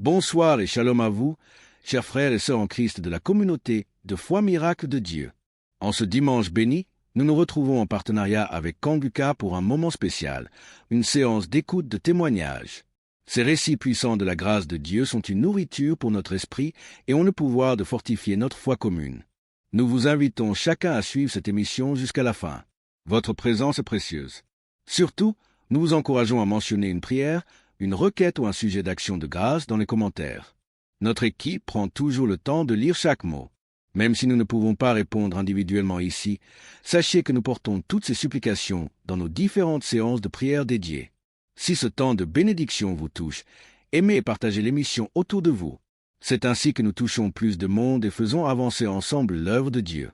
Bonsoir et shalom à vous, chers frères et sœurs en Christ de la communauté de foi miracle de Dieu. En ce dimanche béni, nous nous retrouvons en partenariat avec Kanguka pour un moment spécial, une séance d'écoute de témoignages. Ces récits puissants de la grâce de Dieu sont une nourriture pour notre esprit et ont le pouvoir de fortifier notre foi commune. Nous vous invitons chacun à suivre cette émission jusqu'à la fin. Votre présence est précieuse. Surtout, nous vous encourageons à mentionner une prière, une requête ou un sujet d'action de grâce dans les commentaires. Notre équipe prend toujours le temps de lire chaque mot. Même si nous ne pouvons pas répondre individuellement ici, sachez que nous portons toutes ces supplications dans nos différentes séances de prière dédiées. Si ce temps de bénédiction vous touche, aimez et partagez l'émission autour de vous. C'est ainsi que nous touchons plus de monde et faisons avancer ensemble l'œuvre de Dieu.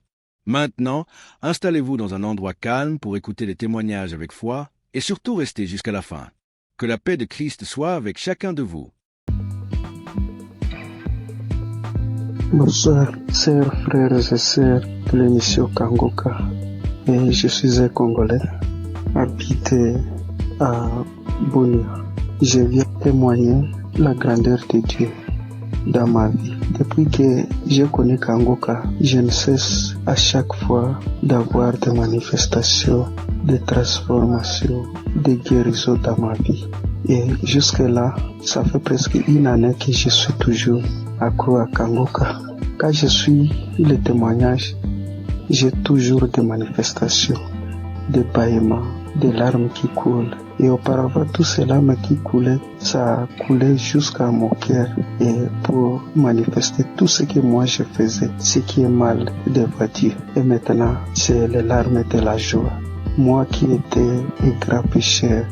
Maintenant, installez-vous dans un endroit calme pour écouter les témoignages avec foi et surtout restez jusqu'à la fin. Que la paix de Christ soit avec chacun de vous. Bonsoir, chers frères et sœurs de l'émission Kanguka. Et je suis un Congolais, habité à Bunia. Je viens témoigner la grandeur de Dieu dans ma vie. Depuis que je connais Kanguka, je ne cesse à chaque fois d'avoir des manifestations, des transformations, des guérisons dans ma vie. Et jusque-là, ça fait presque une année que je suis toujours accro à Kanguka. Quand je suis le témoignage, j'ai toujours des manifestations, des bâillements, des larmes qui coulent. Et auparavant, toutes ces larmes qui coulaient, ça coulait jusqu'à mon cœur. Et pour manifester tout ce que moi je faisais, ce qui est mal devant Dieu. Et maintenant, c'est les larmes de la joie. Moi qui étais un grand pécheur,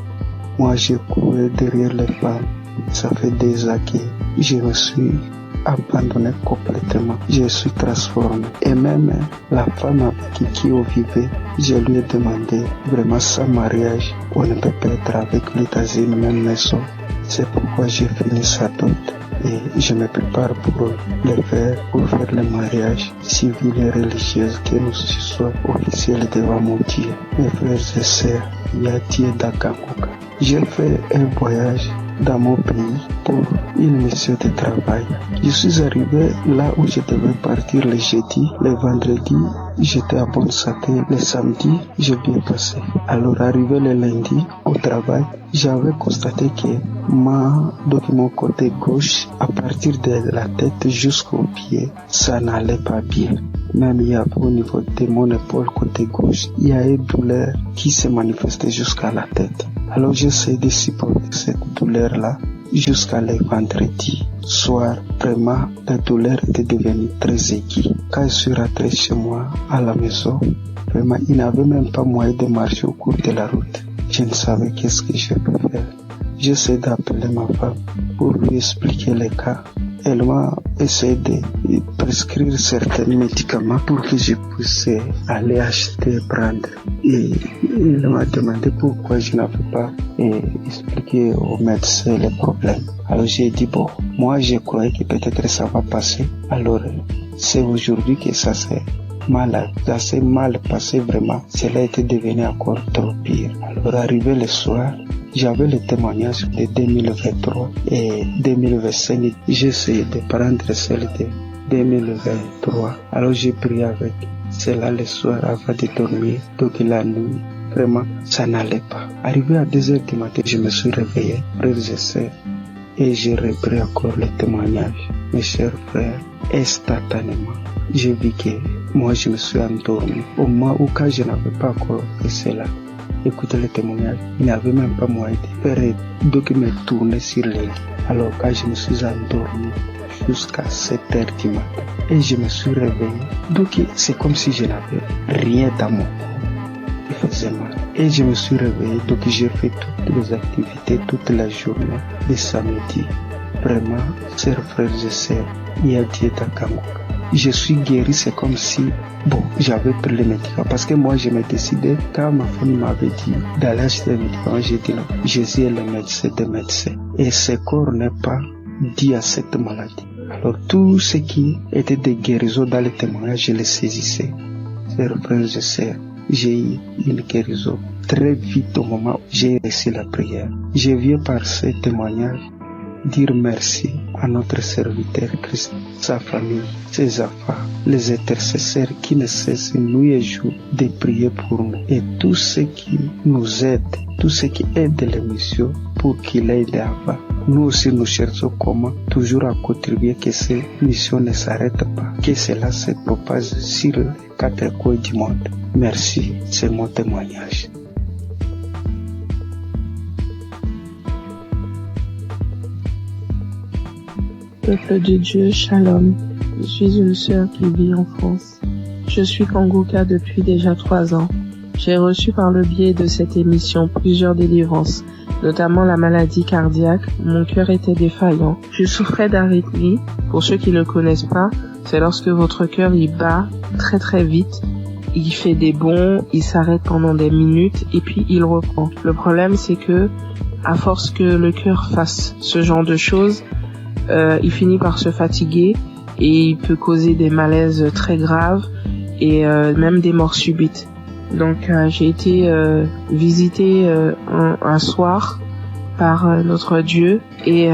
moi j'ai couru derrière les femmes. Ça fait des années que je me suis abandonné complètement. Je suis transformé. Et même la femme avec qui on vivait, je lui ai demandé vraiment sans mariage, on ne peut pas être avec lui dans une même maison. C'est pourquoi j'ai fini sa dot. Et je me prépare pour le faire, pour faire le mariage civil et religieux, que nous soyons officiels devant mon Dieu. Mes frères et sœurs, il y a Dieu dans Kanguka. J'ai fait un voyage dans mon pays pour une mission de travail. Je suis arrivé là où je devais partir le jeudi, le vendredi, j'étais à bonne santé, le samedi, j'ai bien passé. Alors arrivé le lundi au travail, j'avais constaté que mon côté gauche, à partir de la tête jusqu'au pied, ça n'allait pas bien. Même il y avait au niveau de mon épaule côté gauche, il y a une douleur qui se manifestait jusqu'à la tête. Alors j'essaie de supporter cette douleur-là jusqu'à le vendredi soir. Vraiment, la douleur était devenue très aiguë. Quand je suis rentré chez moi à la maison, vraiment, il n'avait même pas moyen de marcher au cours de la route. Je ne savais qu'est-ce que je peux faire. J'essaie d'appeler ma femme pour lui expliquer le cas. Elle m'a essayé de prescrire certains médicaments pour que je puisse aller acheter, prendre. Et elle m'a demandé pourquoi je n'avais pas expliqué au médecin les problèmes. Alors j'ai dit bon, moi je croyais que peut-être ça va passer. Alors c'est aujourd'hui que ça s'est mal passé vraiment. Cela était devenu encore trop pire. Alors arrivé le soir, j'avais le témoignage de 2023 et 2025. J'ai essayé de prendre celle de 2023. Alors j'ai prié avec cela le soir avant de dormir. Donc la nuit, vraiment, ça n'allait pas. Arrivé à 2h du matin, je me suis réveillé, frères et sœurs, et j'ai repris encore le témoignage. Mes chers frères, instantanément, j'ai vu que moi je me suis endormi. Au moment où quand je n'avais pas encore fait cela, écoutez le témoignage, il n'avait même pas moyen de faire donc me tourner sur le lit. Alors quand je me suis endormi jusqu'à 7h du matin et je me suis réveillé, donc c'est comme si je n'avais rien dans mon corps. Il faisait mal. Et je me suis réveillé, donc j'ai fait toutes les activités toute la journée de samedi. Vraiment, chers frères et sœurs, il y a Dieu dans Kanguka. Je suis guéri, c'est comme si, j'avais pris les médicaments. Parce que moi, je me décidais, quand ma famille m'avait dit d'aller acheter les médicaments, j'ai dit non, Jésus est le médecin des médecins. Et ce corps n'est pas dû à cette maladie. Alors, tout ce qui était des guérisons dans les témoignages, je les saisissais. Chers frères et sœurs, j'ai eu une guérison très vite au moment où j'ai reçu la prière. Je viens par ce témoignage dire merci à notre serviteur Christ, sa famille, ses enfants, les intercesseurs qui ne cessent nuit et jour de prier pour nous et tous ceux qui nous aident, tous ceux qui aident l'émission pour qu'il aille d'avant. Nous aussi, nous cherchons comment toujours à contribuer que ces missions ne s'arrêtent pas, que cela se propage sur les 4 coins du monde. Merci, c'est mon témoignage. Peuple de Dieu, Shalom. Je suis une sœur qui vit en France. Je suis Kangoka depuis déjà 3 ans. J'ai reçu par le biais de cette émission plusieurs délivrances, notamment la maladie cardiaque. Mon cœur était défaillant. Je souffrais d'arythmie. Pour ceux qui ne connaissent pas, c'est lorsque votre cœur il bat très très vite. Il fait des bonds, il s'arrête pendant des minutes et puis il reprend. Le problème c'est que, à force que le cœur fasse ce genre de choses, il finit par se fatiguer et il peut causer des malaises très graves et même des morts subites. Donc j'ai été visitée un soir par notre Dieu et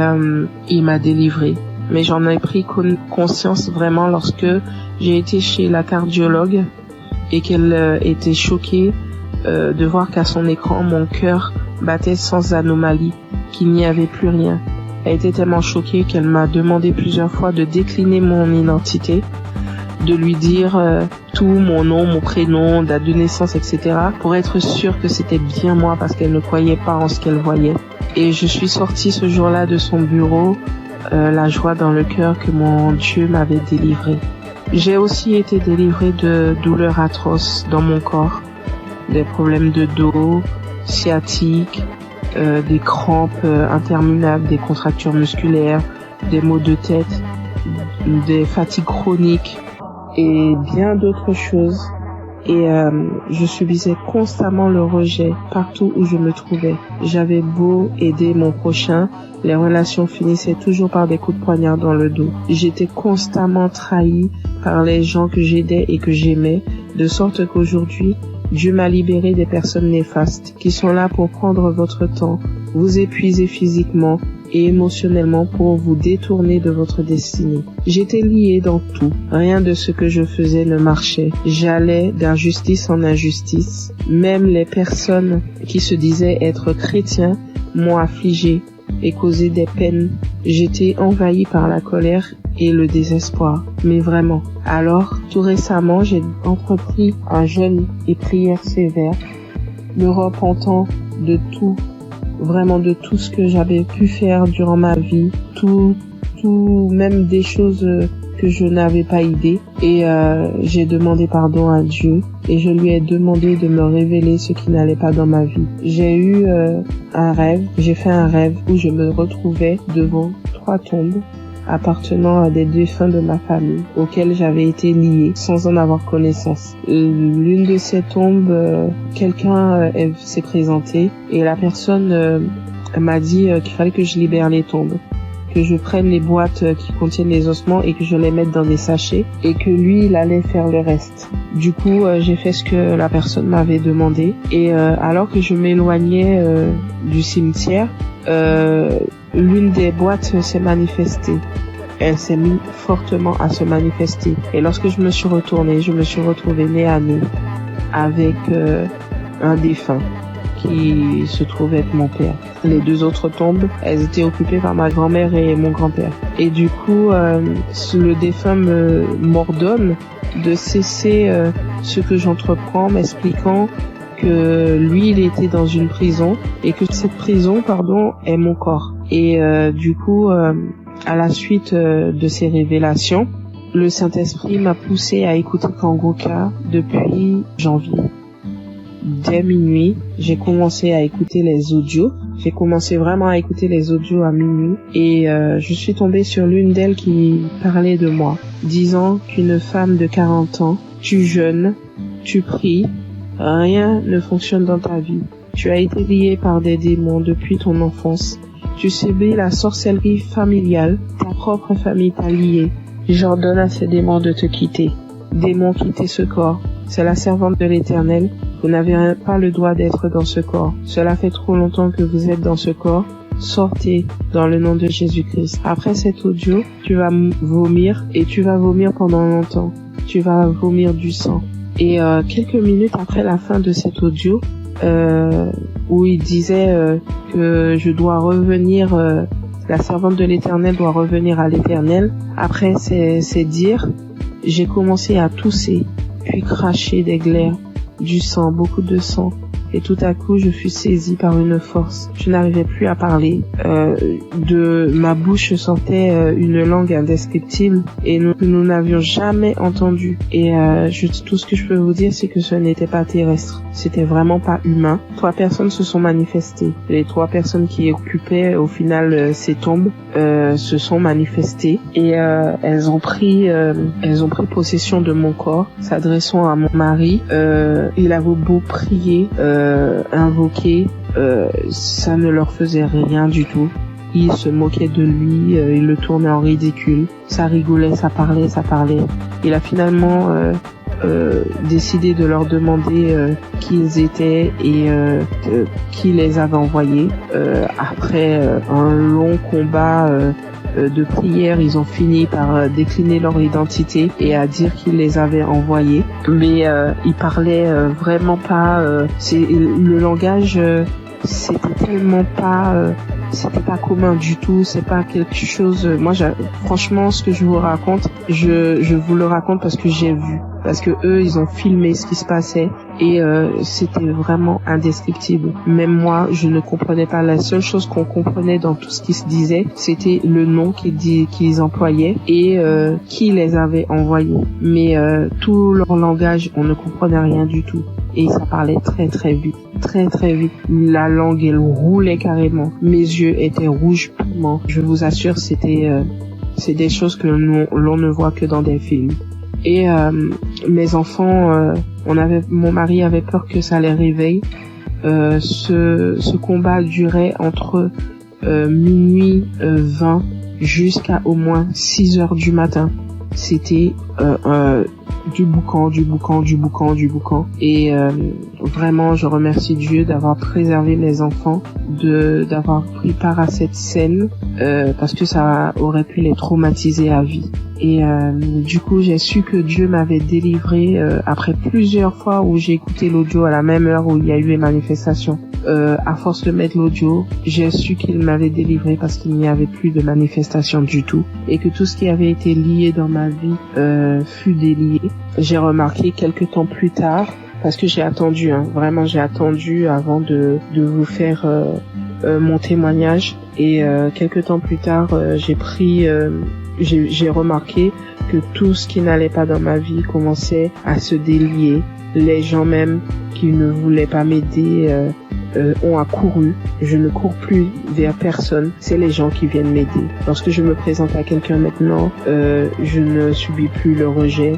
il m'a délivrée. Mais j'en ai pris conscience vraiment lorsque j'ai été chez la cardiologue et qu'elle était choquée de voir qu'à son écran mon cœur battait sans anomalie, qu'il n'y avait plus rien. Elle était tellement choquée qu'elle m'a demandé plusieurs fois de décliner mon identité, de lui dire tout, mon nom, mon prénom, date de naissance, etc. pour être sûre que c'était bien moi parce qu'elle ne croyait pas en ce qu'elle voyait. Et je suis sortie ce jour-là de son bureau, la joie dans le cœur que mon Dieu m'avait délivrée. J'ai aussi été délivrée de douleurs atroces dans mon corps, des problèmes de dos, sciatique, des crampes interminables, des contractures musculaires, des maux de tête, des fatigues chroniques et bien d'autres choses. Et je subissais constamment le rejet partout où je me trouvais. J'avais beau aider mon prochain, les relations finissaient toujours par des coups de poignard dans le dos. J'étais constamment trahie par les gens que j'aidais et que j'aimais, de sorte qu'aujourd'hui, Dieu m'a libéré des personnes néfastes qui sont là pour prendre votre temps, vous épuiser physiquement et émotionnellement pour vous détourner de votre destinée. J'étais liée dans tout. Rien de ce que je faisais ne marchait. J'allais d'injustice en injustice. Même les personnes qui se disaient être chrétiens m'ont affligée et causé des peines. J'étais envahie par la colère et le désespoir. Mais vraiment. Alors, tout récemment, j'ai entrepris un jeûne et prière sévère, me repentant de tout, vraiment de tout ce que j'avais pu faire durant ma vie, tout, même des choses que je n'avais pas idée. Et j'ai demandé pardon à Dieu et je lui ai demandé de me révéler ce qui n'allait pas dans ma vie. J'ai eu j'ai fait un rêve où je me retrouvais devant 3 tombes appartenant à des défunts de ma famille auxquels j'avais été liée sans en avoir connaissance. L'une de ces tombes, quelqu'un s'est présenté et la personne m'a dit qu'il fallait que je libère les tombes, que je prenne les boîtes qui contiennent les ossements et que je les mette dans des sachets et que lui, il allait faire le reste. Du coup, j'ai fait ce que la personne m'avait demandé et alors que je m'éloignais du cimetière, l'une des boîtes s'est manifestée. Elle s'est mise fortement à se manifester. Et lorsque je me suis retournée, je me suis retrouvée nez à nez avec un défunt qui se trouvait être mon père. Les 2 autres tombes, elles étaient occupées par ma grand-mère et mon grand-père. Et du coup, le défunt m'ordonne de cesser ce que j'entreprends, m'expliquant que lui, il était dans une prison et que cette prison, est mon corps. Et du coup, à la suite de ces révélations, le Saint-Esprit m'a poussé à écouter Kangoka depuis janvier. Dès minuit, j'ai commencé à écouter les audios. J'ai commencé vraiment à écouter les audios à minuit et je suis tombée sur l'une d'elles qui parlait de moi, disant qu'une femme de 40 ans, tu jeûnes, tu pries, rien ne fonctionne dans ta vie. Tu as été lié par des démons depuis ton enfance. Tu subis la sorcellerie familiale. Ta propre famille t'a lié. J'ordonne à ces démons de te quitter. Démons, quittez ce corps. C'est la servante de l'Éternel. Vous n'avez pas le droit d'être dans ce corps. Cela fait trop longtemps que vous êtes dans ce corps. sortez dans le nom de Jésus-Christ. Après cet audio, tu vas vomir et tu vas vomir pendant longtemps. Tu vas vomir du sang. Et quelques minutes après la fin de cet audio, où il disait que je dois revenir, la servante de l'Éternel doit revenir à l'Éternel. Après ces dires, j'ai commencé à tousser, puis cracher des glaires, du sang, beaucoup de sang. Et tout à coup, je fus saisie par une force. Je n'arrivais plus à parler. De ma bouche sortait une langue indescriptible et nous n'avions jamais entendu. Et tout ce que je peux vous dire, c'est que ce n'était pas terrestre. C'était vraiment pas humain. 3 personnes se sont manifestées. Les 3 personnes qui occupaient au final ces tombes se sont manifestées et elles ont pris possession de mon corps, s'adressant à mon mari. Il avait beau prier, invoquer, ça ne leur faisait rien du tout. Ils se moquaient de lui, ils le tournaient en ridicule. Ça rigolait, ça parlait. Il a finalement décidé de leur demander qui ils étaient et qui les avait envoyés. Après un long combat de prière, ils ont fini par décliner leur identité et à dire qu'ils les avaient envoyés. Mais ils parlaient vraiment pas. Le langage, c'était tellement pas. C'était pas commun du tout. C'est pas quelque chose. Moi, franchement, ce que je vous raconte, je vous le raconte parce que j'ai vu. Parce que eux, ils ont filmé ce qui se passait et c'était vraiment indescriptible. Même moi, je ne comprenais pas. La seule chose qu'on comprenait dans tout ce qui se disait, c'était le nom qu'ils employaient et qui les avait envoyés. Mais tout leur langage, on ne comprenait rien du tout. Et ça parlait très très vite. Très très vite. La langue, elle roulait carrément. Mes yeux étaient rouges piment. Je vous assure, c'est des choses que l'on ne voit que dans des films. Et mes enfants, mon mari avait peur que ça les réveille. Ce combat durait entre minuit 20 jusqu'à au moins 6 heures du matin. C'était du boucan. Et vraiment, je remercie Dieu d'avoir préservé mes enfants, d'avoir pris part à cette scène, parce que ça aurait pu les traumatiser à vie. Et du coup, j'ai su que Dieu m'avait délivré après plusieurs fois où j'ai écouté l'audio à la même heure où il y a eu les manifestations. À force de mettre l'audio, j'ai su qu'il m'avait délivré parce qu'il n'y avait plus de manifestations du tout et que tout ce qui avait été lié dans ma vie fut délié. J'ai remarqué quelques temps plus tard, parce que j'ai attendu, vraiment j'ai attendu avant de vous faire mon témoignage. Et quelques temps plus tard, j'ai remarqué que tout ce qui n'allait pas dans ma vie commençait à se délier. Les gens même qui ne voulaient pas m'aider ont accouru. Je ne cours plus vers personne. C'est les gens qui viennent m'aider. Lorsque je me présente à quelqu'un maintenant, je ne subis plus le rejet.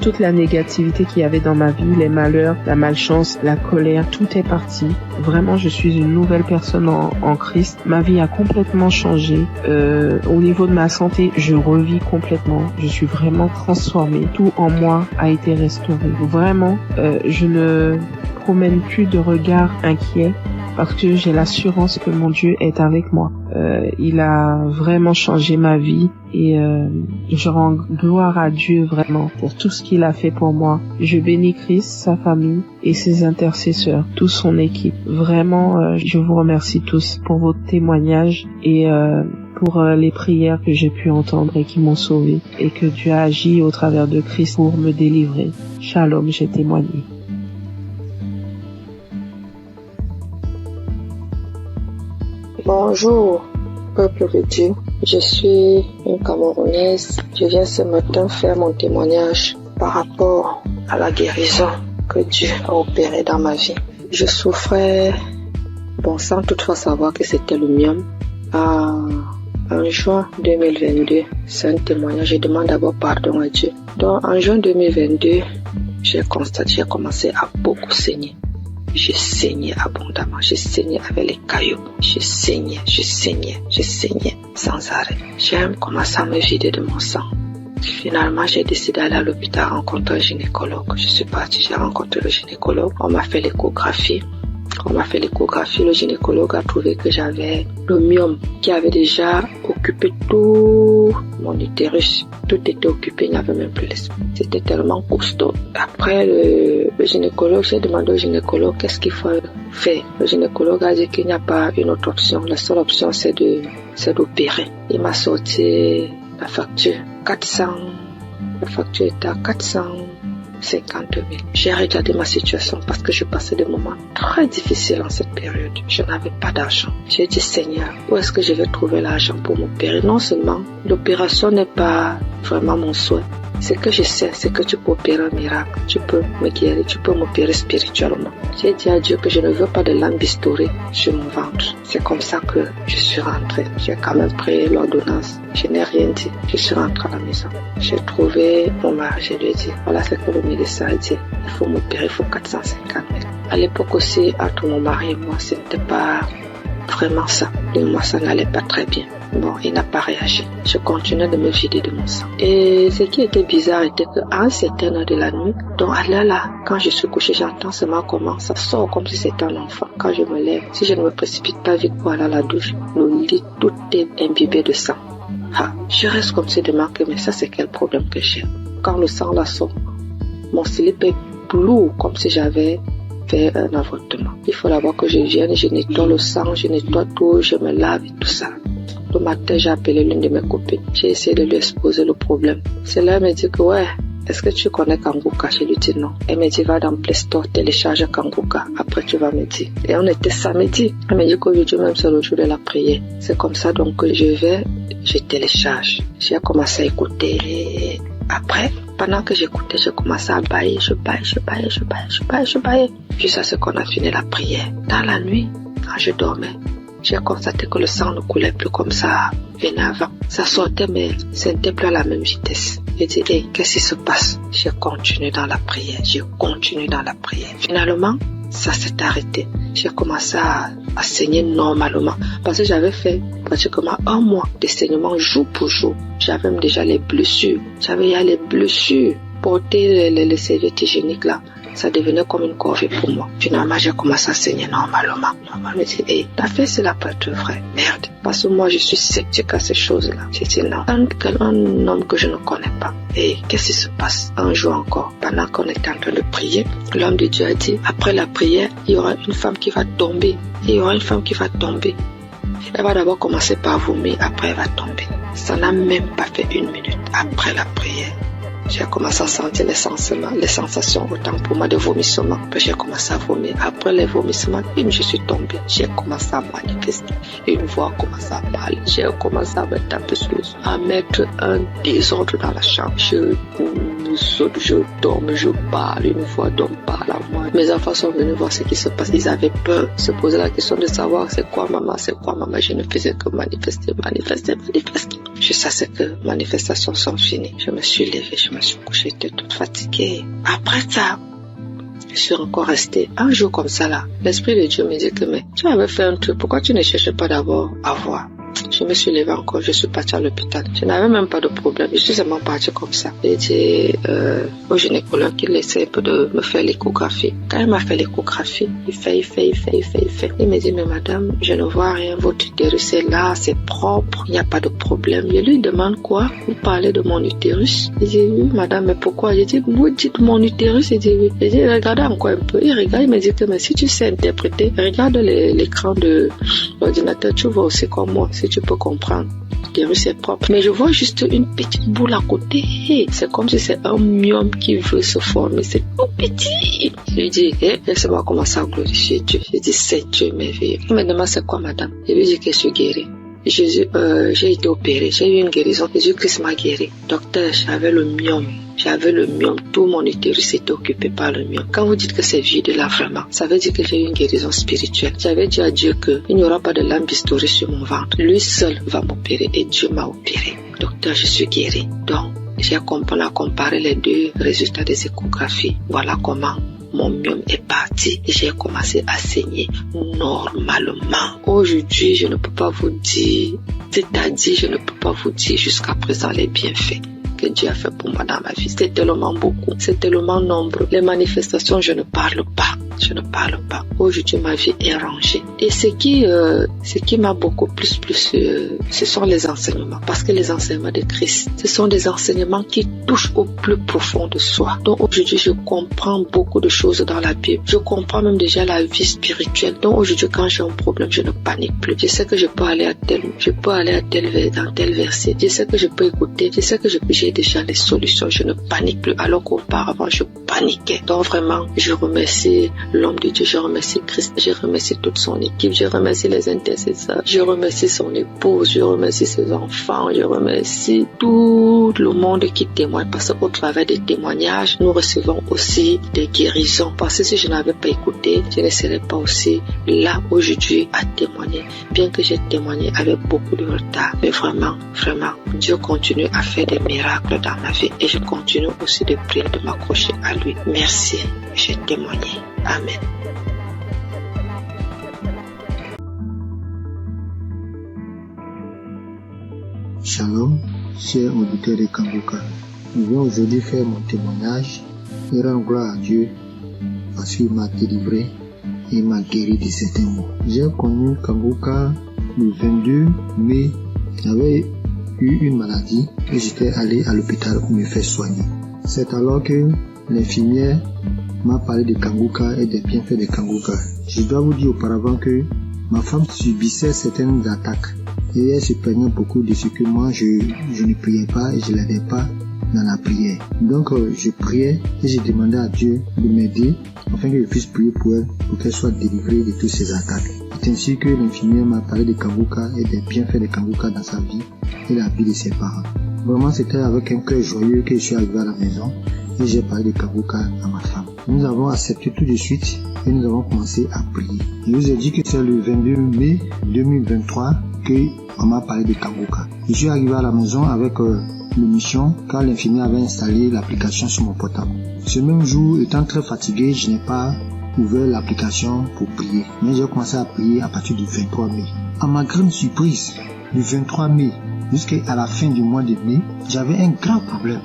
Toute la négativité qu'il y avait dans ma vie, les malheurs, la malchance, la colère, tout est parti. Vraiment, je suis une nouvelle personne en Christ. Ma vie a complètement changé. Au niveau de ma santé, je revis complètement. Je suis vraiment transformée. Tout en moi a été restauré. Vraiment, je ne promène plus de regard inquiet parce que j'ai l'assurance que mon Dieu est avec moi. Il a vraiment changé ma vie et je rends gloire à Dieu vraiment pour tout ce qu'il a fait pour moi. Je bénis Christ, sa famille et ses intercesseurs, toute son équipe. Vraiment, je vous remercie tous pour vos témoignages et pour les prières que j'ai pu entendre et qui m'ont sauvé et que Dieu a agi au travers de Christ pour me délivrer. Shalom, j'ai témoigné. Bonjour, peuple de Dieu. Je suis une Camerounaise. Je viens ce matin faire mon témoignage par rapport à la guérison que Dieu a opérée dans ma vie. Je souffrais, sans toutefois savoir que c'était le myome. En juin 2022, c'est un témoignage. Je demande d'abord pardon à Dieu. Donc, en juin 2022, j'ai commencé à beaucoup saigner. Je saignais abondamment, je saignais avec les cailloux, je saignais sans arrêt. J'ai commencé à me vider de mon sang. Finalement, j'ai décidé d'aller à l'hôpital rencontrer un gynécologue. Je suis partie, j'ai rencontré le gynécologue, on m'a fait l'échographie. Quand on m'a fait l'échographie, le gynécologue a trouvé que j'avais le myome qui avait déjà occupé tout mon utérus. Tout était occupé, il n'y avait même plus l'espace. C'était tellement costaud. Après le gynécologue, j'ai demandé au gynécologue qu'est-ce qu'il faut faire. Le gynécologue a dit qu'il n'y a pas une autre option. La seule option, c'est d'opérer. Il m'a sorti la facture. La facture était à 450 000. J'ai regardé ma situation parce que je passais des moments très difficiles en cette période. Je n'avais pas d'argent. J'ai dit, Seigneur, où est-ce que je vais trouver l'argent pour m'opérer? Non seulement l'opération n'est pas vraiment mon souhait. Ce que je sais, c'est que tu peux opérer un miracle. Tu peux me guérir, tu peux m'opérer spirituellement. J'ai dit à Dieu que je ne veux pas de lampe bistourée sur mon ventre. C'est comme ça que je suis rentrée. J'ai quand même pris l'ordonnance. Je n'ai rien dit. Je suis rentrée à la maison. J'ai trouvé mon mari. Je lui ai dit, voilà ce que le médecin a dit. Il faut m'opérer, il faut 450 000. À l'époque aussi, entre mon mari et moi, ce n'était pas vraiment ça. Et moi, ça n'allait pas très bien. Bon, il n'a pas réagi. Je continuais de me vider de mon sang. Et ce qui était bizarre était qu'à un certain heure de la nuit, donc à l'heure là, quand je suis couchée, j'entends seulement comment ça sort comme si c'était un enfant. Quand je me lève, si je ne me précipite pas vite pour aller à la douche, le lit, tout est imbibé de sang. Je reste comme si de manquer, mais ça c'est quel problème que j'ai. Quand le sang là sort, mon slip est lourd comme si j'avais fait un avortement. Il faut d'abord que je vienne, je nettoie le sang, je nettoie tout, je me lave et tout ça. Le matin, j'ai appelé l'une de mes copines. J'ai essayé de lui exposer le problème. Celle-là, elle m'a dit que ouais, est-ce que tu connais Kangoka? Je lui dis non. Elle m'a dit va dans Play Store, télécharge Kangoka. Après, tu vas me dire. Et on était samedi. Elle m'a dit qu'aujourd'hui même, c'est le jour de la prière. C'est comme ça donc que je télécharge. J'ai commencé à écouter. Et après, pendant que j'écoutais, j'ai commencé à bailler. Je baille. Jusqu'à ce qu'on a fini la prière. Dans la nuit, quand je dormais, j'ai constaté que le sang ne coulait plus comme ça venait avant. Ça sortait, mais ce n'était plus à la même vitesse. J'ai dit, hey, qu'est-ce qui se passe? J'ai continué dans la prière. Finalement, ça s'est arrêté. J'ai commencé à saigner normalement. Parce que j'avais fait pratiquement 1 mois de saignement jour pour jour. J'avais même déjà les blessures. Porter les serviettes hygiéniques là, ça devenait comme une corvée pour moi. Finalement, j'ai commencé à saigner normalement. Je me dis, hey, ta fait c'est la pâte vraie. Merde. Parce que moi, je suis sceptique à ces choses-là. J'ai dit non. Un homme que je ne connais pas. Et qu'est-ce qui se passe? Un jour encore, pendant qu'on était en train de prier, l'homme de Dieu a dit, après la prière, il y aura une femme qui va tomber. Elle va d'abord commencer par vomir, après elle va tomber. Ça n'a même pas fait 1 minute. Après la prière, j'ai commencé à sentir les sensations, autant pour moi de vomissement. Puis j'ai commencé à vomir. Après les vomissements, je suis tombée. J'ai commencé à manifester. Une voix a commencé à parler. J'ai commencé à me taper sur le dos, à mettre un désordre dans la chambre. Je saute, je tombe, je parle. Une voix d'homme parle à moi. Mes enfants sont venus voir ce qui se passe. Ils avaient peur. Se poser la question de savoir c'est quoi maman. Je ne faisais que manifester. Jusqu'à ce que manifestations sont finies. Je me suis levée, je me suis couchée, j'étais toute fatiguée. Après ça, je suis encore restée un jour comme ça là. L'Esprit de Dieu me dit que mais tu avais fait un truc, pourquoi tu ne cherchais pas d'abord à voir? Je me suis levée encore, je suis partie à l'hôpital. Je n'avais même pas de problème, je suis seulement partie comme ça. J'ai dit au gynécologue qu'il essaie un peu de me faire l'échographie. Quand il m'a fait l'échographie, il fait. Il me dit, mais madame, je ne vois rien, votre utérus est là, c'est propre, il n'y a pas de problème. Je lui demande quoi? Vous parlez de mon utérus? Il dit, oui madame, mais pourquoi? J'ai dit, vous dites mon utérus? Il dit, oui. J'ai dit, regardez encore un peu. Il regarde, il me dit que mais si tu sais interpréter, regarde l'écran de l'ordinateur, tu vois aussi comme moi, si tu peux comprendre. L'utérus est propre. Mais je vois juste une petite boule à côté. C'est comme si c'est un myome qui veut se former. C'est tout petit. Je lui dis, laissez-moi commencer à glorifier Dieu. Je dis, c'est Dieu merveilleux. Il me demande, c'est quoi madame? Je lui dis que je suis guérie. Jésus, j'ai été opérée, j'ai eu une guérison. Jésus-Christ m'a guéri. Docteur, j'avais le myome. Tout mon utérus était occupé par le myome. Quand vous dites que c'est vide là vraiment, ça veut dire que j'ai eu une guérison spirituelle. J'avais dit à Dieu qu'il n'y aura pas de lampe bistourée sur mon ventre. Lui seul va m'opérer et Dieu m'a opéré. Docteur, je suis guérie. Donc, j'ai comparé les 2 résultats des échographies. Voilà comment mon myome est parti et j'ai commencé à saigner normalement. Aujourd'hui, je ne peux pas vous dire, jusqu'à présent les bienfaits que Dieu a fait pour moi dans ma vie. C'est tellement beaucoup, c'est tellement nombreux. Les manifestations, je ne parle pas. je ne parle pas. Aujourd'hui, ma vie est rangée. Et ce qui m'a beaucoup plus, ce sont les enseignements. Parce que les enseignements de Christ, ce sont des enseignements qui touchent au plus profond de soi. Donc aujourd'hui, je comprends beaucoup de choses dans la Bible. Je comprends même déjà la vie spirituelle. Donc aujourd'hui, quand j'ai un problème, je ne panique plus. Je sais que je peux aller dans tel verset. Je sais que je peux écouter. Je sais que j'ai déjà les solutions. Je ne panique plus. Alors qu'auparavant, je paniquais. Donc vraiment, je remercie l'homme de Dieu. Je remercie Christ. Je remercie toute son équipe. Je remercie les intercesseurs. Je remercie son épouse. Je remercie ses enfants. Je remercie tout le monde qui témoigne. Parce qu'au travers des témoignages, nous recevons aussi des guérisons. Parce que si je n'avais pas écouté, je ne serais pas aussi là aujourd'hui à témoigner. Bien que j'ai témoigné avec beaucoup de retard. Mais vraiment, Dieu continue à faire des miracles dans ma vie. Et je continue aussi de prier, de m'accrocher à lui. Merci. J'ai témoigné. Amen. Shalom, chers auditeurs de Kangoka. Je viens aujourd'hui faire mon témoignage et rendre gloire à Dieu parce qu'il m'a délivré et m'a guéri de certains maux. J'ai connu Kangoka le 22 mai. J'avais eu une maladie et j'étais allé à l'hôpital pour me faire soigner. C'est alors que l'infirmière m'a parlé de Kangoka et des bienfaits de Kangoka. Je dois vous dire auparavant que ma femme subissait certaines attaques et elle se plaignait beaucoup de ce que moi je ne priais pas et je ne l'aidais pas dans la prière. Donc je priais et je demandais à Dieu de m'aider afin que je puisse prier pour elle, pour qu'elle soit délivrée de toutes ces attaques. C'est ainsi que l'infirmière m'a parlé de Kangoka et des bienfaits de Kangoka dans sa vie et la vie de ses parents. Vraiment, c'était avec un cœur joyeux que je suis arrivé à la maison et j'ai parlé de Kangoka à ma femme. Nous avons accepté tout de suite et nous avons commencé à prier. Je vous ai dit que c'est le 22 mai 2023 qu'on m'a parlé de Kangoka. Je suis arrivé à la maison avec l'émission car l'infirmière avait installé l'application sur mon portable. Ce même jour, étant très fatigué, je n'ai pas ouvert l'application pour prier. Mais j'ai commencé à prier à partir du 23 mai. À ma grande surprise, du 23 mai jusqu'à la fin du mois de mai, j'avais un grand problème.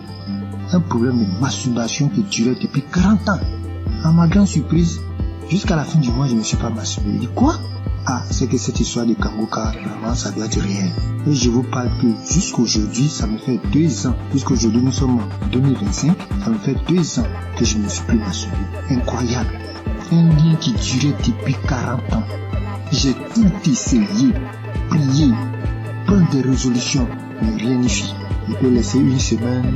Un problème de masturbation qui durait depuis 40 ans. À ma grande surprise, jusqu'à la fin du mois, je ne me suis pas masturbé. Je dis quoi? Ah, c'est que cette histoire de Kangoka, vraiment, ça doit être réel. Et je vous parle que jusqu'aujourd'hui, ça me fait 2 ans. Puisqu'aujourd'hui, nous sommes en 2025, ça me fait 2 ans que je ne me suis plus masturbé. Incroyable. Un lien qui durait depuis 40 ans. J'ai tout essayé, prié, prendre des résolutions, mais rien n'y fit. Je peux laisser une semaine,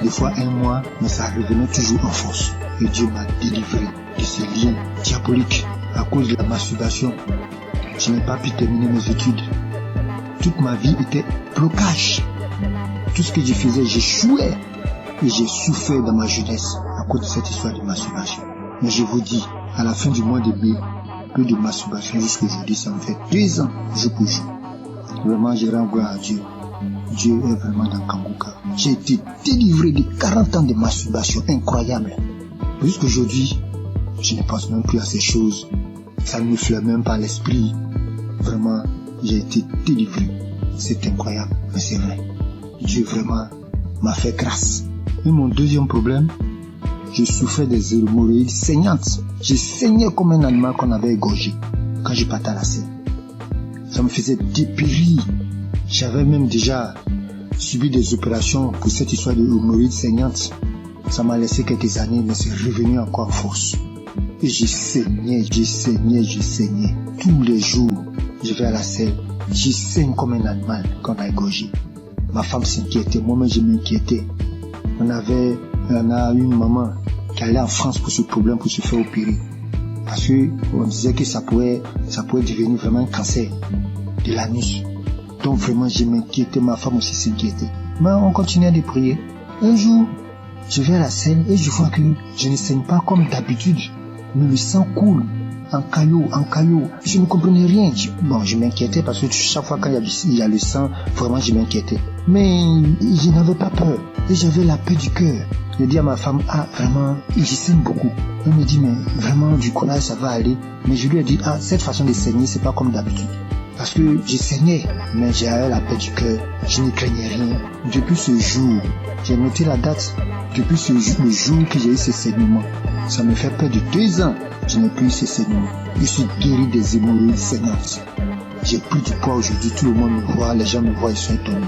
des fois 1 mois, mais ça revenait toujours en force. Et Dieu m'a délivré de ce lien diabolique à cause de la masturbation. Je n'ai pas pu terminer mes études. Toute ma vie était blocage. Tout ce que je faisais, j'échouais. Et j'ai souffert dans ma jeunesse à cause de cette histoire de masturbation. Mais je vous dis, à la fin du mois de mai, plus de masturbation jusqu'aujourd'hui, ça me fait 2 ans, jour pour jour. Vraiment, je rends gloire à Dieu. Dieu est vraiment dans Kangoka. J'ai été délivré de 40 ans de masturbation incroyable. Jusqu'aujourd'hui, je ne pense même plus à ces choses. Ça ne me flaire même pas l'esprit. Vraiment, j'ai été délivré. C'est incroyable, mais c'est vrai. Dieu vraiment m'a fait grâce. Et mon deuxième problème, je souffrais des hémorroïdes saignantes. Je saignais comme un animal qu'on avait égorgé quand je partais à la scène. Ça me faisait dépérir. J'avais même déjà subi des opérations pour cette histoire de hémorroïdes saignantes. Ça m'a laissé quelques années, mais c'est revenu encore en force. Et je saignais. Tous les jours, je vais à la selle. Je saigne comme un animal qu'on a égorgé. Ma femme s'inquiétait, moi-même je m'inquiétais. On a une maman qui allait en France pour ce problème, pour se faire opérer. Parce qu'on disait que ça pouvait devenir vraiment un cancer de l'anus. Donc vraiment je m'inquiétais, ma femme aussi s'inquiétait. Mais on continuait de prier. Un jour, je vais à la selle et je vois que je ne saigne pas comme d'habitude. Mais le sang coule en caillot. Je ne comprenais rien. Je m'inquiétais parce que chaque fois quand il y a le sang, vraiment je m'inquiétais. Mais je n'avais pas peur. Et j'avais la paix du cœur. Je dis à ma femme, vraiment, je saigne beaucoup. Elle me dit, mais vraiment, du courage, ça va aller. Mais je lui ai dit, cette façon de saigner, c'est pas comme d'habitude. parce que je saignais, mais j'avais la paix du cœur, je ne craignais rien. Depuis ce jour, j'ai noté la date, depuis le jour que j'ai eu ce saignement, ça me fait près de 2 ans, je n'ai plus eu ce saignement. Je suis guéri des hémorroïdes saignantes. J'ai pris du poids aujourd'hui, tout le monde me voit, les gens me voient, ils sont étonnés.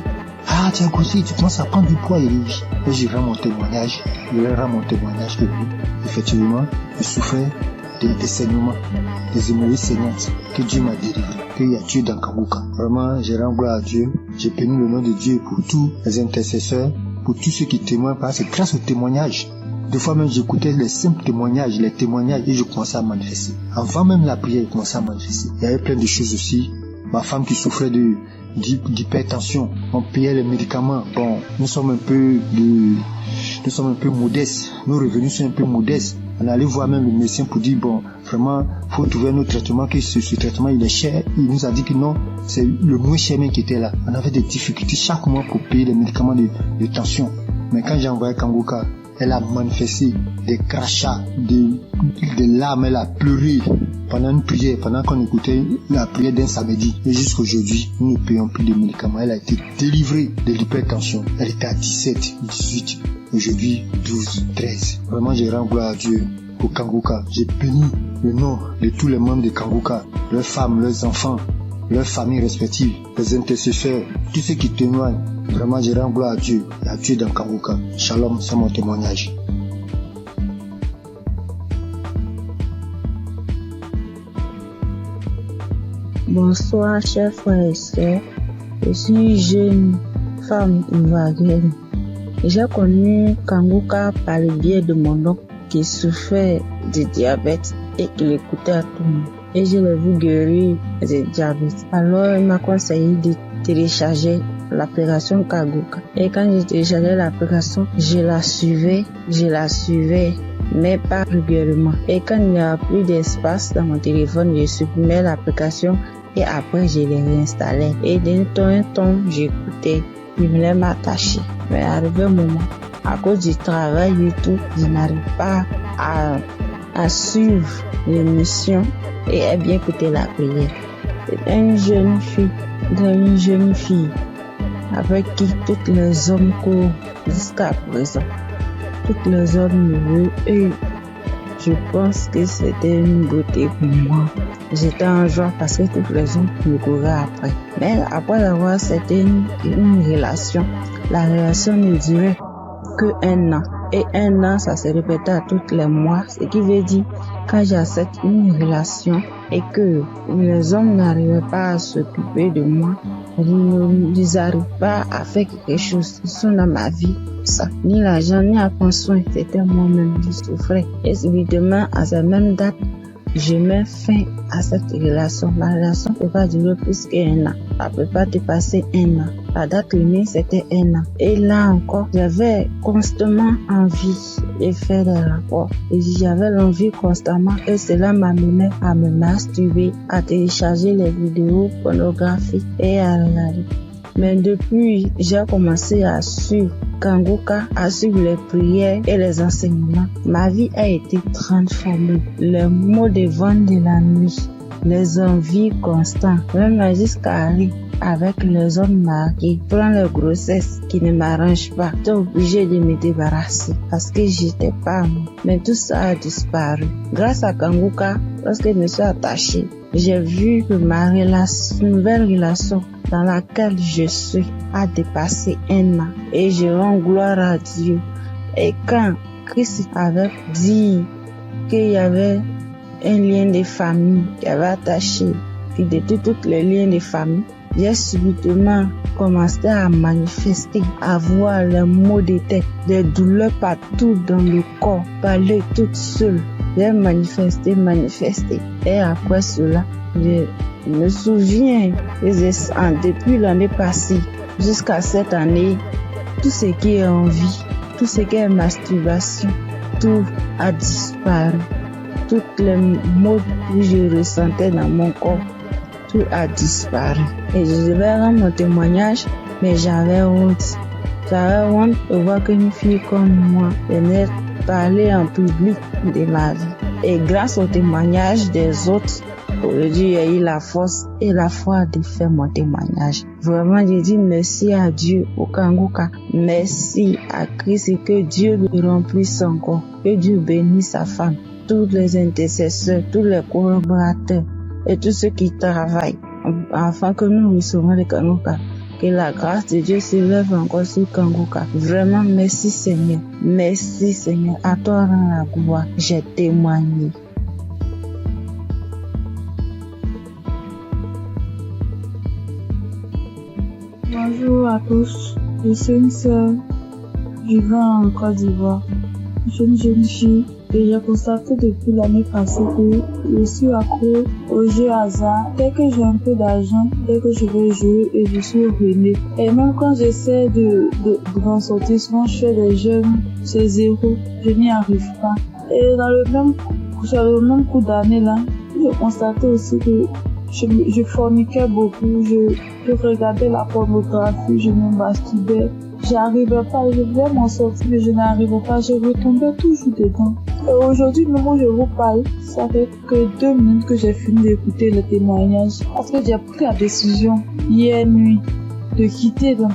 Ah, tu as goûté, tu commences à prendre du poids, et oui. Et je rends mon témoignage, que oui, effectivement, je souffrais des saignements, des hémorroïdes saignantes, que Dieu m'a délivré, qu'il y a Dieu dans Kangoka. Vraiment, je rends gloire à Dieu, j'ai béni le nom de Dieu pour tous les intercesseurs, pour tous ceux qui témoignent, parce que grâce au témoignage, des fois même j'écoutais les simples témoignages, et je commençais à manifester. Avant même la prière, je commençais à manifester. Il y avait plein de choses aussi. Ma femme qui souffrait d'hypertension, on payait les médicaments. Bon, nous sommes un peu modestes. Nos revenus sont un peu modestes. On allait voir même le médecin pour dire, bon, vraiment, faut trouver un autre traitement, que ce traitement, il est cher. Il nous a dit que non, c'est le moins cher même qui était là. On avait des difficultés chaque mois pour payer les médicaments de tension. Mais quand j'ai envoyé Kangoka, elle a manifesté des crachats, des larmes, elle a pleuré pendant une prière, pendant qu'on écoutait la prière d'un samedi. Et jusqu'aujourd'hui, nous ne payons plus de médicaments. Elle a été délivrée de l'hypertension. Elle était à 17, 18, aujourd'hui 12, 13. Vraiment, je rends gloire à Dieu pour Kangoka. J'ai béni le nom de tous les membres de Kangoka, leurs femmes, leurs enfants, leurs familles respectives, les intercesseurs, tous ceux qui témoignent. Vraiment, je rends gloire à Dieu dans Kangoka. Shalom, c'est mon témoignage. Bonsoir, chers frères et sœurs. Je suis jeune femme ivoirienne. J'ai connu Kangoka par le biais de mon oncle qui souffrait de diabète et qui l'écoutait à tout le monde. Et je l'ai vu guérir de diabète. Alors, il m'a conseillé de télécharger l'application Kangoka. Et quand j'ai téléchargé l'application, je la suivais, mais pas régulièrement. Et quand il n'y a plus d'espace dans mon téléphone, je supprimais l'application et après je l'ai réinstallée. Et d'un temps, j'écoutais, je voulais m'attacher. Mais arrivé un moment, à cause du travail et tout, je n'arrive pas à suivre l'émission et à bien écouter la prière. C'est une jeune fille avec qui tous les hommes courent jusqu'à présent. Tous les hommes me veulent et je pense que c'était une beauté pour moi. J'étais en joie parce que tous les hommes me couraient après. Mais après avoir c'était une relation, la relation ne durait que 1 an. Et 1 an, ça se répétait à tous les mois. Ce qui veut dire, quand j'accepte une relation et que les hommes n'arrivaient pas à s'occuper de moi, ils n'arrivent pas à faire quelque chose. Ils sont dans ma vie. Ça. Ni l'argent, ni à prendre soin. C'était moi-même qui souffrais. Et subitement, à cette même date, je mets fin à cette relation. Ma relation ne peut pas durer plus qu'1 an. Ça ne peut pas dépasser 1 an. La date limite, c'était 1 an. Et là encore, j'avais constamment envie de faire des rapports. Et j'avais l'envie constamment. Et cela m'amenait à me masturber, à télécharger les vidéos pornographiques et à regarder. Mais depuis, j'ai commencé à suivre Kangoka, à suivre les prières et les enseignements. Ma vie a été transformée. Les maux de vent de la nuit, les envies constantes, même jusqu'à aller avec les hommes mariés, prendre les grossesses qui ne m'arrangent pas. J'étais obligée de me débarrasser parce que j'étais pas moi. Mais tout ça a disparu. Grâce à Kangoka, lorsque je me suis attachée, j'ai vu que ma nouvelle relation dans laquelle je suis a dépassé 1 an. Et je rends gloire à Dieu. Et quand Christ avait dit qu'il y avait un lien de famille qui avait attaché, et de tous les liens de famille, j'ai subitement commencé à manifester, à voir les maux de tête, des douleurs partout dans le corps, parler toute seule. J'ai manifesté. Et après cela, je me souviens que depuis l'année passée jusqu'à cette année, tout ce qui est envie, tout ce qui est masturbation, tout a disparu. Toutes les maux que je ressentais dans mon corps, tout a disparu. Et je vais rendre mon témoignage, mais j'avais honte. J'avais honte de voir qu'une fille comme moi venait parler en public de ma vie. Et grâce au témoignage des autres, Aujourd'hui, j'ai eu la force et la foi de faire mon témoignage. Vraiment, je dis merci à Dieu au Kangoka. Merci à Christ et que Dieu le remplisse encore. Que Dieu bénisse sa femme, tous les intercesseurs, tous les collaborateurs et tous ceux qui travaillent afin que nous recevons le Kangoka. Que la grâce de Dieu s'élève encore sur Kangoka. Vraiment, merci Seigneur. Merci Seigneur. À toi rend la gloire. J'ai témoigné. Bonjour à tous. Je suis une sœur vivant en Côte d'Ivoire. Je suis une jeune fille et j'ai constaté depuis l'année passée que je suis accro aux jeux hasard. Dès que j'ai un peu d'argent, dès que je veux jouer et je suis ruinée. Et même quand j'essaie de m'en sortir, souvent je fais des jeux, c'est zéro. Je n'y arrive pas. Et sur le même coup d'année là, j'ai constaté aussi que je forniquais beaucoup, je regardais la pornographie, je me masturbais. J'arrivais pas, je voulais m'en sortir, mais je n'arrivais pas, je retombais toujours dedans. Et aujourd'hui, même où je vous parle, ça fait que 2 minutes que j'ai fini d'écouter le témoignage. Parce que j'ai pris la décision, hier nuit, de quitter dans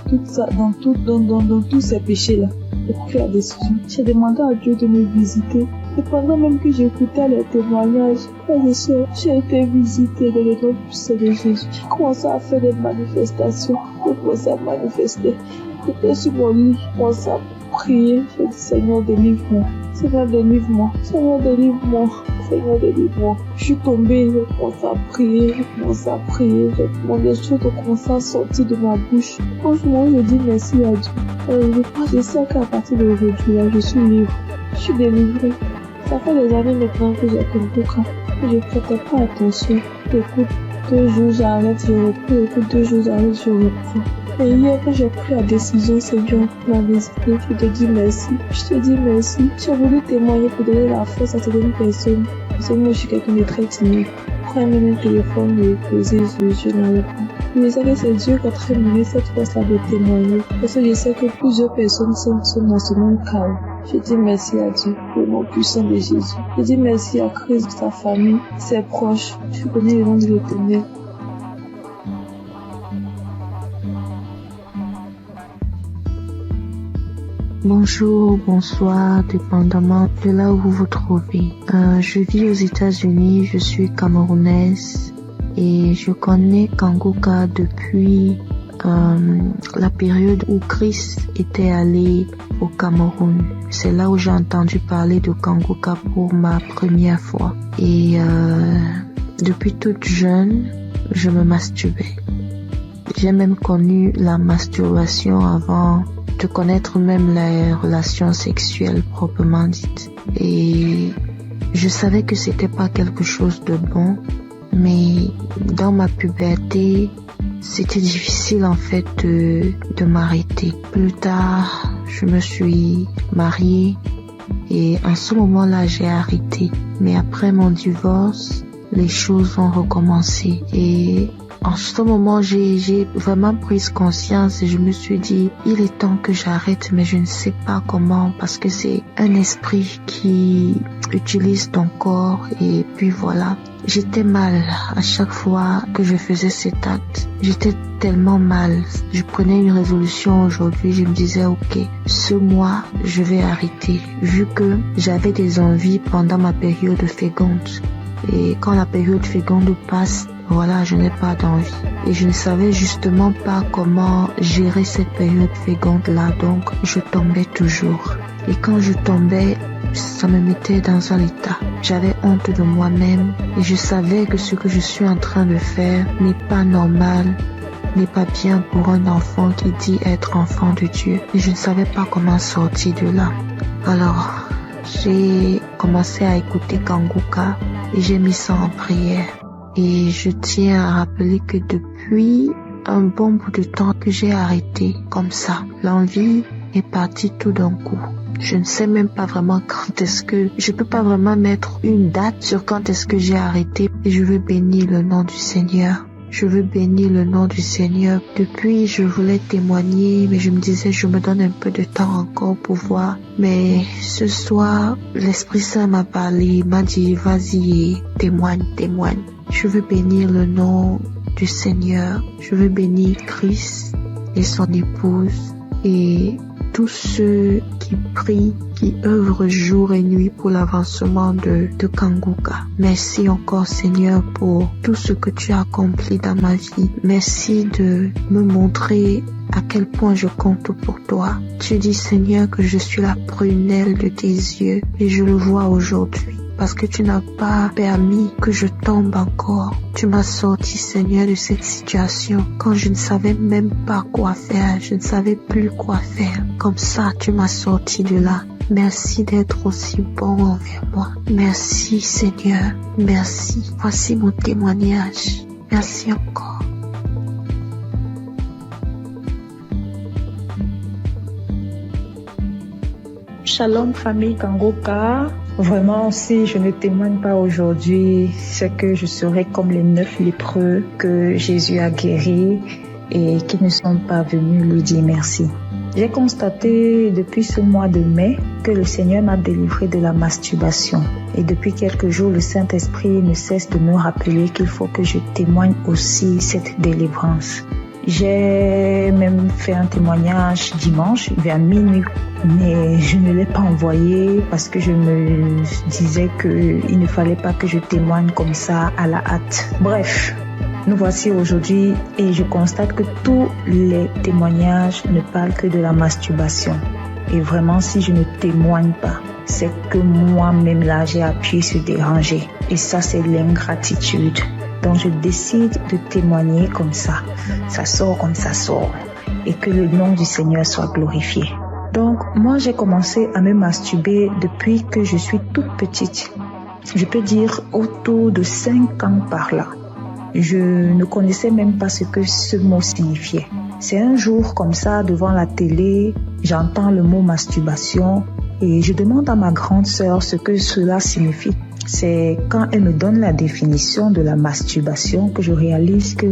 tous ces péchés-là. J'ai pris la décision. J'ai demandé à Dieu de me visiter. Et pendant même que j'écoutais les témoignages, j'ai été visitée dans le nom puissant de Jésus. J'ai commencé à faire des manifestations. J'ai commencé à manifester. J'étais sur mon lit, j'ai commencé à prier. J'ai dit, Seigneur, délivre-moi. Seigneur, délivre-moi. Seigneur, délivre-moi. Seigneur, délivre-moi. Je suis tombée, j'ai commencé à prier. Les choses ont commencé à sortir de ma bouche. Franchement, je dis merci à Dieu. Je sais qu'à partir d'aujourd'hui, là, je suis libre. Je suis délivrée. Ça fait des années maintenant que j'ai compris que je ne prêtais pas attention. J'écoute 2 jours, j'arrête, je reprends. J'écoute 2 jours, j'arrête, je reprends. Et hier, quand j'ai pris la décision, Seigneur, pour la visiter, je te dis merci. Je te dis merci. J'ai voulu témoigner pour donner la force à certaines personnes. Parce que moi, je suis quelqu'un de très timide. Prends même un téléphone, me poser, je n'arrive pas. Je sais que c'est Dieu qui a très donné cette force-là de témoigner. Parce que je sais que plusieurs personnes sont dans ce même chaos. Je dis merci à Dieu, le nom puissant de Jésus. Je dis merci à Christ, sa famille, ses proches. Je connais le nom de l'Éternel. Bonjour, bonsoir, dépendamment de là où vous vous trouvez. Je vis aux États-Unis, je suis camerounaise et je connais Kangoka depuis la période où Christ était allé au Cameroun. C'est là où j'ai entendu parler de Kangoka pour ma première fois. Et depuis toute jeune, je me masturbais. J'ai même connu la masturbation avant de connaître même les relations sexuelles proprement dites. Et je savais que c'était pas quelque chose de bon, mais dans ma puberté, c'était difficile en fait de m'arrêter. Plus tard, je me suis mariée et en ce moment-là, j'ai arrêté. Mais après mon divorce, les choses ont recommencé et en ce moment, j'ai vraiment pris conscience et je me suis dit, il est temps que j'arrête, mais je ne sais pas comment parce que c'est un esprit qui utilise ton corps et puis voilà. J'étais mal à chaque fois que je faisais cet acte. J'étais tellement mal. Je prenais une résolution aujourd'hui, je me disais, ok, ce mois, je vais arrêter. Vu que j'avais des envies pendant ma période féconde. Et quand la période féconde passe, voilà, je n'ai pas d'envie. Et je ne savais justement pas comment gérer cette période féconde-là, donc je tombais toujours. Et quand je tombais, ça me mettait dans un état. J'avais honte de moi-même et je savais que ce que je suis en train de faire n'est pas normal, n'est pas bien pour un enfant qui dit être enfant de Dieu. Et je ne savais pas comment sortir de là. Alors, j'ai commencé à écouter Kangoka et j'ai mis ça en prière. Et je tiens à rappeler que depuis un bon bout de temps que j'ai arrêté comme ça, l'envie est partie tout d'un coup. Je ne sais même pas vraiment quand est-ce que... Je peux pas vraiment mettre une date sur quand est-ce que j'ai arrêté. Et je veux bénir le nom du Seigneur. Je veux bénir le nom du Seigneur. Depuis, je voulais témoigner, mais je me disais, je me donne un peu de temps encore pour voir. Mais ce soir, l'Esprit Saint m'a parlé, il m'a dit, vas-y, témoigne. Je veux bénir le nom du Seigneur. Je veux bénir Christ et son épouse et tous ceux qui prient, qui œuvrent jour et nuit pour l'avancement de Kanguka. Merci encore Seigneur pour tout ce que tu as accompli dans ma vie. Merci de me montrer à quel point je compte pour toi. Tu dis Seigneur que je suis la prunelle de tes yeux et je le vois aujourd'hui. Parce que tu n'as pas permis que je tombe encore. Tu m'as sorti, Seigneur, de cette situation quand je ne savais même pas quoi faire. Je ne savais plus quoi faire. Comme ça, tu m'as sorti de là. Merci d'être aussi bon envers moi. Merci, Seigneur. Merci. Voici mon témoignage. Merci encore. Shalom famille Kanguka. Vraiment, si je ne témoigne pas aujourd'hui, c'est que je serai comme les 9 lépreux que Jésus a guéris et qui ne sont pas venus lui dire merci. J'ai constaté depuis ce mois de mai que le Seigneur m'a délivré de la masturbation. Et depuis quelques jours, le Saint-Esprit ne cesse de me rappeler qu'il faut que je témoigne aussi cette délivrance. J'ai même fait un témoignage dimanche vers minuit, mais je ne l'ai pas envoyé parce que je me disais qu'il ne fallait pas que je témoigne comme ça à la hâte. Bref, nous voici aujourd'hui et je constate que tous les témoignages ne parlent que de la masturbation. Et vraiment, si je ne témoigne pas, c'est que moi-même là, j'ai appuyé sur déranger. Et ça, c'est l'ingratitude. Donc je décide de témoigner comme ça. Ça sort comme ça sort. Et que le nom du Seigneur soit glorifié. Donc moi j'ai commencé à me masturber depuis que je suis toute petite. Je peux dire autour de 5 ans par là. Je ne connaissais même pas ce que ce mot signifiait. C'est un jour comme ça devant la télé, j'entends le mot masturbation et je demande à ma grande sœur ce que cela signifie. C'est quand elle me donne la définition de la masturbation que je réalise que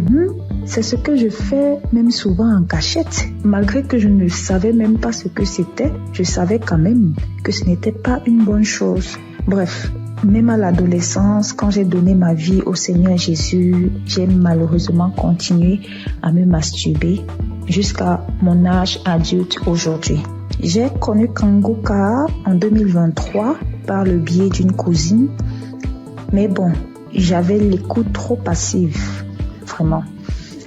c'est ce que je fais même souvent en cachette. Malgré que je ne savais même pas ce que c'était, je savais quand même que ce n'était pas une bonne chose. Bref, même à l'adolescence, quand j'ai donné ma vie au Seigneur Jésus, j'ai malheureusement continué à me masturber jusqu'à mon âge adulte aujourd'hui. J'ai connu Kanguka en 2023 par le biais d'une cousine. Mais bon, j'avais l'écoute trop passive, vraiment.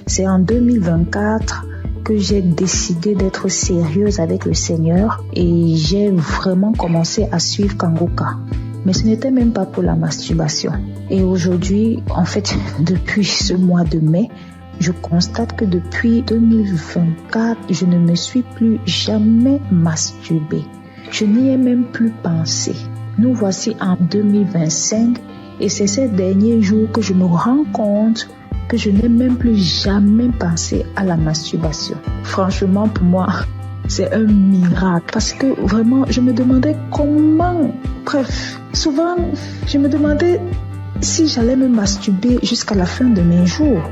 C'est en 2024 que j'ai décidé d'être sérieuse avec le Seigneur et j'ai vraiment commencé à suivre Kanguka. Mais ce n'était même pas pour la masturbation. Et aujourd'hui, en fait, depuis ce mois de mai, je constate que depuis 2024, je ne me suis plus jamais masturbée. Je n'y ai même plus pensé. Nous voici en 2025 et c'est ces derniers jours que je me rends compte que je n'ai même plus jamais pensé à la masturbation. Franchement, pour moi, c'est un miracle parce que vraiment, je me demandais comment. Bref, souvent, je me demandais si j'allais me masturber jusqu'à la fin de mes jours.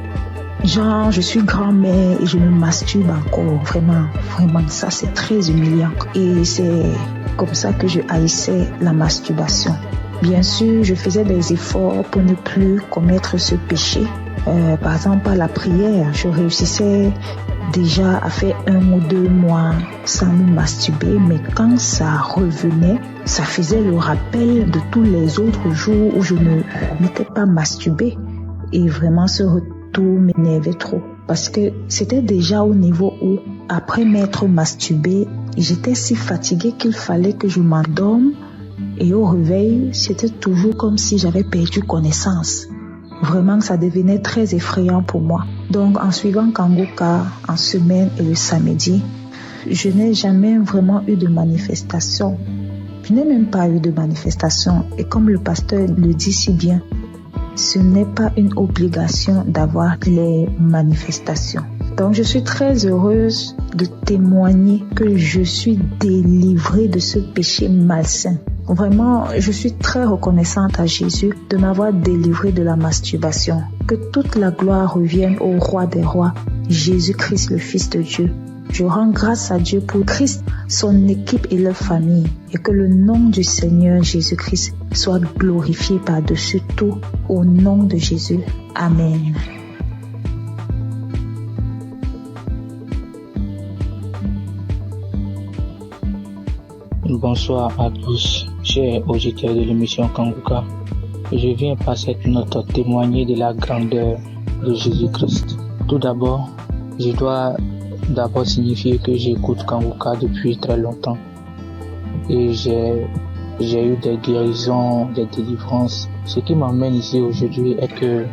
Genre, je suis grand-mère et je me masturbe encore. Vraiment, ça c'est très humiliant. Et c'est comme ça que je haïssais la masturbation. Bien sûr, je faisais des efforts pour ne plus commettre ce péché. Par exemple, à la prière, je réussissais déjà à faire 1 ou 2 mois sans me masturber. Mais quand ça revenait, ça faisait le rappel de tous les autres jours où je ne m'étais pas masturbée. Et vraiment, ce retour m'énervait trop. Parce que c'était déjà au niveau où, après m'être masturbée, j'étais si fatiguée qu'il fallait que je m'endorme. Et au réveil, c'était toujours comme si j'avais perdu connaissance. Vraiment, ça devenait très effrayant pour moi. Donc, en suivant Kanguka en semaine et le samedi, je n'ai jamais vraiment eu de manifestation. Je n'ai même pas eu de manifestation. Et comme le pasteur le dit si bien, ce n'est pas une obligation d'avoir les manifestations. Donc je suis très heureuse de témoigner que je suis délivrée de ce péché malsain. Vraiment, je suis très reconnaissante à Jésus de m'avoir délivrée de la masturbation. Que toute la gloire revienne au roi des rois, Jésus-Christ, le Fils de Dieu. Je rends grâce à Dieu pour Christ, son équipe et leur famille, et que le nom du Seigneur Jésus-Christ soit glorifié par-dessus tout, au nom de Jésus. Amen. Bonsoir à tous, chers auditeurs de l'émission Kanguka. Je viens par cette note témoigner de la grandeur de Jésus-Christ. Tout d'abord, je dois signifier que j'écoute Kanguka depuis très longtemps. Et j'ai eu des guérisons, des délivrances. Ce qui m'emmène ici aujourd'hui est que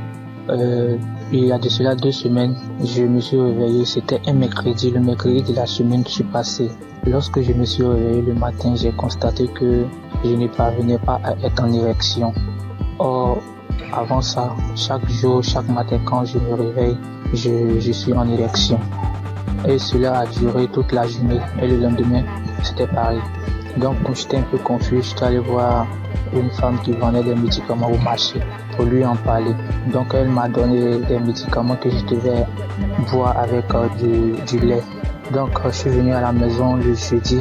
il y a de cela 2 semaines, je me suis réveillé, c'était un mercredi, le mercredi de la semaine qui est passée. Lorsque je me suis réveillé le matin, j'ai constaté que je ne parvenais pas à être en érection. Or, avant ça, chaque jour, chaque matin quand je me réveille, je suis en érection. Et cela a duré toute la journée. Et le lendemain, c'était pareil. Donc, quand j'étais un peu confus, je suis allé voir une femme qui vendait des médicaments au marché pour lui en parler. Donc, elle m'a donné des médicaments que je devais boire avec du lait. Donc, je suis venu à la maison le jeudi.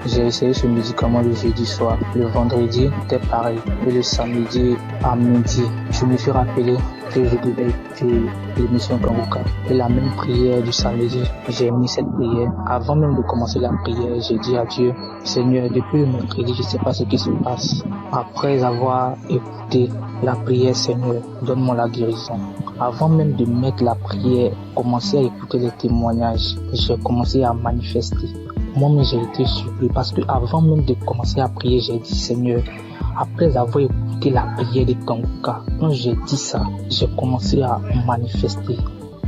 J'ai essayé ce médicament le jeudi soir. Le vendredi, c'était pareil. Et le samedi à midi, je me suis rappelé que je devais écouter l'émission Kanguka. Et la même prière du samedi, j'ai mis cette prière. Avant même de commencer la prière, j'ai dit à Dieu, Seigneur, depuis le mercredi, je ne sais pas ce qui se passe. Après avoir écouté la prière, Seigneur, donne-moi la guérison. Avant même de mettre la prière, commencer à écouter les témoignages, j'ai commencé à manifester. Moi-même, j'ai été surpris parce que avant même de commencer à prier, j'ai dit, Seigneur, après avoir écouté la prière de Kanguka, quand j'ai dit ça, j'ai commencé à manifester,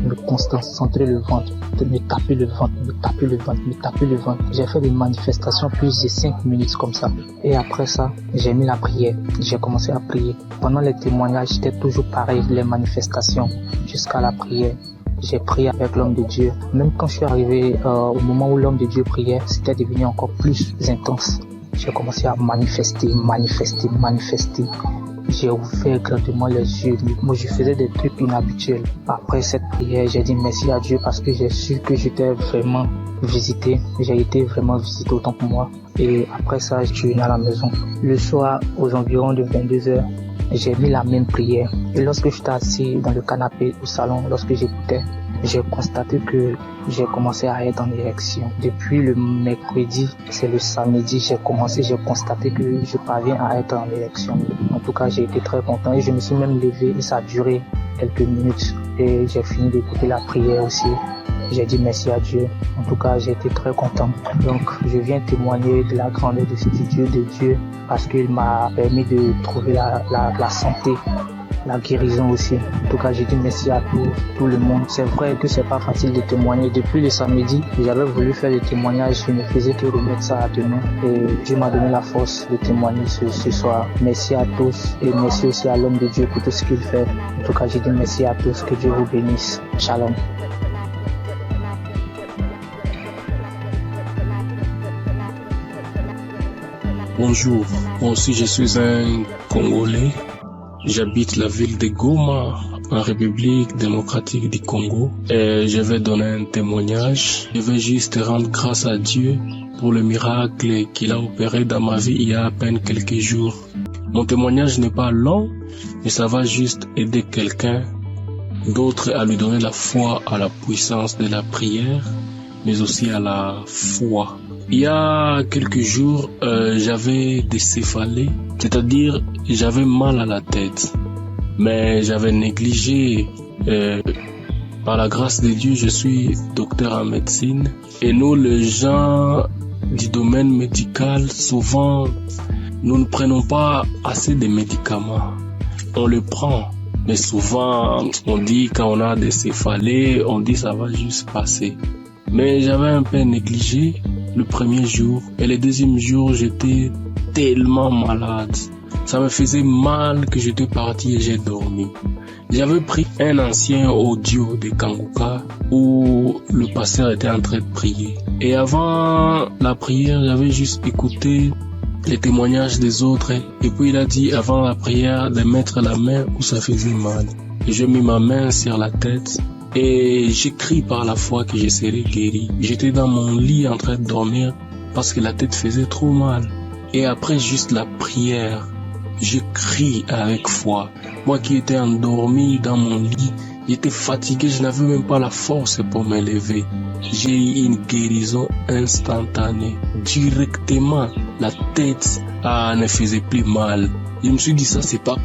me concentrer le ventre, me taper le ventre, me taper le ventre, me taper le ventre. J'ai fait des manifestations plus de 5 minutes comme ça. Et après ça, j'ai mis la prière, j'ai commencé à prier. Pendant les témoignages, c'était toujours pareil, les manifestations, jusqu'à la prière. J'ai prié avec l'homme de Dieu. Même quand je suis arrivé au moment où l'homme de Dieu priait, c'était devenu encore plus intense. J'ai commencé à manifester. J'ai ouvert grandement les yeux. Moi, je faisais des trucs inhabituels. Après cette prière, j'ai dit merci à Dieu parce que j'ai su que j'étais vraiment visité. J'ai été vraiment visité autant que moi. Et après ça, je suis venu à la maison. Le soir, aux environs de 22h, j'ai mis la même prière. Et lorsque j'étais assis dans le canapé au salon, lorsque j'écoutais, j'ai constaté que j'ai commencé à être en érection. Depuis le mercredi, c'est le samedi, j'ai constaté que je parviens à être en érection. En tout cas, j'ai été très content et je me suis même levé et ça a duré quelques minutes. Et j'ai fini d'écouter la prière aussi. J'ai dit merci à Dieu. En tout cas, j'ai été très content. Donc, je viens témoigner de la grandeur de ce Dieu parce qu'il m'a permis de trouver la santé, la guérison aussi. En tout cas, j'ai dit merci à tout le monde. C'est vrai que c'est pas facile de témoigner. Depuis le samedi, j'avais voulu faire le témoignage. Je ne faisais que remettre ça à demain. Et Dieu m'a donné la force de témoigner ce soir. Merci à tous et merci aussi à l'homme de Dieu pour tout ce qu'il fait. En tout cas, j'ai dit merci à tous. Que Dieu vous bénisse. Shalom. Bonjour, moi aussi je suis un Congolais. J'habite la ville de Goma, en République démocratique du Congo. Et je vais donner un témoignage. Je vais juste rendre grâce à Dieu pour le miracle qu'il a opéré dans ma vie il y a à peine quelques jours. Mon témoignage n'est pas long, mais ça va juste aider quelqu'un d'autre à lui donner la foi à la puissance de la prière, mais aussi à la foi. Il y a quelques jours, j'avais des céphalées, c'est-à-dire j'avais mal à la tête, mais j'avais négligé. Par la grâce de Dieu, je suis docteur en médecine et nous, les gens du domaine médical, souvent, nous ne prenons pas assez de médicaments. On le prend, mais souvent, on dit quand on a des céphalées, on dit ça va juste passer. Mais j'avais un peu négligé le premier jour et le deuxième jour, j'étais tellement malade. Ça me faisait mal que j'étais parti et j'ai dormi. J'avais pris un ancien audio de Kangoka où le pasteur était en train de prier. Et avant la prière, j'avais juste écouté les témoignages des autres. Et puis il a dit avant la prière de mettre la main où ça faisait mal. Et j'ai mis ma main sur la tête et j'ai crié par la foi que je serais guéri. J'étais dans mon lit en train de dormir parce que la tête faisait trop mal. Et après juste la prière, j'ai crié avec foi. Moi qui étais endormi dans mon lit, j'étais fatigué, je n'avais même pas la force pour me lever. J'ai eu une guérison instantanée. Directement, la tête ne faisait plus mal. Je me suis dit ça, c'est pas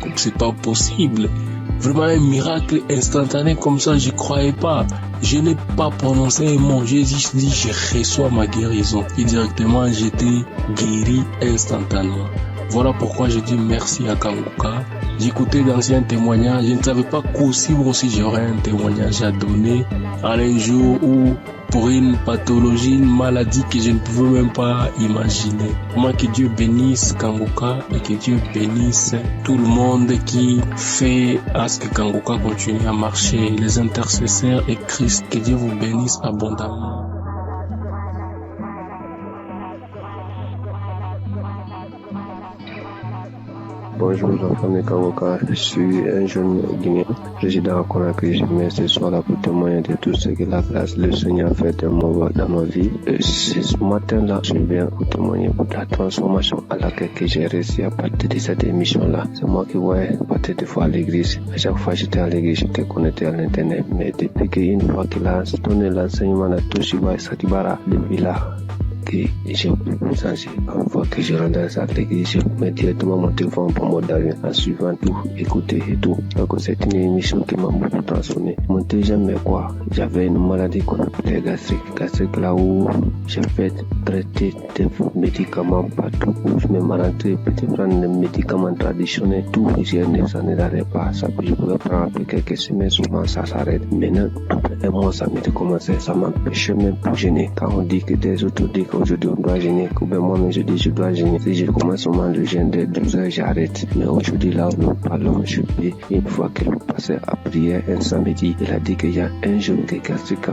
possible. Vraiment un miracle instantané comme ça, je croyais pas. Je n'ai pas prononcé un mot, j'ai juste dit je reçois ma guérison. Et directement, j'étais guéri instantanément. Voilà pourquoi je dis merci à Kangoka. J'écoutais d'anciens témoignages, je ne savais pas qu'aussi j'aurais un témoignage à donner à un jour où pour une pathologie, une maladie que je ne pouvais même pas imaginer. Moi, que Dieu bénisse Kangoka et que Dieu bénisse tout le monde qui fait à ce que Kangoka continue à marcher, les intercesseurs et Christ, que Dieu vous bénisse abondamment. Bonjour, la famille Kangoka. Je suis un jeune Guinéen, résident à Conakry. Je viens ce soir là pour témoigner de tout ce que la grâce le Seigneur a fait dans ma vie. Ce matin-là, je viens pour témoigner pour la transformation à laquelle j'ai réussi à partir de cette émission-là. C'est moi qui voyais partir des fois à l'église. À chaque fois que j'étais à l'église, j'étais connecté à l'internet. Mais depuis qu'une fois qu'il a donné l'enseignement à Toshiba et Satibara, depuis là, que j'ai changé. Une fois que je rentre à l'église, je mets directement mon téléphone pour mode d'avion en suivant tout, écouter et tout. Donc c'est une émission qui m'a beaucoup transformé. Mon deuxième, mais quoi, j'avais une maladie qu'on appelait gastrique là où j'ai fait traiter des médicaments partout où je me rentré, peut-être prendre des médicaments traditionnels, tout, ça ne n'arrête pas. Ça que je pouvais prendre après quelques semaines, souvent ça s'arrête. Maintenant, après un mois, ça m'était commencé, ça m'empêchait même pour gêner. Quand on dit que des autres disent qu'aujourd'hui on doit gêner, que ben moi-même je dis je dois gêner. Si je commence seulement le gêne de 12 heures, j'arrête. Mais aujourd'hui là où nous parlons, je peux, une fois que le pasteur a prié un samedi, il a dit qu'il y a un jeune qui est gastrique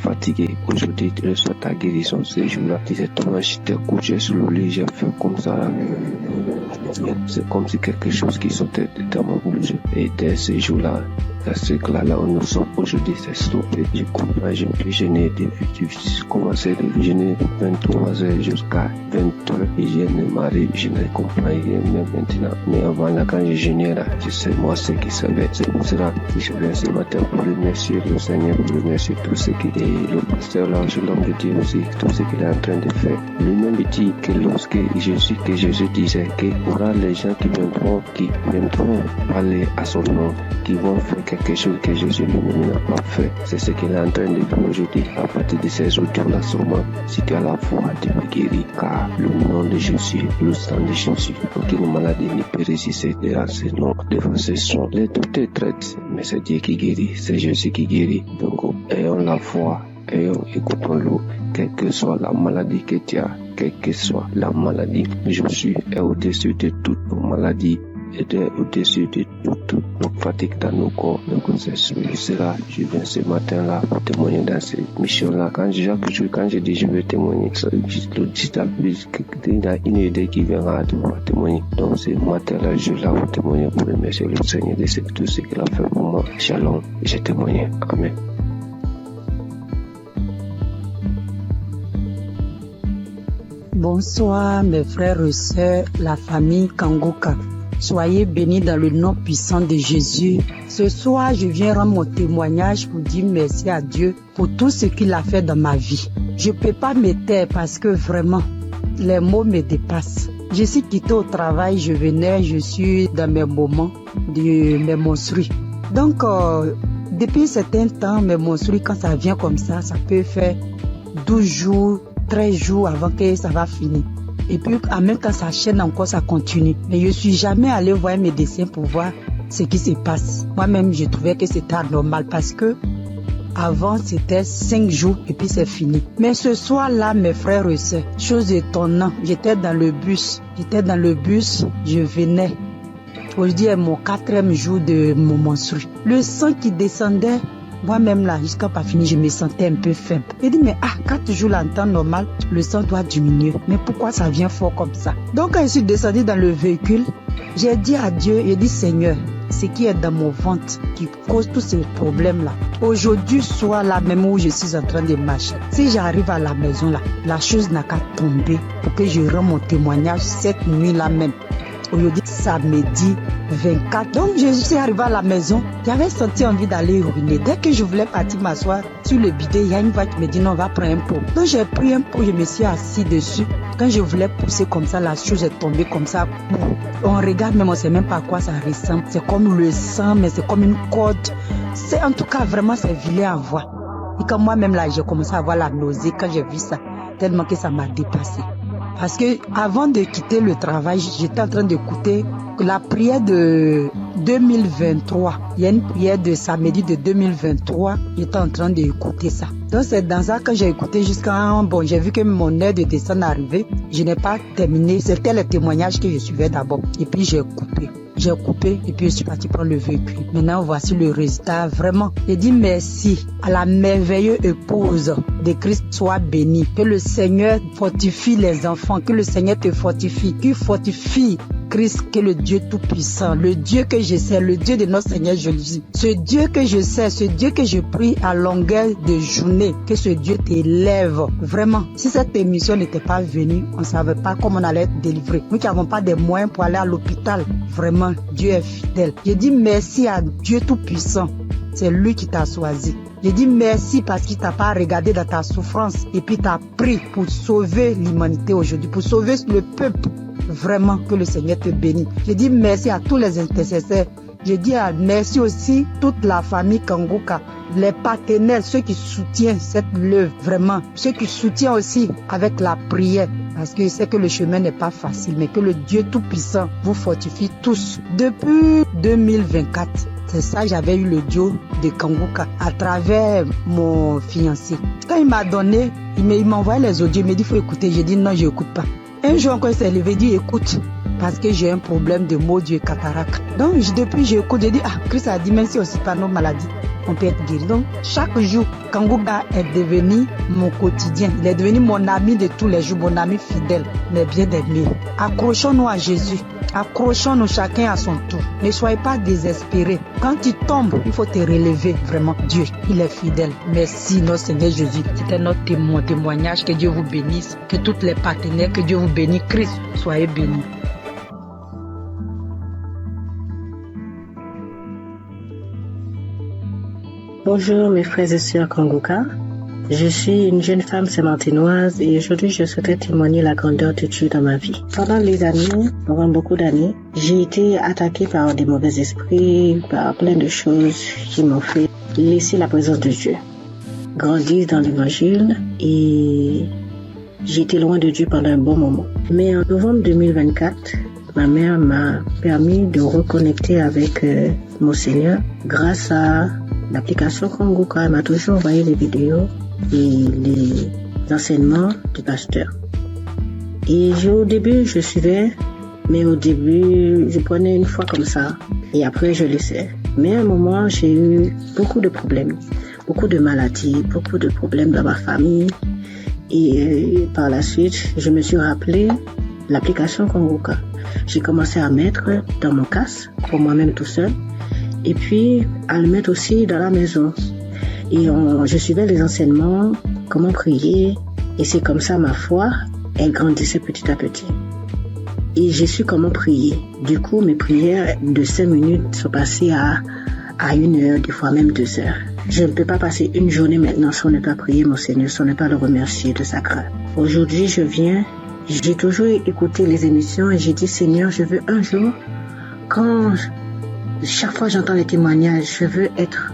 fatigué. Aujourd'hui, tu reçois ta guérison ce jour-là. Directement, j'étais couché sur le lit, j'ai fait comme ça là. C'est comme si quelque chose qui sortait de mon bouche. Et dès ce jour-là, gastrique là où nous sommes aujourd'hui, c'est stoppé. Je comprends, je peux gêner depuis que j'ai commencé de gêner de 23h jusqu'à 20h. Et je ne m'arrive, je ne comprends rien même maintenant. Mais avant là, quand je gênais là, je sais moi ce qui savait. C'est pour cela que je viens ce matin pour remercier le Seigneur, pour remercier tout ce qui est le pasteur là, l'homme de Dieu aussi, tout ce qu'il est en train de faire. Lui-même dit que lorsque Jésus disait qu'il y aura les gens qui viendront parler à son nom, qui vont faire quelque chose que Jésus lui-même n'a pas fait. C'est ce qu'il est en train de faire aujourd'hui. À partir de ces audios-là, sûrement, si tu as la foi, tu peux guérir, car le nom de Jésus, le sang de Jésus, aucune maladie ne peut résister devant ce nom, devant ce son. Les doutes traitent, mais c'est Dieu qui guérit, c'est Jésus qui guérit. Donc, ayons la foi, écoutons-le, quelle que soit la maladie que tu as, quelle que soit la maladie. Jésus est au-dessus de toutes nos maladies, et au-dessus de toutes nos fatigues dans nos corps. Donc c'est cela, je viens ce matin-là pour témoigner dans cette mission-là. Quand je dis je vais témoigner, il y a une idée qui viendra de pouvoir témoigner. Donc ce matin-là, je suis là pour témoigner, pour remercier le Seigneur de tout ce qu'il a fait pour moi. Shalom, j'ai témoigné. Amen. Bonsoir mes frères et sœurs, la famille Kangoka. Soyez bénis dans le nom puissant de Jésus. Ce soir, je viens rendre mon témoignage pour dire merci à Dieu pour tout ce qu'il a fait dans ma vie. Je ne peux pas me taire parce que vraiment, les mots me dépassent. Je suis quitté au travail, je suis dans mes moments de mes menstrues. Donc, depuis un certain temps, mes menstrues, quand ça vient comme ça peut faire 12 jours, 13 jours avant que ça va finir. Et puis, en même temps, ça chaîne encore, ça continue. Mais je ne suis jamais allé voir un médecin pour voir ce qui se passe. Moi-même, je trouvais que c'était anormal parce que avant, c'était 5 jours et puis c'est fini. Mais ce soir-là, mes frères et sœurs, chose étonnante, j'étais dans le bus, je venais. Aujourd'hui est mon 4e jour de mon menstru. Le sang qui descendait, moi-même là, jusqu'à pas fini, je me sentais un peu faible. J'ai dit, mais 4 jours là, en temps normal, le sang doit diminuer. Mais pourquoi ça vient fort comme ça? Donc quand je suis descendue dans le véhicule, j'ai dit à Dieu, j'ai dit, Seigneur, ce qui est dans mon ventre qui cause tous ces problèmes-là. Aujourd'hui, soit là même où je suis en train de marcher. Si j'arrive à la maison là, la chose n'a qu'à tomber pour que je rende mon témoignage cette nuit-là même. Aujourd'hui, samedi 24. Donc, je suis arrivée à la maison. J'avais senti envie d'aller uriner. Dès que je voulais partir m'asseoir sur le bidet, il y a une voix qui me dit non, on va prendre un pot. Donc, j'ai pris un pot, je me suis assis dessus. Quand je voulais pousser comme ça, la chose est tombée comme ça. On regarde, mais on ne sait même pas à quoi ça ressemble. C'est comme le sang, mais c'est comme une corde. C'est en tout cas vraiment, c'est vilain à voir. Et quand moi-même là, j'ai commencé à avoir la nausée quand j'ai vu ça, tellement que ça m'a dépassé. Parce que avant de quitter le travail, j'étais en train d'écouter la prière de 2023. Il y a une prière de samedi de 2023. J'étais en train d'écouter ça. Donc c'est dans ça que j'ai écouté jusqu'à... Bon, j'ai vu que mon heure de descente arrivait. Je n'ai pas terminé. C'était le témoignage que je suivais d'abord. Et puis j'ai coupé. J'ai coupé et puis je suis parti prendre le véhicule. Maintenant, voici le résultat. Vraiment, j'ai dit merci à la merveilleuse épouse de Christ soit bénie. Que le Seigneur fortifie les enfants. Que le Seigneur te fortifie. Qu'il fortifie Christ, que le Dieu Tout-Puissant, le Dieu que je sais, le Dieu de notre Seigneur Jésus. Ce Dieu que je sais, ce Dieu que je prie à longueur de journée, que ce Dieu t'élève. Vraiment, si cette émission n'était pas venue, on ne savait pas comment on allait être délivré. Nous qui n'avons pas de moyens pour aller à l'hôpital, vraiment, Dieu est fidèle. Je dis merci à Dieu Tout-Puissant. C'est lui qui t'a choisi. Je dis merci parce qu'il t'a pas regardé dans ta souffrance et puis t'a pris pour sauver l'humanité aujourd'hui, pour sauver le peuple. Vraiment, que le Seigneur te bénisse. Je dis merci à tous les intercesseurs. Je dis merci aussi toute la famille Kangoka, les partenaires, ceux qui soutiennent cette œuvre, vraiment. Ceux qui soutiennent aussi avec la prière. Parce que je sais que le chemin n'est pas facile, mais que le Dieu Tout-Puissant vous fortifie tous. Depuis 2024, c'est ça, j'avais eu le duo de Kangoka à travers mon fiancé. Quand il m'a donné, il m'a envoyé les audios, il m'a dit il faut écouter. J'ai dit non, je n'écoute pas. Un jour encore, il s'est levé, il dit écoute, parce que j'ai un problème de maux d'yeux cataracte. Donc depuis, j'écoute, j'ai dit Christ a dit même si aussi par nos maladies, on peut être guéri. Donc chaque jour, Kangoka est devenu mon quotidien. Il est devenu mon ami de tous les jours, mon ami fidèle, mais bien aimé. Accrochons-nous à Jésus. Accrochons-nous chacun à son tour. Ne soyez pas désespérés. Quand tu tombes, il faut te relever. Vraiment, Dieu, il est fidèle. Merci, notre Seigneur Jésus. C'était notre témoignage. Que Dieu vous bénisse. Que tous les partenaires, que Dieu vous bénisse. Christ, soyez bénis. Bonjour mes frères et sœurs Kangoka. Je suis une jeune femme sémantinoise et aujourd'hui je souhaiterais témoigner la grandeur de Dieu dans ma vie. Pendant beaucoup d'années, j'ai été attaquée par des mauvais esprits, par plein de choses qui m'ont fait laisser la présence de Dieu. Grandir dans l'évangile et j'ai été loin de Dieu pendant un bon moment. Mais en novembre 2024, ma mère m'a permis de reconnecter avec mon Seigneur grâce à l'application Kangoka. Elle m'a toujours envoyé les vidéos et les enseignements du pasteur. Et au début, je suivais, mais au début, je prenais une fois comme ça et après, je laissais. Mais à un moment, j'ai eu beaucoup de problèmes, beaucoup de maladies, beaucoup de problèmes dans ma famille. Et par la suite, je me suis rappelé l'application Kangoka. J'ai commencé à mettre dans mon casque, pour moi-même tout seul, et puis à le mettre aussi dans la maison. Et je suivais les enseignements, comment prier, et c'est comme ça ma foi, elle grandissait petit à petit. Et j'ai su comment prier. Du coup, mes prières de 5 minutes sont passées à 1 heure, des fois même 2 heures. Je ne peux pas passer une journée maintenant sans ne pas prier mon Seigneur, sans ne pas le remercier de sa grâce. Aujourd'hui, j'ai toujours écouté les émissions et j'ai dit Seigneur, je veux un jour, chaque fois j'entends les témoignages, je veux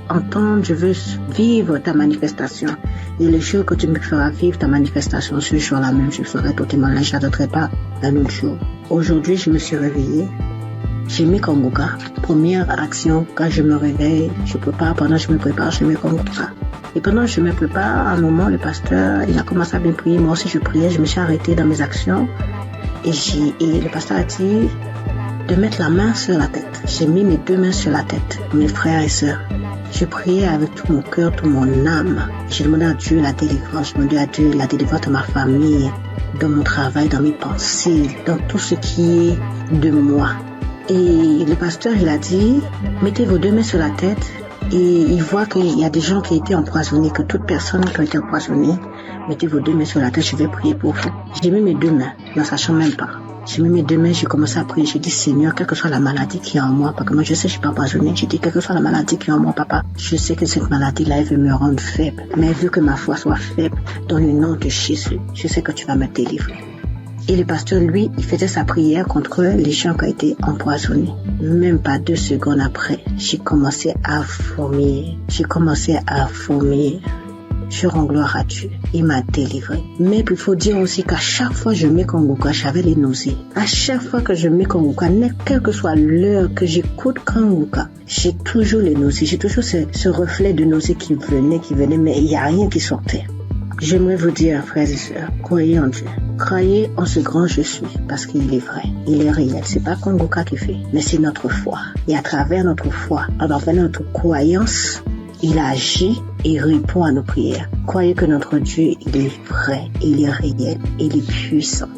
entendre, je veux vivre ta manifestation. Et le jour que tu me feras vivre ta manifestation, ce jour-là même, je ferai ton témoignage, je n'attendrai pas un autre jour. Aujourd'hui, je me suis réveillée. J'ai mis Kangoka. Première action, quand je me réveille, je prépare, pendant que je me prépare, je mets Kangoka. Et pendant que je me prépare, à un moment, le pasteur, il a commencé à bien prier. Moi aussi, je priais, je me suis arrêtée dans mes actions. Et le pasteur a dit, de mettre la main sur la tête. J'ai mis mes 2 mains sur la tête, mes frères et sœurs. Je priais avec tout mon cœur, toute mon âme. J'ai demandé à Dieu la délivrance. J'ai demandé à Dieu la délivrance de ma famille, dans mon travail, dans mes pensées, dans tout ce qui est de moi. Et le pasteur, il a dit, mettez vos 2 mains sur la tête. Et il voit qu'il y a des gens qui ont été empoisonnés, que toute personne qui a été empoisonnée, mettez vos 2 mains sur la tête, je vais prier pour vous. J'ai mis mes 2 mains, ne sachant même pas. J'ai mis mes 2 mains, j'ai commencé à prier. J'ai dit, Seigneur, quelle que soit la maladie qui est en moi, parce que moi je sais que je suis pas empoisonnée. J'ai dit, quelle que soit la maladie qui est en moi, papa, je sais que cette maladie-là, elle veut me rendre faible. Mais elle veut que ma foi soit faible. Dans le nom de Jésus, je sais que tu vas me délivrer. Et le pasteur, lui, il faisait sa prière contre les gens qui ont été empoisonnés. Même pas 2 secondes après, j'ai commencé à vomir. Je rends gloire à Dieu. Il m'a délivré. Mais il faut dire aussi qu'à chaque fois que je mets Kanguka, j'avais les nausées. À chaque fois que je mets Kanguka, quelle que soit l'heure que j'écoute Kanguka, j'ai toujours les nausées. J'ai toujours ce reflet de nausées qui venait, mais il n'y a rien qui sortait. J'aimerais vous dire, frères et sœurs, croyez en Dieu. Croyez en ce grand je suis, parce qu'il est vrai, il est réel. C'est pas Kanguka qui fait, mais c'est notre foi. Et à travers notre foi, à travers notre croyance, il agit et répond à nos prières. Croyez que notre Dieu, il est vrai, il est réel, il est puissant.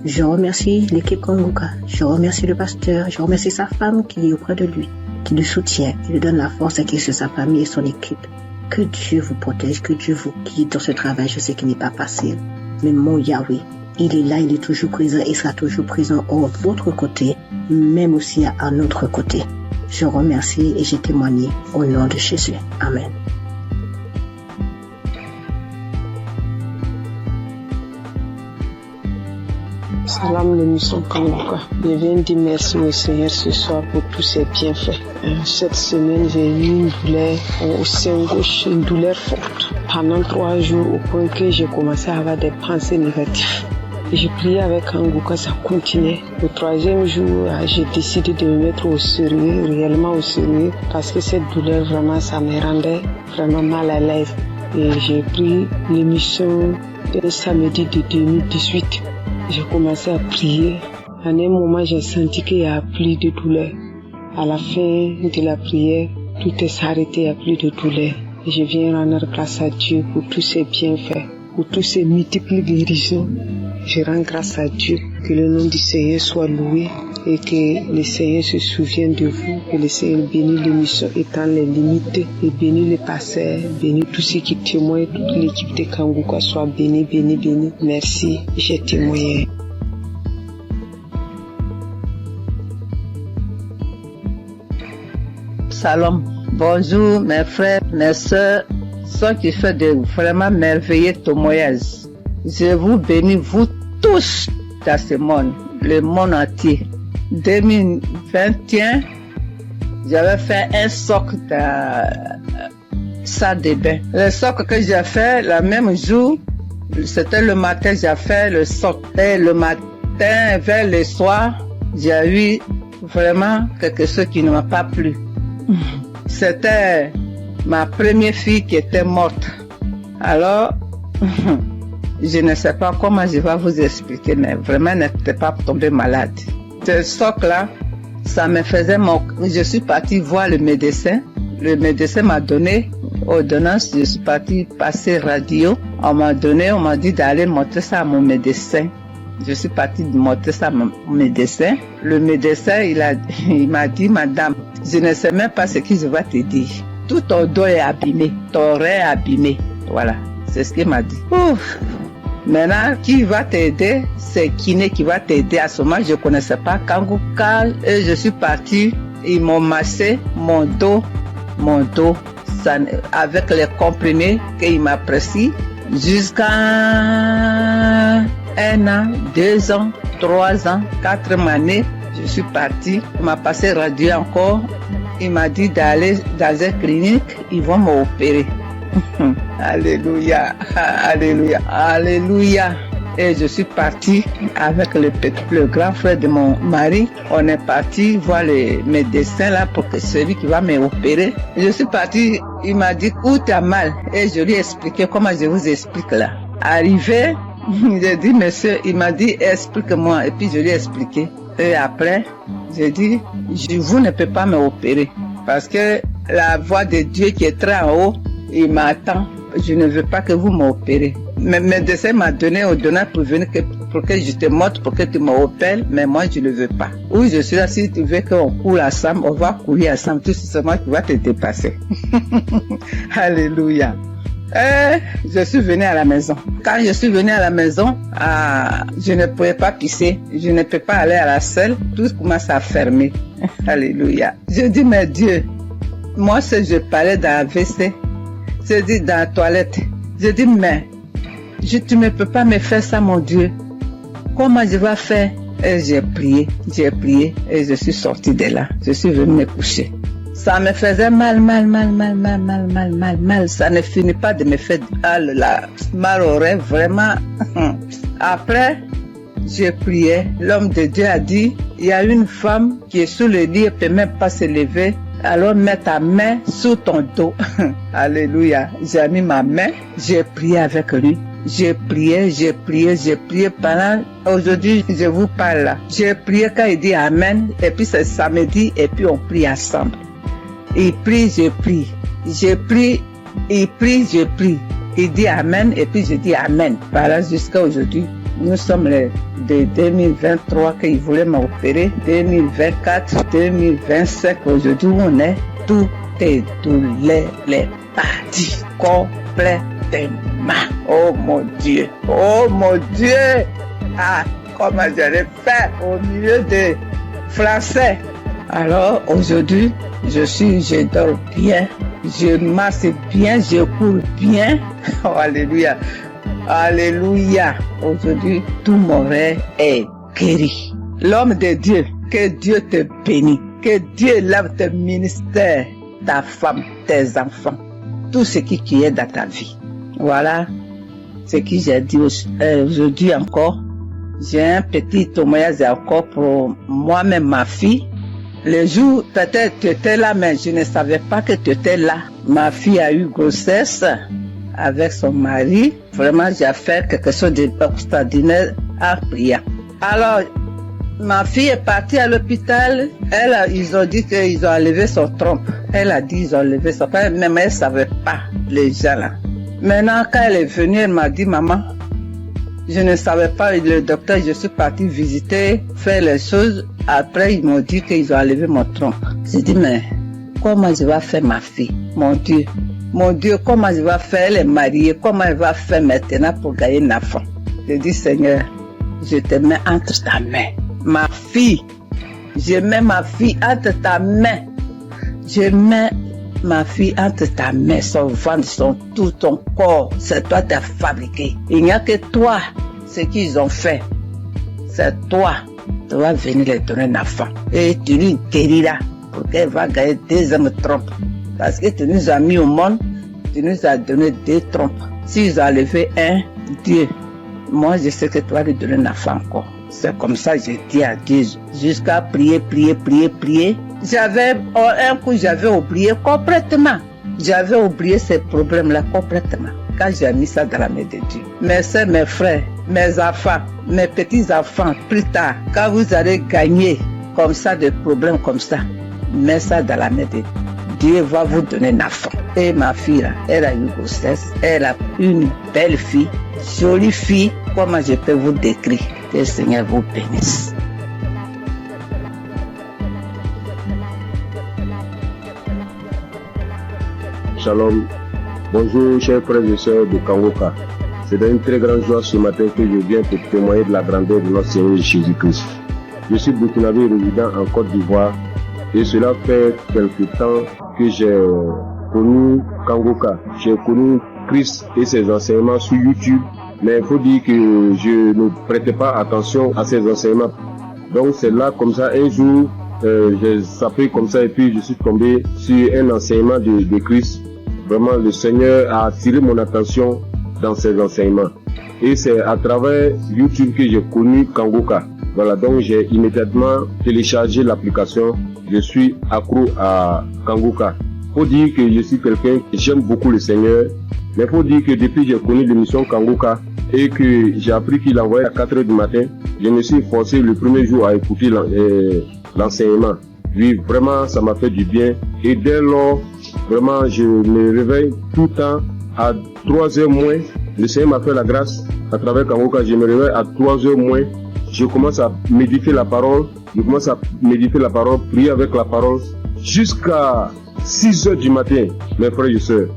Je remercie l'équipe Kanguka, je remercie le pasteur, je remercie sa femme qui est auprès de lui, qui le soutient, qui lui donne la force et qui est sur sa famille et son équipe. Que Dieu vous protège, que Dieu vous guide dans ce travail. Je sais qu'il n'est pas facile. Mais mon Yahweh, il est là, il est toujours présent et sera toujours présent à votre côté, même aussi à notre côté. Je remercie et j'ai témoigné au nom de Jésus. Amen. Salam l'émission Kanguka. Je viens dire merci au Seigneur ce soir pour tous ses bienfaits. Cette semaine, j'ai eu une douleur au sein gauche, une douleur forte. Pendant 3 jours, au point que j'ai commencé à avoir des pensées négatives. J'ai prié avec Kanguka, ça continuait. Le 3e jour, j'ai décidé de me mettre au sérieux, réellement au sérieux, parce que cette douleur, vraiment, ça me rendait vraiment mal à l'aise. Et j'ai pris l'émission un samedi de 2018. J'ai commencé à prier. À un moment, j'ai senti qu'il n'y a plus de douleur. À la fin de la prière, tout est arrêté, il n'y a plus de douleur. Et je viens rendre grâce à Dieu pour tous ses bienfaits, pour tous ses multiples guérisons. Je rends grâce à Dieu, que le nom du Seigneur soit loué et que le Seigneur se souvienne de vous, que le Seigneur bénisse l'émission étant les limites et bénisse les pasteurs, bénisse tous ceux qui témoignent, toute l'équipe de Kanguka soit bénie, bénie, bénie. Merci, j'ai témoigné. Salam. Bonjour mes frères, mes soeurs, ceux qui font de vraiment merveilleux témoignages. Je vous bénis, vous tous, dans ce monde, le monde entier. 2021, j'avais fait un socle dans salle de bain. Le socle que j'ai fait, le même jour, c'était le matin, j'ai fait le socle. Et le matin, vers le soir, j'ai eu vraiment quelque chose qui ne m'a pas plu. C'était ma première fille qui était morte. Alors, je ne sais pas comment je vais vous expliquer, mais vraiment, elle n'était pas tombée malade. Ce socle-là, ça me faisait je suis partie voir le médecin. Le médecin m'a donné ordonnance. Je suis partie passer radio. On m'a dit d'aller montrer ça à mon médecin. Je suis partie montrer ça à mon médecin. Le médecin, il m'a dit, madame, je ne sais même pas ce que je vais te dire. Tout ton dos est abîmé, ton rein est abîmé. Voilà, c'est ce qu'il m'a dit. Ouf. Maintenant, qui va t'aider? C'est kiné qui va t'aider. À ce moment, je ne connaissais pas Kanguka. Et je suis partie, ils m'ont massé mon dos, ça, avec les comprimés qu'il m'a prescrit jusqu'à 1 an, 2 ans, 3 ans, 4 années. Je suis partie, il m'a passé radio encore. Il m'a dit d'aller dans une clinique, ils vont m'opérer. Alléluia, alléluia, alléluia. Et je suis partie avec le grand frère de mon mari. On est parti voir le médecin là pour que celui qui va m'opérer. Je suis partie, il m'a dit où t'as mal. Et je lui ai expliqué comment je vous explique là. Arrivé, j'ai dit monsieur, il m'a dit explique-moi. Et puis je lui ai expliqué. Et après, j'ai dit, vous ne pouvez pas m'opérer. Parce que la voix de Dieu qui est très en haut, il m'attend. Je ne veux pas que vous m'opérez. Mais mon médecin m'a donné ordonnance pour venir pour que je te montre, pour que tu m'opères, mais moi je ne veux pas. Oui, je suis là, si tu veux qu'on court ensemble, on va courir ensemble, tout simplement tu vas te dépasser. Alléluia. Je suis venue à la maison. Quand je suis venue à la maison, je ne pouvais pas pisser, je ne peux pas aller à la selle, tout commence à fermer. Alléluia. Je dis, mais Dieu, moi si je parlais dans la WC, je dis dans la toilette, je dis, mais tu ne peux pas me faire ça, mon Dieu. Comment je vais faire? Et j'ai prié et je suis sortie de là. Je suis venue me coucher. Ça me faisait mal. Ça ne finit pas de me faire mal au rêve, vraiment. Après, j'ai prié. L'homme de Dieu a dit, il y a une femme qui est sous le lit, elle ne peut même pas se lever. Alors mets ta main sous ton dos. Alléluia. J'ai mis ma main, j'ai prié avec lui. J'ai prié pendant, aujourd'hui je vous parle là. J'ai prié quand il dit Amen, et puis c'est samedi, et puis on prie ensemble. Il prie, je prie. Je prie, il prie, je prie. Il dit Amen, et puis je dis Amen. Voilà, jusqu'à aujourd'hui. Nous sommes de 2023 qu'il voulait m'opérer, 2024, 2025, aujourd'hui on est, tout est douleur, les parties complètement. Oh mon Dieu, comment j'allais faire au milieu des Français. Alors aujourd'hui, je dors bien, je marche bien, je cours bien. Oh, alléluia. Alléluia. Aujourd'hui, tout mon rêve est guéri. L'homme de Dieu, que Dieu te bénisse, que Dieu lave tes ministères, ta femme, tes enfants, tout ce qui est dans ta vie. Voilà ce que j'ai dit aujourd'hui encore. J'ai un petit témoignage encore pour moi-même, ma fille. Le jour, peut-être tu étais là, mais je ne savais pas que tu étais là. Ma fille a eu grossesse avec son mari. Vraiment, j'ai fait quelque chose d'extraordinaire en priant. Alors, ma fille est partie à l'hôpital. Ils ont dit qu'ils ont enlevé son trompe. Elle a dit qu'ils ont enlevé son trompe, mais elle ne savait pas, les gens là. Maintenant, quand elle est venue, elle m'a dit, maman, je ne savais pas, le docteur, je suis partie visiter, faire les choses. Après, ils m'ont dit qu'ils ont enlevé mon trompe. J'ai dit, mais comment je vais faire ma fille? Mon Dieu, comment je vais faire? Elle est mariée, comment elle va faire maintenant pour gagner un enfant? J'ai dit, Seigneur, je te mets entre ta main. Ma fille, je mets ma fille entre ta main. Je mets ma fille entre ta main, son ventre, tout ton corps, c'est toi qui as fabriqué. Il n'y a que toi, ce qu'ils ont fait. C'est toi, tu vas venir les donner un enfant. Et tu lui guériras pour qu'elle va gagner 2 hommes trompes. Parce que tu nous as mis au monde, tu nous as donné 2 trompes. S'ils ont enlevé un, Dieu, moi je sais que tu vas lui donner un enfant encore. C'est comme ça que j'ai dit à Dieu, jusqu'à prier. Un coup, j'avais oublié complètement. J'avais oublié ces problèmes-là complètement. Quand j'ai mis ça dans la main de Dieu. Mes soeurs, mes frères, mes enfants, mes petits-enfants, plus tard, quand vous allez gagner comme ça, des problèmes comme ça, mets ça dans la main de Dieu. Dieu va vous donner un enfant. Et ma fille, là, elle a une grossesse. Elle a une belle fille, jolie fille. Comment je peux vous décrire? Que le Seigneur vous bénisse. Shalom. Bonjour, chers frères et sœurs de Kangoka. C'est une très grande joie ce matin que je viens pour témoigner de la grandeur de notre Seigneur Jésus-Christ. Je suis burkinabé résident en Côte d'Ivoire et cela fait quelque temps que j'ai connu Kangoka. J'ai connu Christ et ses enseignements sur YouTube, mais il faut dire que je ne prêtais pas attention à ses enseignements. Donc c'est là comme ça un jour, j'ai sapé comme ça et puis je suis tombé sur un enseignement de Christ. Vraiment le Seigneur a attiré mon attention dans ses enseignements. Et c'est à travers YouTube que j'ai connu Kangoka. Voilà, donc j'ai immédiatement téléchargé l'application. Je suis accro à Kangoka. Faut dire que je suis quelqu'un qui j'aime beaucoup le Seigneur. Mais faut dire que depuis que j'ai connu l'émission Kangoka, et que j'ai appris qu'il envoyait à 4 heures du matin, je me suis forcé le premier jour à écouter l'enseignement. Oui, vraiment, ça m'a fait du bien. Et dès lors, vraiment, je me réveille tout le temps à 3 heures moins. Le Seigneur m'a fait la grâce à travers Kangoka. Je me réveille à 3 heures moins. Je commence à méditer la parole. Prier avec la parole jusqu'à 6 heures du matin, mes frères et sœurs.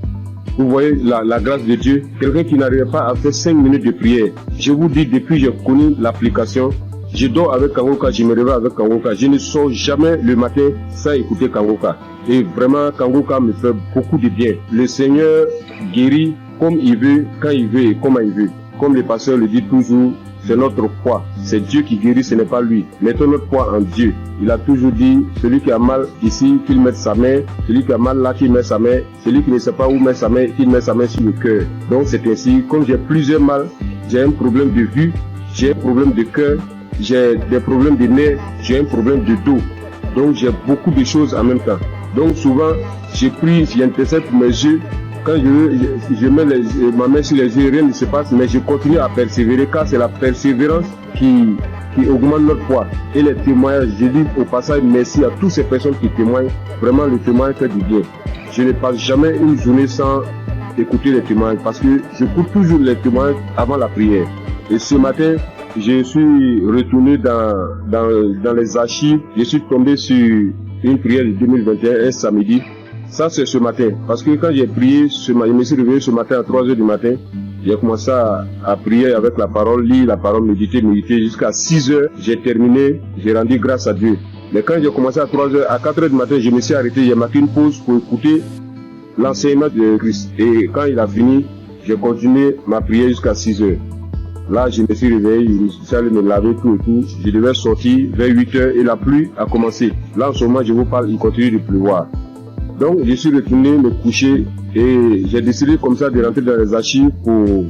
Vous voyez la grâce de Dieu. Quelqu'un qui n'arrive pas à faire 5 minutes de prière. Je vous dis, depuis que j'ai connu l'application, je dors avec Kangoka, je me réveille avec Kangoka. Je ne sors jamais le matin sans écouter Kangoka. Et vraiment, Kangoka me fait beaucoup de bien. Le Seigneur guérit comme il veut, quand il veut et comment il veut. Comme le pasteur le dit toujours, c'est notre foi. C'est Dieu qui guérit, ce n'est pas lui. Mettons notre foi en Dieu. Il a toujours dit, celui qui a mal ici, qu'il mette sa main. Celui qui a mal là, qu'il mette sa main. Celui qui ne sait pas où mettre sa main, qu'il mette sa main sur le cœur. Donc c'est ainsi, comme j'ai plusieurs mal, j'ai un problème de vue, j'ai un problème de cœur, j'ai des problèmes de nerfs, j'ai un problème de dos. Donc j'ai beaucoup de choses en même temps. Donc souvent, j'intercède pour mes yeux. Quand je mets ma main sur les yeux, rien ne se passe, mais je continue à persévérer, car c'est la persévérance qui augmente notre foi. Et les témoignages, je dis au passage merci à toutes ces personnes qui témoignent. Vraiment, le témoignage fait du bien. Je ne passe jamais une journée sans écouter les témoignages, parce que je coupe toujours les témoignages avant la prière. Et ce matin, je suis retourné dans les archives, je suis tombé sur une prière de 2021, un samedi. Ça, c'est ce matin. Parce que quand j'ai prié, je me suis réveillé ce matin à 3 heures du matin. J'ai commencé à prier avec la parole, lire la parole, méditer jusqu'à 6 heures. J'ai terminé, j'ai rendu grâce à Dieu. Mais quand j'ai commencé à 3 heures, à 4 heures du matin, je me suis arrêté. J'ai marqué une pause pour écouter l'enseignement de Christ. Et quand il a fini, j'ai continué ma prière jusqu'à 6 heures. Là, je me suis réveillé, je suis allé me laver tout et tout. Je devais sortir vers 8 heures et la pluie a commencé. Là, en ce moment, je vous parle, il continue de pleuvoir. Donc, je suis retourné me coucher et j'ai décidé comme ça de rentrer dans les archives pour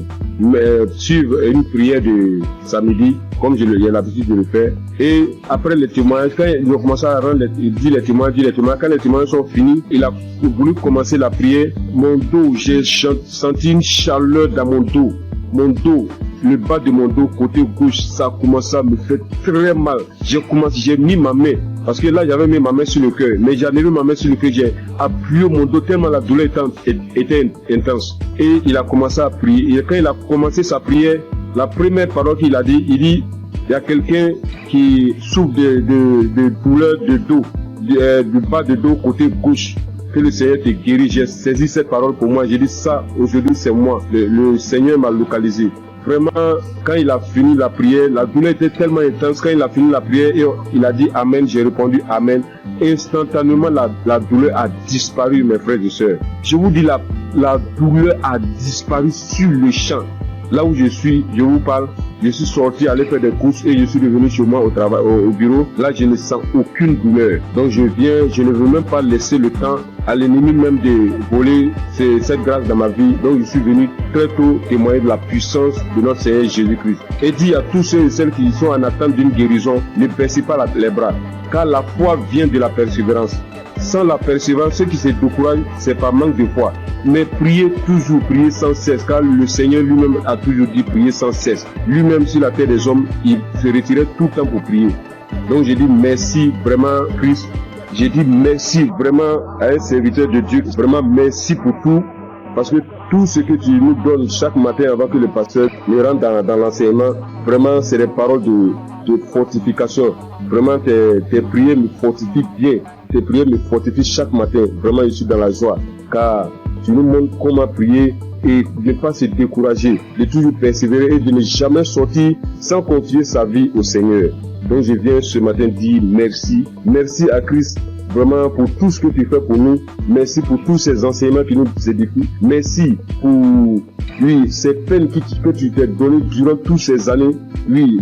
suivre une prière de samedi, comme j'ai l'habitude de le faire. Et après les témoignages, quand il a commencé à dire les témoignages, quand les témoignages sont finis, il a voulu commencer la prière. Mon dos, j'ai senti une chaleur dans mon dos. Mon dos, le bas de mon dos, côté gauche, ça a commencé à me faire très mal. J'ai mis ma main, parce que là j'avais mis ma main sur le cœur, mais j'ai mis ma main sur le cœur, j'ai appuyé mon dos tellement la douleur était intense. Et il a commencé à prier. Et quand il a commencé sa prière, la première parole qu'il a dit, il y a quelqu'un qui souffre de douleur de dos, du bas de dos côté gauche. Que le Seigneur te guérit. J'ai saisi cette parole pour moi. J'ai dit ça, aujourd'hui c'est moi. Le Seigneur m'a localisé. Vraiment, quand il a fini la prière, la douleur était tellement intense. Quand il a fini la prière, il a dit Amen. J'ai répondu Amen. Instantanément, la douleur a disparu, mes frères et sœurs. Je vous dis, la douleur a disparu sur le champ. Là où je suis, je vous parle, je suis sorti aller faire des courses et je suis revenu chez moi au bureau. Là, je ne sens aucune douleur. Donc, je ne veux même pas laisser le temps à l'ennemi même de voler cette grâce dans ma vie. Donc, je suis venu très tôt témoigner de la puissance de notre Seigneur Jésus-Christ. Et dit à tous ceux et celles qui sont en attente d'une guérison, ne baissez pas les bras. Car la foi vient de la persévérance. Sans la persévérance, ceux qui se découragent, c'est par manque de foi. Mais priez toujours, priez sans cesse, car le Seigneur lui-même a toujours dit prier sans cesse. Lui-même sur la terre des hommes, il se retirait tout le temps pour prier. Donc j'ai dit merci vraiment Christ. J'ai dit merci vraiment à un serviteur de Dieu. Vraiment merci pour tout. Parce que tout ce que tu nous donnes chaque matin avant que le pasteur ne rentre dans l'enseignement, vraiment c'est des paroles de fortification. Vraiment tes prières me fortifient bien. Tes prières me fortifient chaque matin. Vraiment je suis dans la joie. Car tu nous montres comment prier et de ne pas se décourager, de toujours persévérer et de ne jamais sortir sans confier sa vie au Seigneur. Donc je viens ce matin dire merci. Merci à Christ vraiment pour tout ce que tu fais pour nous. Merci pour tous ces enseignements qui nous édifient. Merci pour ces peines que tu t'es données durant toutes ces années.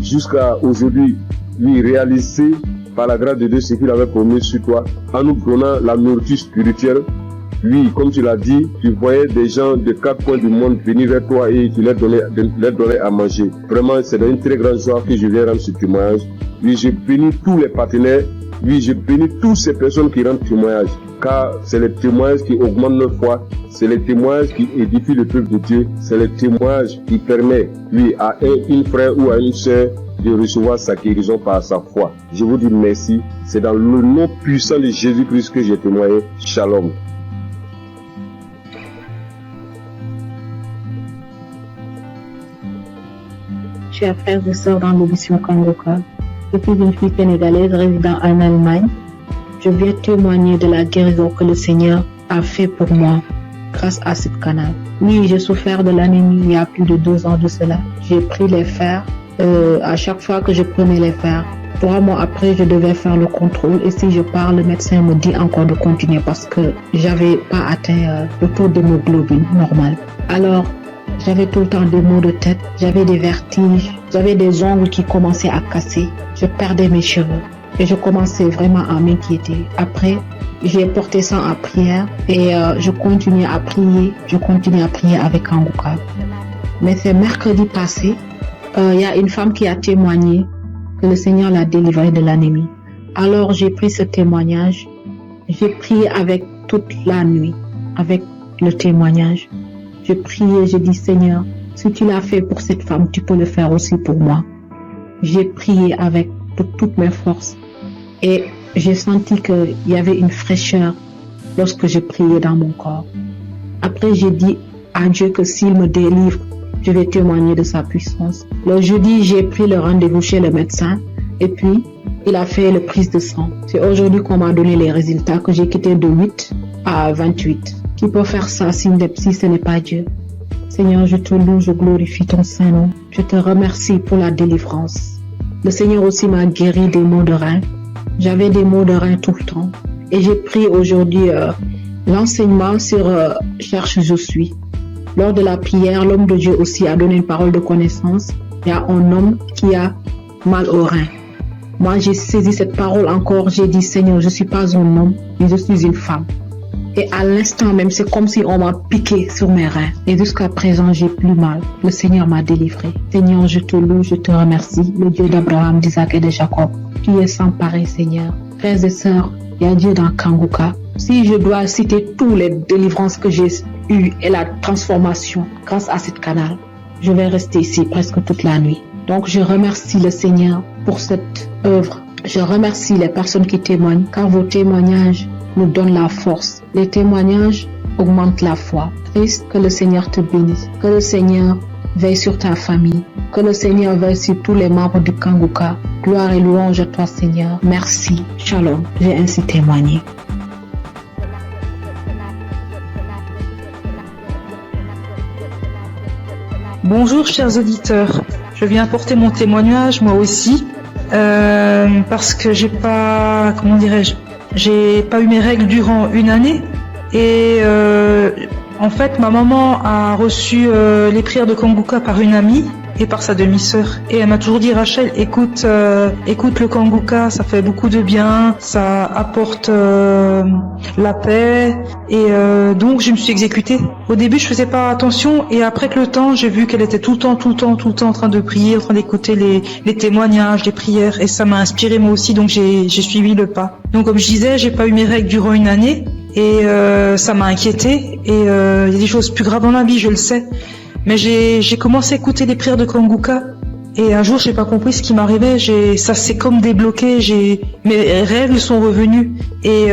Jusqu'à aujourd'hui, réaliser par la grâce de Dieu ce qu'il avait promis sur toi en nous donnant la nourriture spirituelle. Comme tu l'as dit, tu voyais des gens de 4 coins du monde venir vers toi et tu leur donnais à manger. Vraiment, c'est une très grande joie que je viens rendre ce témoignage. Je bénis tous les partenaires Oui, je bénis toutes ces personnes qui rendent témoignage, car c'est les témoignages qui augmentent notre foi, c'est les témoignages qui édifient le peuple de Dieu, c'est les témoignages qui permettent, à une frère ou à une sœur de recevoir sa guérison par sa foi. Je vous dis merci, c'est dans le nom puissant de Jésus-Christ que j'ai témoigné. Shalom. Chers frères et sœurs dans l'émission Kangoka, je suis une fille sénégalaise résidant en Allemagne. Je viens témoigner de la guérison que le Seigneur a fait pour moi grâce à ce canal. Oui, j'ai souffert de l'anémie il y a plus de 2 ans de cela. J'ai pris les fers. À chaque fois que je prenais les fers, 3 mois après, je devais faire le contrôle. Et si je parle, le médecin me dit encore de continuer parce que j'avais pas atteint le taux d'hémoglobine normal. Alors, j'avais tout le temps des maux de tête, j'avais des vertiges, j'avais des ongles qui commençaient à casser, je perdais mes cheveux et je commençais vraiment à m'inquiéter. Après, j'ai porté ça en prière et je continuais à prier avec Kangoka. Mais c'est mercredi passé, il y a une femme qui a témoigné que le Seigneur l'a délivrée de l'anémie. Alors j'ai pris ce témoignage, j'ai prié avec toute la nuit, avec le témoignage. Je priais, je dis Seigneur, si tu l'as fait pour cette femme, tu peux le faire aussi pour moi. J'ai prié avec toutes mes forces et j'ai senti qu'il y avait une fraîcheur lorsque je priais dans mon corps. Après, j'ai dit à Dieu que s'il me délivre, je vais témoigner de sa puissance. Le jeudi, j'ai pris le rendez-vous chez le médecin et puis il a fait le prise de sang. C'est aujourd'hui qu'on m'a donné les résultats que j'ai quitté de 8 à 28. Qui peut faire ça si ce n'est pas Dieu? Seigneur, je te loue, je glorifie ton Saint-Nom. Je te remercie pour la délivrance. Le Seigneur aussi m'a guéri des maux de rein. J'avais des maux de rein tout le temps. Et j'ai pris aujourd'hui l'enseignement sur Cherche je suis. Lors de la prière, l'homme de Dieu aussi a donné une parole de connaissance. Il y a un homme qui a mal au rein. Moi, j'ai saisi cette parole encore. J'ai dit, Seigneur, je ne suis pas un homme, mais je suis une femme. Et à l'instant même, c'est comme si on m'a piqué sur mes reins. Et jusqu'à présent, j'ai plus mal. Le Seigneur m'a délivré. Seigneur, je te loue, je te remercie. Le Dieu d'Abraham, d'Isaac et de Jacob. Tu es sans pareil, Seigneur. Frères et sœurs, il y a Dieu dans Kangoka. Si je dois citer toutes les délivrances que j'ai eues et la transformation grâce à ce canal, je vais rester ici presque toute la nuit. Donc, je remercie le Seigneur pour cette œuvre. Je remercie les personnes qui témoignent, car vos témoignages nous donnent la force. Les témoignages augmentent la foi. Christ, que le Seigneur te bénisse. Que le Seigneur veille sur ta famille. Que le Seigneur veille sur tous les membres du Kangoka. Gloire et louange à toi, Seigneur. Merci. Shalom. J'ai ainsi témoigné. Bonjour, chers auditeurs. Je viens apporter mon témoignage, moi aussi, parce que j'ai pas eu mes règles durant une année et en fait ma maman a reçu les prières de Kangoka par une amie et par sa demi-sœur et elle m'a toujours dit Rachel, écoute le Kangoka, ça fait beaucoup de bien, ça apporte la paix et donc je me suis exécutée. Au début je faisais pas attention et après que le temps j'ai vu qu'elle était tout le temps en train de prier, en train d'écouter les témoignages, les prières et ça m'a inspiré moi aussi donc j'ai suivi le pas. Donc comme je disais, j'ai pas eu mes règles durant une année et ça m'a inquiétée et il y a des choses plus graves dans la vie, je le sais. Mais j'ai commencé à écouter les prières de Kangoka et un jour j'ai pas compris ce qui m'arrivait, ça s'est comme débloqué, mes règles sont revenues et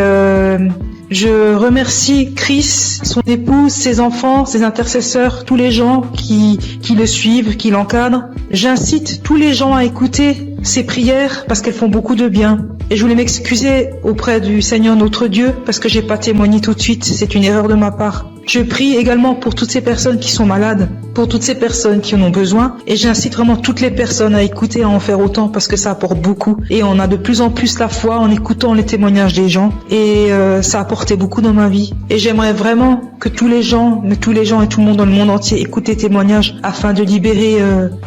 je remercie Chris, son épouse, ses enfants, ses intercesseurs, tous les gens qui le suivent, qui l'encadrent. J'incite tous les gens à écouter ces prières parce qu'elles font beaucoup de bien. Et je voulais m'excuser auprès du Seigneur notre Dieu parce que j'ai pas témoigné tout de suite, c'est une erreur de ma part. Je prie également pour toutes ces personnes qui sont malades, pour toutes ces personnes qui en ont besoin et j'incite vraiment toutes les personnes à écouter et à en faire autant parce que ça apporte beaucoup et on a de plus en plus la foi en écoutant les témoignages des gens et ça a apporté beaucoup dans ma vie et j'aimerais vraiment que tous les gens et tout le monde dans le monde entier écoutent les témoignages afin de libérer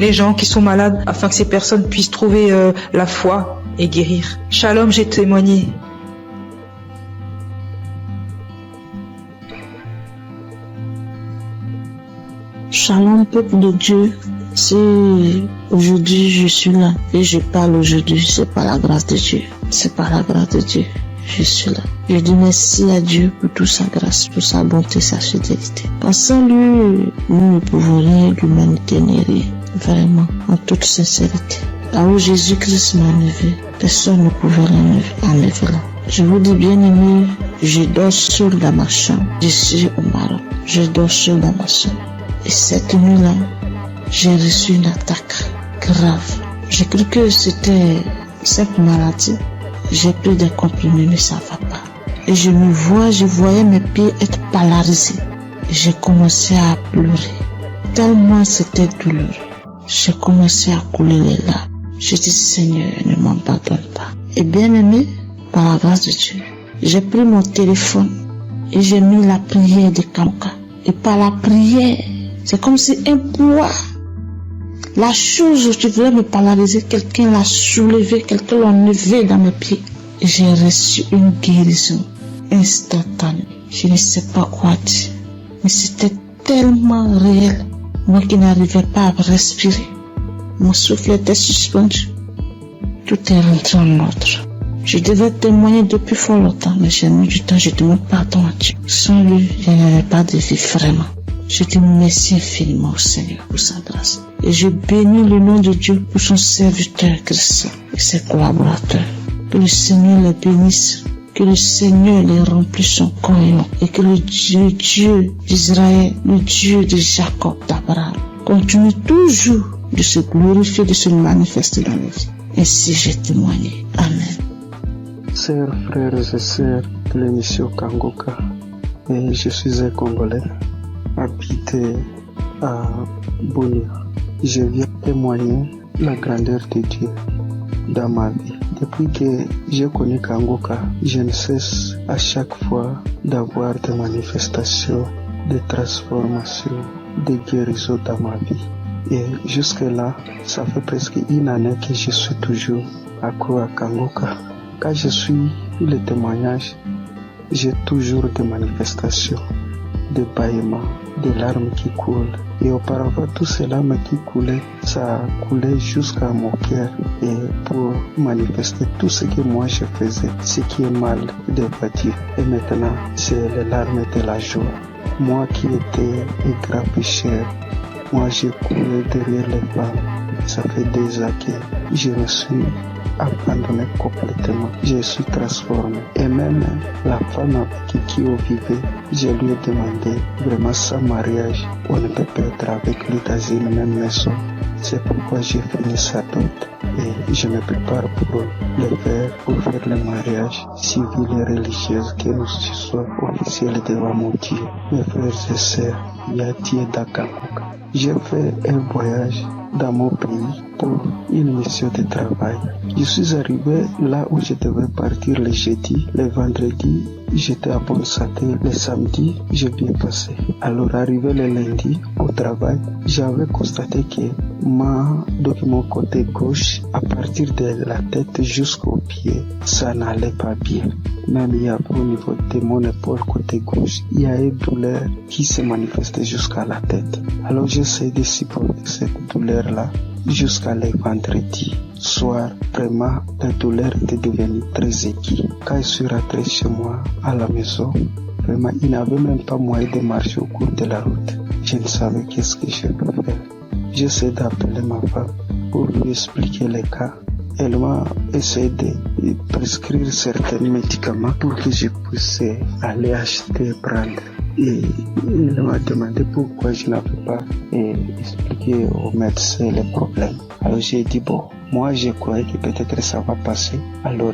les gens qui sont malades, afin que ces personnes puissent trouver la foi et guérir. Shalom, j'ai témoigné. Shalom, peuple de Dieu. Si aujourd'hui je suis là et je parle aujourd'hui, c'est par la grâce de Dieu. C'est par la grâce de Dieu. Je suis là. Je dis merci à Dieu pour toute sa grâce, pour sa bonté, sa fidélité. Sans lui, nous ne pouvons rien, l'humanité n'est rien. Vraiment, en toute sincérité. Là où Jésus-Christ m'a enlevé, personne ne pouvait enlever là. Je vous dis bien aimé, je dors seul dans ma chambre. Je suis au Maroc. Je dors seul dans ma chambre. Et cette nuit-là, j'ai reçu une attaque grave. J'ai cru que c'était cette maladie. J'ai pris des comprimés, mais ça va pas. Et je voyais mes pieds être polarisés. J'ai commencé à pleurer. Tellement c'était douloureux. J'ai commencé à couler les larmes. Je dis, Seigneur, ne m'abandonne pas. Et bien aimé, par la grâce de Dieu, j'ai pris mon téléphone et j'ai mis la prière de Kangoka. Et par la prière, c'est comme si un poids, la chose où tu voulais me polariser, quelqu'un l'a soulevé, quelqu'un l'a enlevé dans mes pieds. Et j'ai reçu une guérison instantanée. Je ne sais pas quoi dire, mais c'était tellement réel. Moi qui n'arrivais pas à respirer, mon souffle était suspendu. Tout est rentré en ordre. Je devais témoigner depuis fort longtemps, mais j'ai mis du temps, je demande pardon à Dieu. Sans lui, je n'avais pas de vie vraiment. Je dis merci infiniment au Seigneur pour sa grâce. Et je bénis le nom de Dieu pour son serviteur Christ et ses collaborateurs. Que le Seigneur les bénisse, que le Seigneur les remplisse son cœur et que le Dieu d'Israël, le Dieu de Jacob, d'Abraham, continue toujours de se glorifier, de se manifester dans la vie. Ainsi j'ai témoigné. Amen. Chers frères et sœurs de l'émission Kangoka, et je suis un Congolais, habité à Bunia. Je viens témoigner la grandeur de Dieu dans ma vie. Depuis que j'ai connu Kangoka, je ne cesse à chaque fois d'avoir des manifestations, des transformations, des guérisons dans ma vie. Et jusque-là, ça fait presque une année que je suis toujours accro à Kangoka. Quand je suis le témoignage, j'ai toujours des manifestations, des bâillements, des larmes qui coulent. Et auparavant, tout ces larmes qui coulaient, ça coulait jusqu'à mon cœur. Et pour manifester tout ce que moi je faisais, ce qui est mal de bâtir. Et maintenant, c'est les larmes de la joie. Moi qui étais un grand pécheur, moi j'ai coulé derrière les femmes. Ça fait 2 ans que je me suis abandonné complètement. Je suis transformé. Et même la femme avec qui on vivait, je lui ai demandé vraiment sans mariage, on ne peut pas être avec lui dans une même maison. C'est pourquoi j'ai fini sa dot et je me prépare pour le faire, pour faire le mariage civil et religieux, que nous soyons officiels devant mon Dieu. Mes frères et sœurs, il y a Dieu dans Kangoka. J'ai fait un voyage dans mon pays pour une mission de travail. Je suis arrivé là où je devais partir le jeudi, le vendredi, j'étais à Bonsaté, le samedi, j'ai bien passé. Alors arrivé le lundi au travail, j'avais constaté que de mon côté gauche, à partir de la tête jusqu'au pied, ça n'allait pas bien. Même il y a au niveau de mon épaule côté gauche, il y a une douleur qui se manifestait jusqu'à la tête. Alors j'essaie de supporter cette douleur-là jusqu'à le vendredi soir. Vraiment, la douleur était devenue très aiguë. Quand je suis rentré chez moi à la maison, vraiment, il n'avait même pas moyen de marcher au cours de la route. Je ne savais qu'est-ce que je peux faire. J'essaie d'appeler ma femme pour lui expliquer les cas. Elle m'a essayé de prescrire certains médicaments pour que je puisse aller acheter et prendre. Et elle m'a demandé pourquoi je n'avais pas expliqué au médecin les problèmes. Alors j'ai dit bon, moi je croyais que peut-être ça va passer. Alors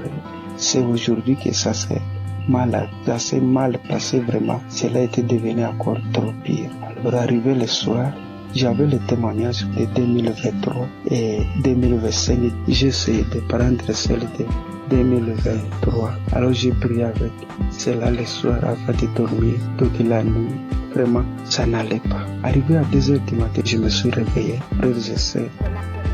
c'est aujourd'hui que ça s'est mal passé vraiment. Cela était devenu encore trop pire. Alors arrivé le soir, j'avais le témoignage de 2023 et 2025. J'ai essayé de prendre celle de 2023. Alors j'ai prié avec cela le soir avant de dormir. Donc la nuit, vraiment, ça n'allait pas. Arrivé à 2h du matin, je me suis réveillé, frères et sœurs,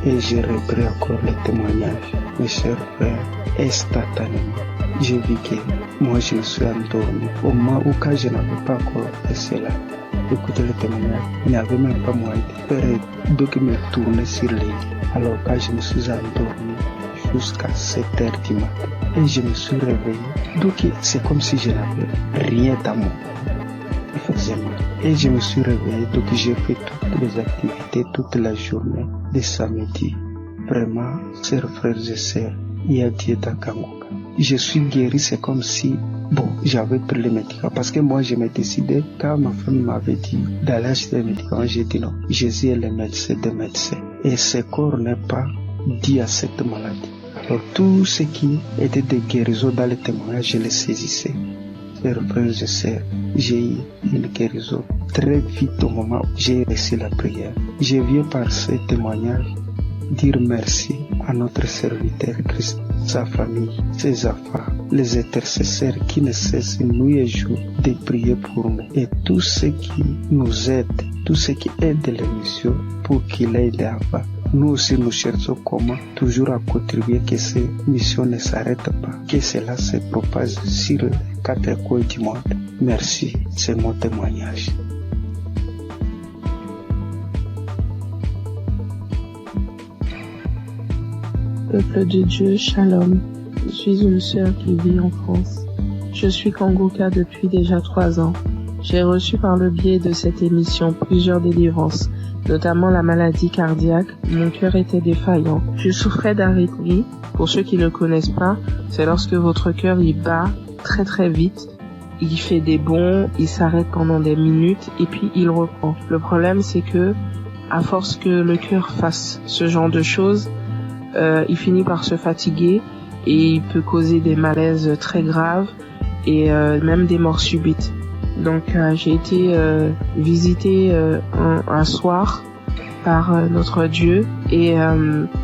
et j'ai repris encore le témoignage. Mes chers frères, instantanément, j'ai vu que moi je me suis endormi. Au moment où quand je n'avais pas encore fait cela, écouté le témoignage, il n'y avait même pas moyen de faire donc me tourner sur les lits. Alors quand je me suis endormi jusqu'à 7h du matin et je me suis réveillé, donc c'est comme si je n'avais rien dans mon corps. Il faisait mal. Et je me suis réveillé, donc j'ai fait toutes les activités toute la journée de samedi. Vraiment, chers frères et sœurs, il y a Dieu dans Kangoka. Je suis guéri, c'est comme si, j'avais pris les médicaments. Parce que moi, je m'ai décidé, quand ma femme m'avait dit d'aller acheter les médicaments, j'ai dit non, Jésus est le médecin des médecins. Et ce corps n'est pas dû à cette maladie. Alors, tout ce qui était de guérison dans les témoignages, je les saisissais. Chers frères et sœurs, j'ai eu une guérison très vite au moment où j'ai reçu la prière. Je viens par ce témoignage dire merci à notre serviteur Christ, sa famille, ses enfants, les intercesseurs qui ne cessent nuit et jour de prier pour nous et tous ceux qui nous aident, tous ceux qui aident l'émission pour qu'il aille avant. Nous aussi nous cherchons comment toujours à contribuer que ces missions ne s'arrêtent pas, que cela se propage sur les 4 coins du monde. Merci, c'est mon témoignage. Peuple de Dieu, Shalom. Je suis une sœur qui vit en France. Je suis Kangoka depuis déjà 3 ans. J'ai reçu par le biais de cette émission plusieurs délivrances, notamment la maladie cardiaque. Mon cœur était défaillant. Je souffrais d'arythmie. Pour ceux qui ne le connaissent pas, c'est lorsque votre cœur il bat très très vite. Il fait des bonds, il s'arrête pendant des minutes et puis il reprend. Le problème c'est que, à force que le cœur fasse ce genre de choses, il finit par se fatiguer et il peut causer des malaises très graves et même des morts subites. Donc j'ai été visitée un soir par notre Dieu et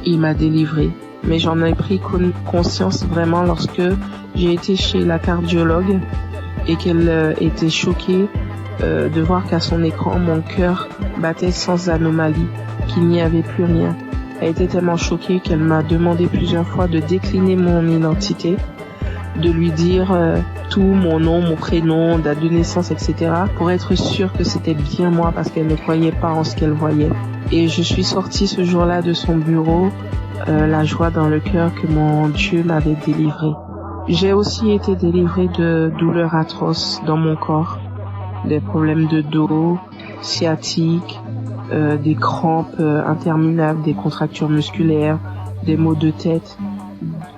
il m'a délivrée. Mais j'en ai pris conscience vraiment lorsque j'ai été chez la cardiologue et qu'elle était choquée de voir qu'à son écran mon cœur battait sans anomalie, qu'il n'y avait plus rien. Elle était tellement choquée qu'elle m'a demandé plusieurs fois de décliner mon identité, de lui dire tout, mon nom, mon prénom, date de naissance, etc. pour être sûre que c'était bien moi parce qu'elle ne croyait pas en ce qu'elle voyait. Et je suis sortie ce jour-là de son bureau, la joie dans le cœur que mon Dieu m'avait délivrée. J'ai aussi été délivrée de douleurs atroces dans mon corps, des problèmes de dos, sciatiques, des crampes interminables, des contractures musculaires, des maux de tête,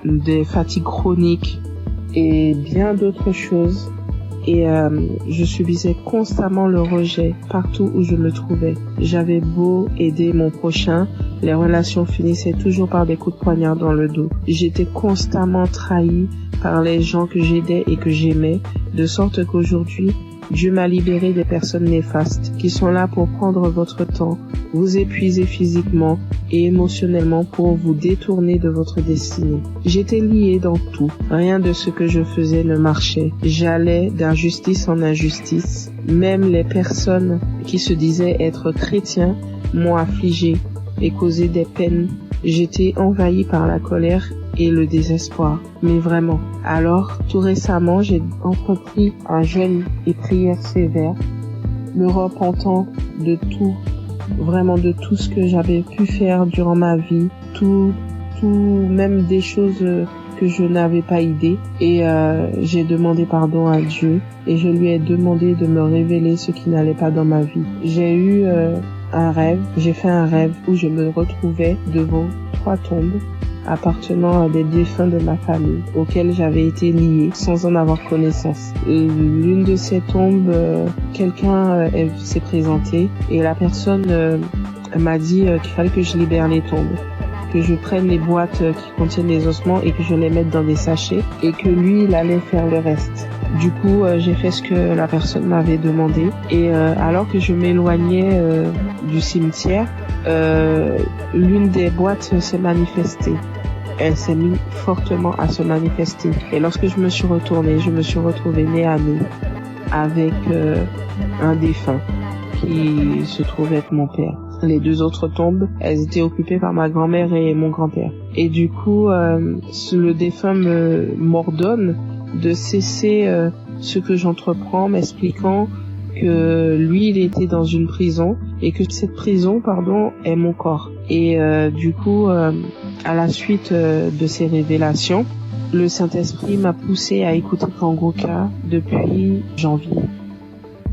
des fatigues chroniques et bien d'autres choses. Et je subissais constamment le rejet partout où je me trouvais. J'avais beau aider mon prochain, les relations finissaient toujours par des coups de poignard dans le dos. J'étais constamment trahie par les gens que j'aidais et que j'aimais, de sorte qu'aujourd'hui, Dieu m'a libéré des personnes néfastes qui sont là pour prendre votre temps, vous épuiser physiquement et émotionnellement pour vous détourner de votre destinée. J'étais liée dans tout. Rien de ce que je faisais ne marchait. J'allais d'injustice en injustice. Même les personnes qui se disaient être chrétiens m'ont affligée et causé des peines. J'étais envahie par la colère et le désespoir. Mais vraiment. Alors, tout récemment, j'ai entrepris un jeûne et prière sévère, me repentant de tout, vraiment de tout ce que j'avais pu faire durant ma vie, tout, même des choses que je n'avais pas idée. Et j'ai demandé pardon à Dieu et je lui ai demandé de me révéler ce qui n'allait pas dans ma vie. J'ai fait un rêve où je me retrouvais devant 3 tombes appartenant à des défunts de ma famille, auxquels j'avais été liée sans en avoir connaissance. L'une de ces tombes, quelqu'un s'est présenté et la personne m'a dit qu'il fallait que je libère les tombes, que je prenne les boîtes qui contiennent les ossements et que je les mette dans des sachets et que lui, il allait faire le reste. Du coup, j'ai fait ce que la personne m'avait demandé et alors que je m'éloignais du cimetière, l'une des boîtes s'est manifestée. Elle s'est mise fortement à se manifester. Et lorsque je me suis retournée, je me suis retrouvée nez à nez avec un défunt qui se trouvait être mon père. Les 2 autres tombes, elles étaient occupées par ma grand-mère et mon grand-père. Et du coup, le défunt m'ordonne de cesser ce que j'entreprends, m'expliquant que lui, il était dans une prison et que cette prison, est mon corps. Et du coup, à la suite de ces révélations, le Saint-Esprit m'a poussé à écouter Kangoka depuis janvier.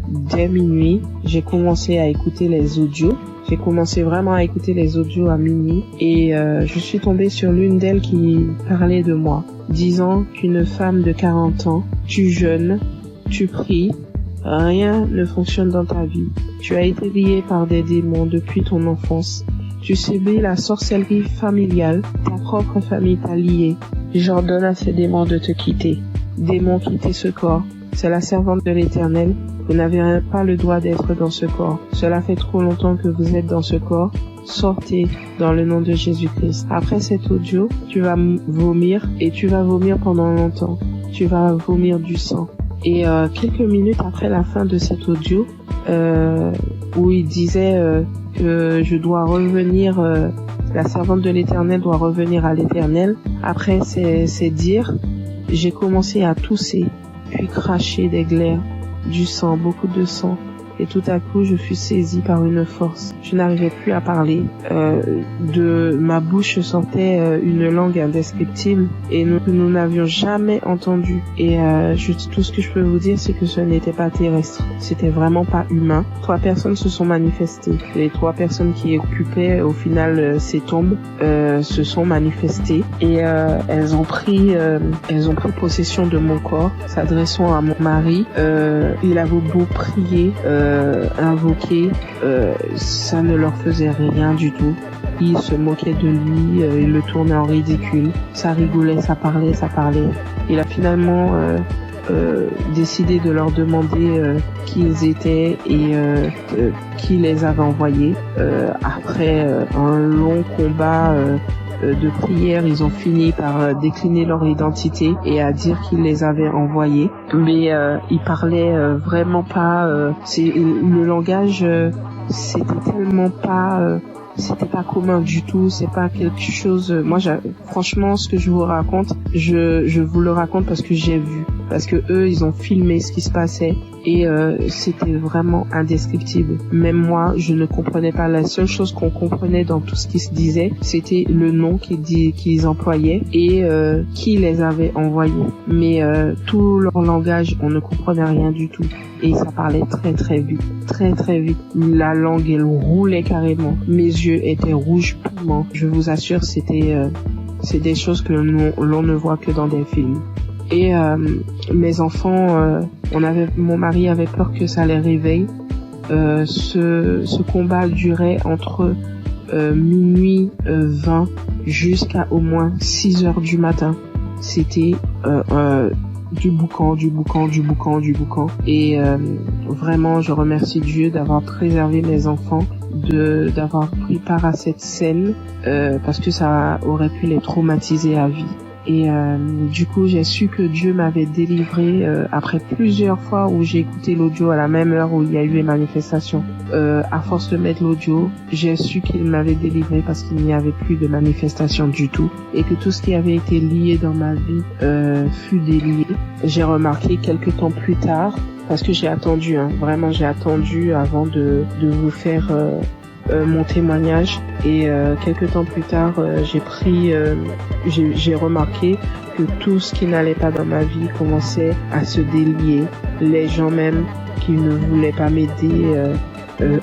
Dès minuit, j'ai commencé à écouter les audios. J'ai commencé vraiment à écouter les audios à minuit et je suis tombée sur l'une d'elles qui parlait de moi, disant qu'une femme de 40 ans, tu jeûnes, tu pries, rien ne fonctionne dans ta vie. Tu as été liée par des démons depuis ton enfance. Tu subis la sorcellerie familiale, ta propre famille t'a liée. J'ordonne à ces démons de te quitter. Démons, quittez ce corps. C'est la servante de l'Éternel. Vous n'avez pas le droit d'être dans ce corps. Cela fait trop longtemps que vous êtes dans ce corps. Sortez dans le nom de Jésus-Christ. Après cet audio, tu vas vomir et tu vas vomir pendant longtemps. Tu vas vomir du sang. Et quelques minutes après la fin de cet audio, où il disait que je dois revenir, la servante de l'Éternel doit revenir à l'Éternel. Après ces dires, j'ai commencé à tousser, puis cracher des glaires, du sang, beaucoup de sang. Et tout à coup, je fus saisie par une force. Je n'arrivais plus à parler. De ma bouche sortait une langue indescriptible et nous n'avions jamais entendu. Et tout ce que je peux vous dire, c'est que ce n'était pas terrestre. C'était vraiment pas humain. 3 personnes se sont manifestées. Les 3 personnes qui occupaient au final ces tombes se sont manifestées et elles ont pris possession de mon corps, s'adressant à mon mari. Il avait beau prier, invoquer, ça ne leur faisait rien du tout. Ils se moquaient de lui, ils le tournaient en ridicule. Ça rigolait, ça parlait. Il a finalement décidé de leur demander qui ils étaient et qui les avait envoyés. Après un long combat de prière, ils ont fini par décliner leur identité et à dire qu'ils les avaient envoyés. Mais ils parlaient vraiment pas. Le langage, c'était tellement pas. C'était pas commun du tout, c'est pas quelque chose. Moi, franchement, ce que je vous raconte, je vous le raconte parce que j'ai vu, parce que eux, ils ont filmé ce qui se passait et c'était vraiment indescriptible. Même moi, je ne comprenais pas. La seule chose qu'on comprenait dans tout ce qui se disait, c'était le nom qu'ils employaient et qui les avait envoyés. Mais tout leur langage, on ne comprenait rien du tout. Et ça parlait très vite, très vite. La langue, elle roulait carrément. Mes yeux étaient rouges piment. Je vous assure, c'est des choses que l'on ne voit que dans des films. Et mes enfants, mon mari avait peur que ça les réveille. Ce combat durait entre minuit 20 jusqu'à au moins 6 heures du matin. C'était du boucan. Et vraiment, je remercie Dieu d'avoir préservé mes enfants, d'avoir pris part à cette scène, parce que ça aurait pu les traumatiser à vie. Et du coup, j'ai su que Dieu m'avait délivré après plusieurs fois où j'ai écouté l'audio à la même heure où il y a eu les manifestations. À force de mettre l'audio, j'ai su qu'il m'avait délivré parce qu'il n'y avait plus de manifestations du tout et que tout ce qui avait été lié dans ma vie fut délié. J'ai remarqué quelques temps plus tard, parce que j'ai attendu, vraiment j'ai attendu avant de vous faire mon témoignage et quelques temps plus tard j'ai remarqué que tout ce qui n'allait pas dans ma vie commençait à se délier. Les gens même qui ne voulaient pas m'aider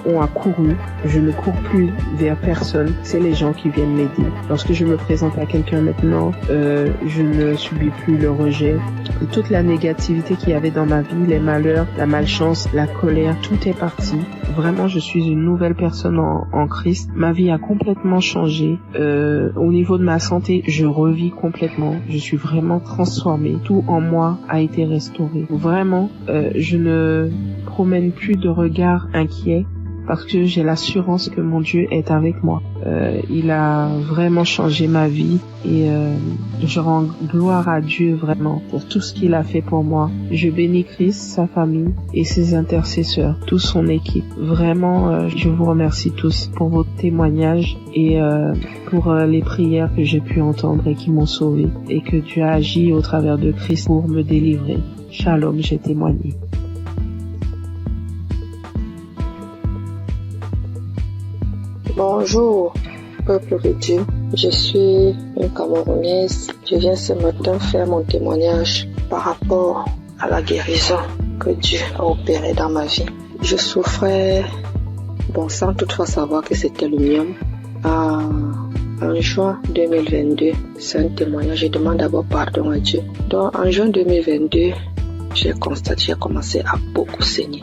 ont accouru. Je ne cours plus vers personne, c'est les gens qui viennent m'aider. Lorsque je me présente à quelqu'un maintenant, je ne subis plus le rejet. Et toute la négativité qu'il y avait dans ma vie, les malheurs, la malchance, la colère, tout est parti. Vraiment, je suis une nouvelle personne en Christ. Ma vie a complètement changé. Au niveau de ma santé, je revis complètement. Je suis vraiment transformée. Tout en moi a été restauré. Vraiment, je ne promène plus de regard inquiet parce que j'ai l'assurance que mon Dieu est avec moi. Il a vraiment changé ma vie et je rends gloire à Dieu vraiment pour tout ce qu'il a fait pour moi. Je bénis Christ, sa famille et ses intercesseurs, toute son équipe. Vraiment, je vous remercie tous pour vos témoignages et pour les prières que j'ai pu entendre et qui m'ont sauvé et que Dieu a agi au travers de Christ pour me délivrer. Shalom, j'ai témoigné. Bonjour, peuple de Dieu. Je suis une Camerounaise. Je viens ce matin faire mon témoignage par rapport à la guérison que Dieu a opérée dans ma vie. Je souffrais, sans toutefois savoir que c'était le myome, en juin 2022. C'est un témoignage. Je demande d'abord pardon à Dieu. Donc, en juin 2022, j'ai commencé à beaucoup saigner.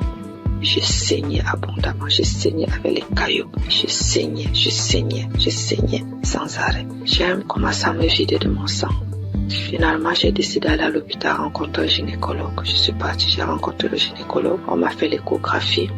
Je saignais abondamment, je saignais avec les cailloux, je saignais sans arrêt. J'ai commencé à me vider de mon sang. Finalement, j'ai décidé d'aller à l'hôpital rencontrer un gynécologue. Je suis partie, j'ai rencontré le gynécologue. On m'a fait l'échographie.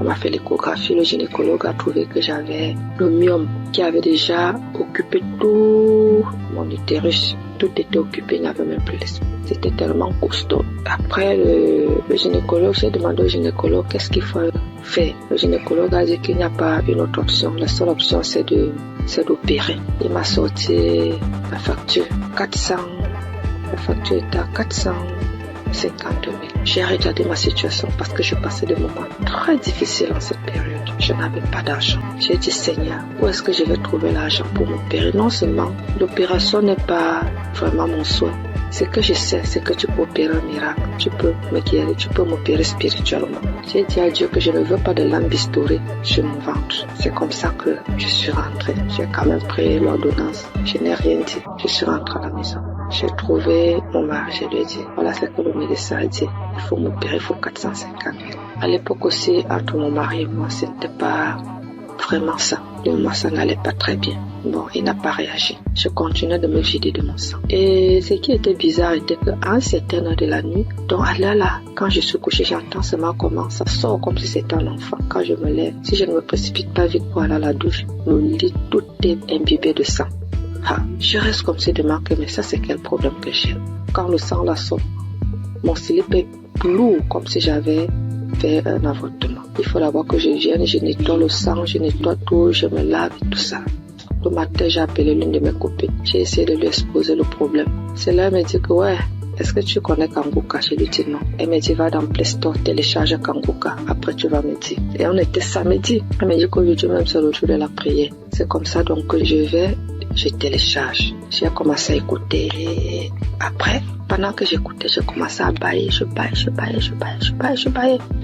Le gynécologue a trouvé que j'avais le myome qui avait déjà occupé tout mon utérus. Tout était occupé, il n'y avait même plus l'espace. C'était tellement costaud. Après le gynécologue, j'ai demandé au gynécologue qu'est-ce qu'il faut faire. Le gynécologue a dit qu'il n'y a pas une autre option. La seule option, c'est d'opérer. Il m'a sorti la facture. La facture était à 450 000. J'ai regardé ma situation parce que je passais des moments très difficiles en cette période. Je n'avais pas d'argent. J'ai dit, Seigneur, où est-ce que je vais trouver l'argent pour m'opérer? Non seulement l'opération n'est pas vraiment mon souhait. Ce que je sais, c'est que tu peux opérer un miracle. Tu peux me guérir, tu peux m'opérer spirituellement. J'ai dit à Dieu que je ne veux pas de lampe bistourée sur mon ventre. C'est comme ça que je suis rentrée. J'ai quand même pris l'ordonnance. Je n'ai rien dit. Je suis rentrée à la maison. J'ai trouvé mon mari, je lui ai dit, voilà ce que le médecin a dit. Il faut m'opérer, il faut 450 000. À l'époque aussi, entre mon mari et moi, c'était pas vraiment ça. Moi, ça n'allait pas très bien. Il n'a pas réagi. Je continuais de me vider de mon sang. Et ce qui était bizarre était qu'à un certain heure de la nuit, donc là, quand je suis couchée, j'entends seulement comment ça sort comme si c'était un enfant. Quand je me lève, si je ne me précipite pas vite pour aller à la douche, le lit, tout est imbibé de sang. Je reste comme si de marquer, mais ça, c'est quel problème que j'ai? Quand le sang là sort, mon slip est lourd, comme si j'avais fait un avortement. Il faut d'abord que je vienne, je nettoie le sang, je nettoie tout, je me lave et tout ça. Le matin, j'ai appelé l'une de mes copines. J'ai essayé de lui exposer le problème. C'est là, elle m'a dit que est-ce que tu connais Kangoka? Je lui ai dit non. Elle m'a dit, va dans Play Store, télécharge Kangoka. Après, tu vas me dire. Et on était samedi. Elle m'a dit qu'aujourd'hui même, c'est le jour de la prière. C'est comme ça, donc, que je télécharge. J'ai commencé à écouter. Et après, pendant que j'écoutais, j'ai commencé à bailler. Je baillais.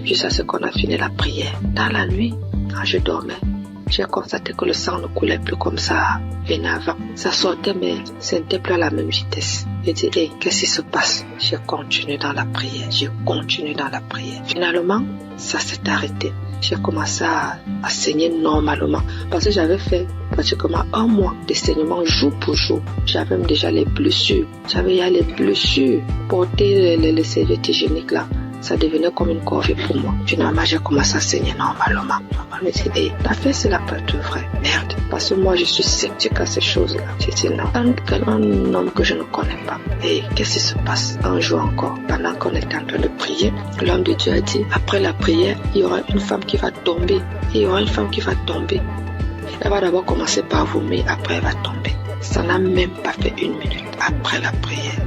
Jusqu'à ce qu'on a fini la prière. Dans la nuit, quand je dormais, j'ai constaté que le sang ne coulait plus comme ça avant. Ça sortait, mais ce n'était plus à la même vitesse. J'ai dit, qu'est-ce qui se passe? J'ai continué dans la prière. Finalement, ça s'est arrêté. J'ai commencé à saigner normalement. Parce que j'avais fait pratiquement un mois de saignement jour pour jour. J'avais même déjà les blessures. Porter les serviettes hygiéniques là, ça devenait comme une corvée pour moi. Finalement, j'ai commencé à saigner normalement. Je me suis dit, ta fait, c'est la peur de vrai. Merde. Parce que moi, je suis sceptique à ces choses-là. J'ai dit non. Un homme que je ne connais pas. Et qu'est-ce qui se passe? Un jour encore, pendant qu'on était en train de prier, l'homme de Dieu a dit, après la prière, il y aura une femme qui va tomber. Elle va d'abord commencer par vomir, après elle va tomber. Ça n'a même pas fait une minute après la prière.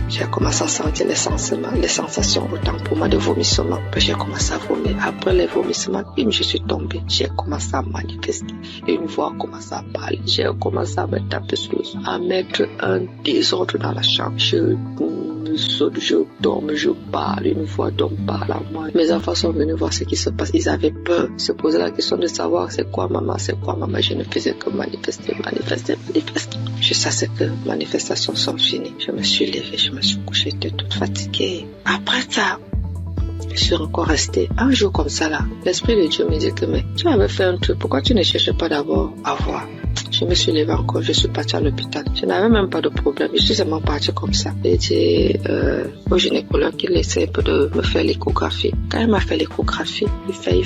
J'ai commencé à sentir les sensations autant pour moi de vomissement. Puis j'ai commencé à vomir. Après les vomissements, je suis tombée. J'ai commencé à manifester. Une voix a commencé à parler. J'ai commencé à me taper sur le sol, à mettre un désordre dans la chambre. Je saute, je tombe, je parle. Une voix d'homme parle à moi. Mes enfants sont venus voir ce qui se passe. Ils avaient peur. Se poser la question de savoir c'est quoi maman. Je ne faisais que manifester. Jusqu'à ce que les manifestations sont finies. Je me suis levée, je me suis couchée, j'étais toute fatiguée. Après ça, je suis encore restée un jour comme ça là. L'Esprit de Dieu me dit que mais tu avais fait un truc, pourquoi tu ne cherches pas d'abord à voir? Je me suis levée encore, je suis partie à l'hôpital. Je n'avais même pas de problème, je suis seulement partie comme ça. J'ai dit au gynécologue qu'il essaie un peu de me faire l'échographie. Quand il m'a fait l'échographie, il fait.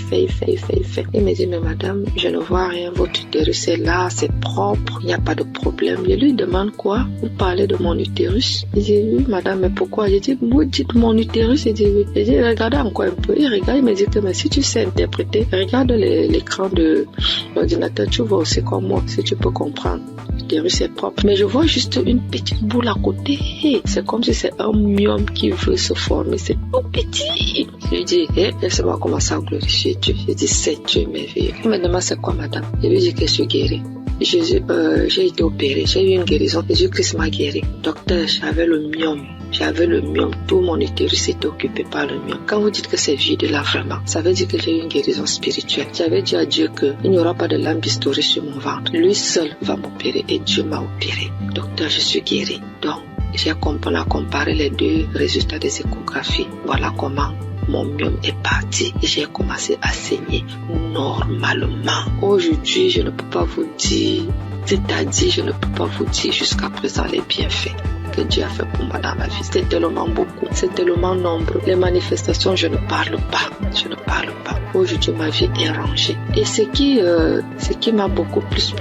Il me dit, mais madame, je ne vois rien, votre utérus est là, c'est propre, il n'y a pas de problème. Je lui demande quoi? Vous parlez de mon utérus? Il dit, oui madame, mais pourquoi? J'ai dit, vous dites mon utérus? Il dit, oui. J'ai dit, regardez encore un peu. Il regarde, il me dit que mais si tu sais interpréter, regarde l'écran de l'ordinateur, tu vois aussi comme moi, si tu peux comprendre. l'utérus c'est propre. Mais je vois juste une petite boule à côté. C'est comme si c'est un myome qui veut se former. C'est tout petit. Je lui dis, laisse-moi commencer à glorifier Dieu. Je dis, c'est Dieu merveilleux. Maintenant, c'est quoi, madame? Je lui dis que je suis guérie. Jésus, j'ai été opérée, j'ai eu une guérison. Jésus-Christ m'a guéri. Docteur, j'avais le myome. Tout mon utérus était occupé par le myome. Quand vous dites que c'est vide là vraiment, ça veut dire que j'ai eu une guérison spirituelle. J'avais dit à Dieu qu'il n'y aura pas de lampe bistourée sur mon ventre. Lui seul va m'opérer et Dieu m'a opéré. Docteur, je suis guérie. Donc, on a comparé les deux résultats des échographies. Voilà comment mon myome est parti et j'ai commencé à saigner normalement. Aujourd'hui, je ne peux pas vous dire, c'est-à-dire je ne peux pas vous dire jusqu'à présent les bienfaits que Dieu a fait pour moi dans ma vie. C'est tellement beaucoup, c'est tellement nombreux. Les manifestations, je ne parle pas. Aujourd'hui, ma vie est rangée. Et ce qui m'a beaucoup plus,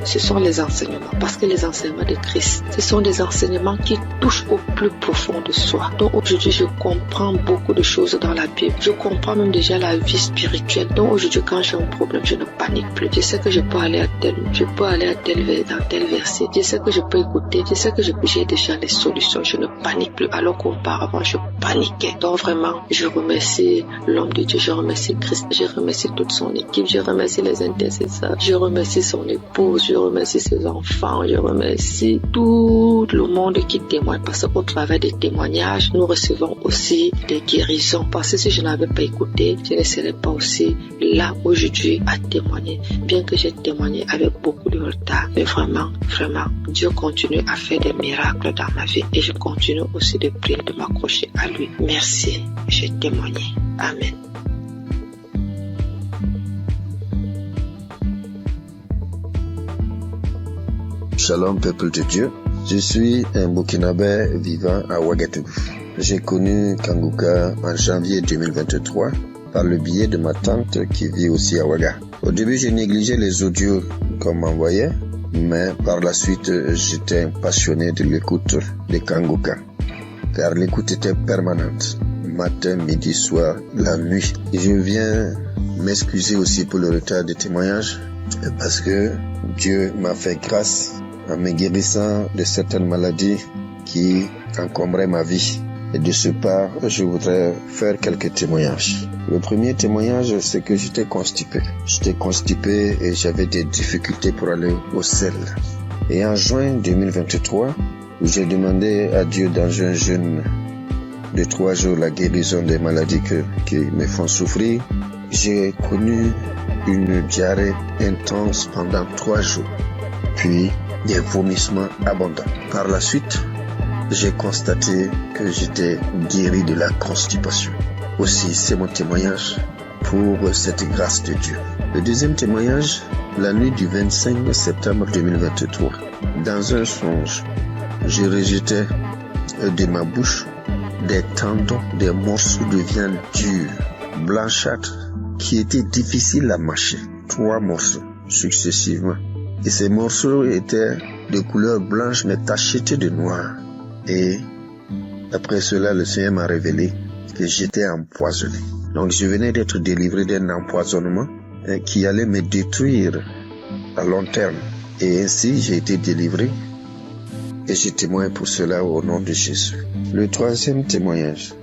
ce sont les enseignements. Parce que les enseignements de Christ, ce sont des enseignements qui touchent au plus profond de soi. Donc aujourd'hui, je comprends beaucoup de choses dans la Bible. Je comprends même déjà la vie spirituelle. Donc aujourd'hui, quand j'ai un problème, je ne panique plus. Je sais que je peux aller dans tel verset. Je sais que je peux écouter. Je sais que j'ai déjà les solutions. Je ne panique plus alors qu'auparavant, je paniquais. Donc vraiment, je remercie l'homme de Dieu. Je remercie Christ, je remercie toute son équipe, je remercie les intercesseurs, je remercie son épouse, je remercie ses enfants, je remercie tout le monde qui témoigne, parce qu'au travers des témoignages, nous recevons aussi des guérisons, parce que si je n'avais pas écouté, je ne serais pas aussi là aujourd'hui à témoigner, bien que j'ai témoigné avec beaucoup de retard. Mais vraiment, Dieu continue à faire des miracles dans ma vie et je continue aussi de prier, de m'accrocher à lui. Merci, j'ai témoigné. Amen. Shalom peuple de Dieu, je suis un Burkinabé vivant à Ouagadougou. J'ai connu Kangoka en janvier 2023 par le biais de ma tante qui vit aussi à Ouaga. Au début, j'ai négligé les audios qu'on m'envoyait, mais par la suite, j'étais passionné de l'écoute de Kangoka, car l'écoute était permanente, matin, midi, soir, la nuit. Et je viens m'excuser aussi pour le retard des témoignages, parce que Dieu m'a fait grâce en me guérissant de certaines maladies qui encombraient ma vie. Et de ce part, je voudrais faire quelques témoignages. Le premier témoignage, c'est que j'étais constipé. Et j'avais des difficultés pour aller au sel. Et en juin 2023, où j'ai demandé à Dieu dans un jeûne de 3 jours la guérison des maladies qui me font souffrir, j'ai connu une diarrhée intense pendant 3 jours. Puis, des vomissements abondants. Par la suite, j'ai constaté que j'étais guéri de la constipation. Aussi, c'est mon témoignage pour cette grâce de Dieu. Le deuxième témoignage, la nuit du 25 septembre 2023. Dans un songe, je rejetais de ma bouche des tendons, des morceaux de viande dure, blanchâtre, qui étaient difficiles à mâcher. 3 morceaux successivement. Et ces morceaux étaient de couleur blanche mais tachetés de noir. Et après cela, le Seigneur m'a révélé que j'étais empoisonné. Donc je venais d'être délivré d'un empoisonnement qui allait me détruire à long terme. Et ainsi, j'ai été délivré et je témoigne pour cela au nom de Jésus. Le troisième témoignage,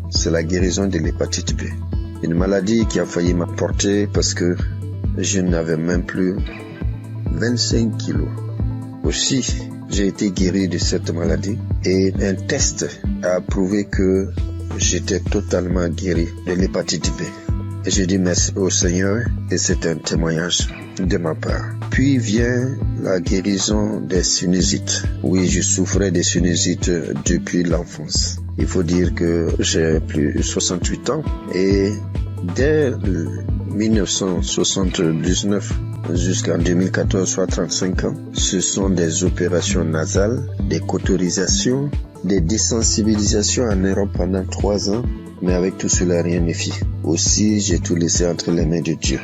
c'est la guérison de l'hépatite B. Une maladie qui a failli m'emporter parce que je n'avais même plus 25 kilos. Aussi, j'ai été guéri de cette maladie et un test a prouvé que j'étais totalement guéri de l'hépatite B. Et je dis merci au Seigneur et c'est un témoignage de ma part. Puis vient la guérison des sinusites. Oui, je souffrais des sinusites depuis l'enfance. Il faut dire que j'ai plus de 68 ans et dès 1979 jusqu'en 2014, soit 35 ans, ce sont des opérations nasales, des cauterisations, des désensibilisations en Europe pendant 3 ans, mais avec tout cela, rien ne fit. Aussi, j'ai tout laissé entre les mains de Dieu.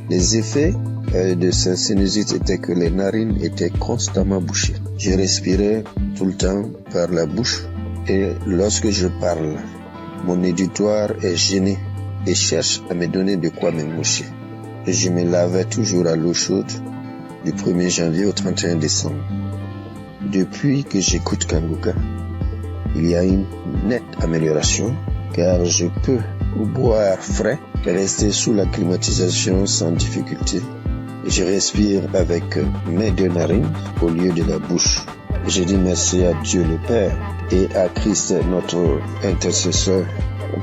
Les effets de ces sinusites étaient que les narines étaient constamment bouchées. Je respirais tout le temps par la bouche et lorsque je parle, mon auditoire est gêné et cherche à me donner de quoi me moucher. Je me lavais toujours à l'eau chaude du 1er janvier au 31 décembre. Depuis que j'écoute Kanguka, il y a une nette amélioration car je peux boire frais et rester sous la climatisation sans difficulté. Je respire avec mes 2 narines au lieu de la bouche. Je dis merci à Dieu le Père et à Christ notre intercesseur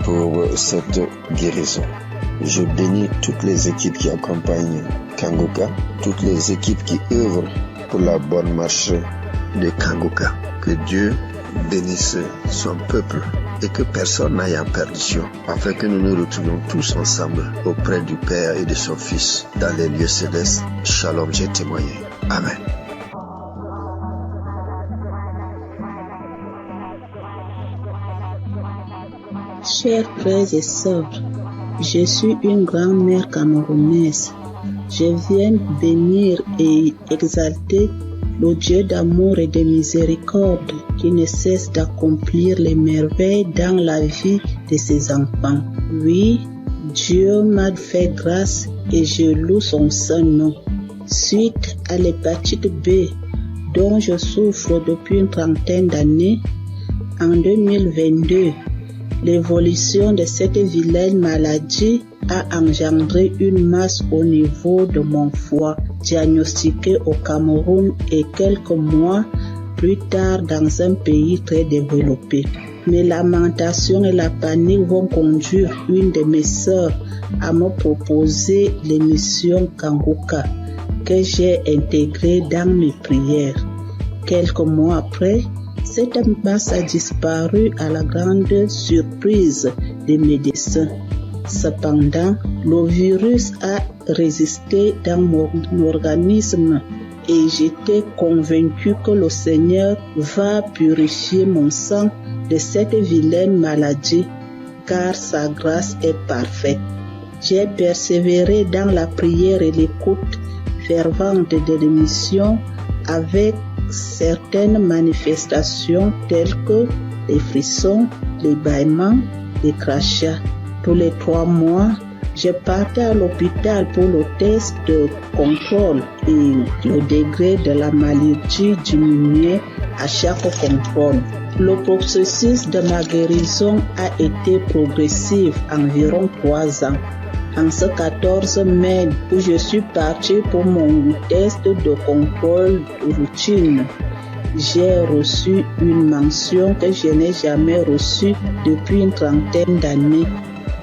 pour cette guérison. Je bénis toutes les équipes qui accompagnent Kanguka, toutes les équipes qui œuvrent pour la bonne marche de Kanguka. Que Dieu bénisse son peuple et que personne n'aille en perdition, afin que nous nous retrouvions tous ensemble auprès du Père et de son Fils dans les lieux célestes. Shalom, j'ai témoigné. Amen. Chers frères et sœurs, je suis une grand-mère camerounaise. Je viens bénir et exalter le Dieu d'amour et de miséricorde qui ne cesse d'accomplir les merveilles dans la vie de ses enfants. Oui, Dieu m'a fait grâce et je loue son saint nom. Suite à l'hépatite B dont je souffre depuis une trentaine d'années, en 2022, l'évolution de cette vilaine maladie a engendré une masse au niveau de mon foie, diagnostiquée au Cameroun et quelques mois plus tard dans un pays très développé. Mes lamentations et la panique vont conduire une de mes sœurs à me proposer l'émission Kanguka que j'ai intégrée dans mes prières. Quelques mois après, cette masse a disparu à la grande surprise des médecins. Cependant, le virus a résisté dans mon organisme et j'étais convaincu que le Seigneur va purifier mon sang de cette vilaine maladie, car sa grâce est parfaite. J'ai persévéré dans la prière et l'écoute fervente de l'émission avec certaines manifestations telles que les frissons, les bâillements, les crachats. Tous les 3 mois, je partais à l'hôpital pour le test de contrôle et le degré de la maladie diminuait à chaque contrôle. Le processus de ma guérison a été progressif, environ 3 ans. En ce 14 mai où je suis partie pour mon test de contrôle de routine, j'ai reçu une mention que je n'ai jamais reçue depuis une trentaine d'années,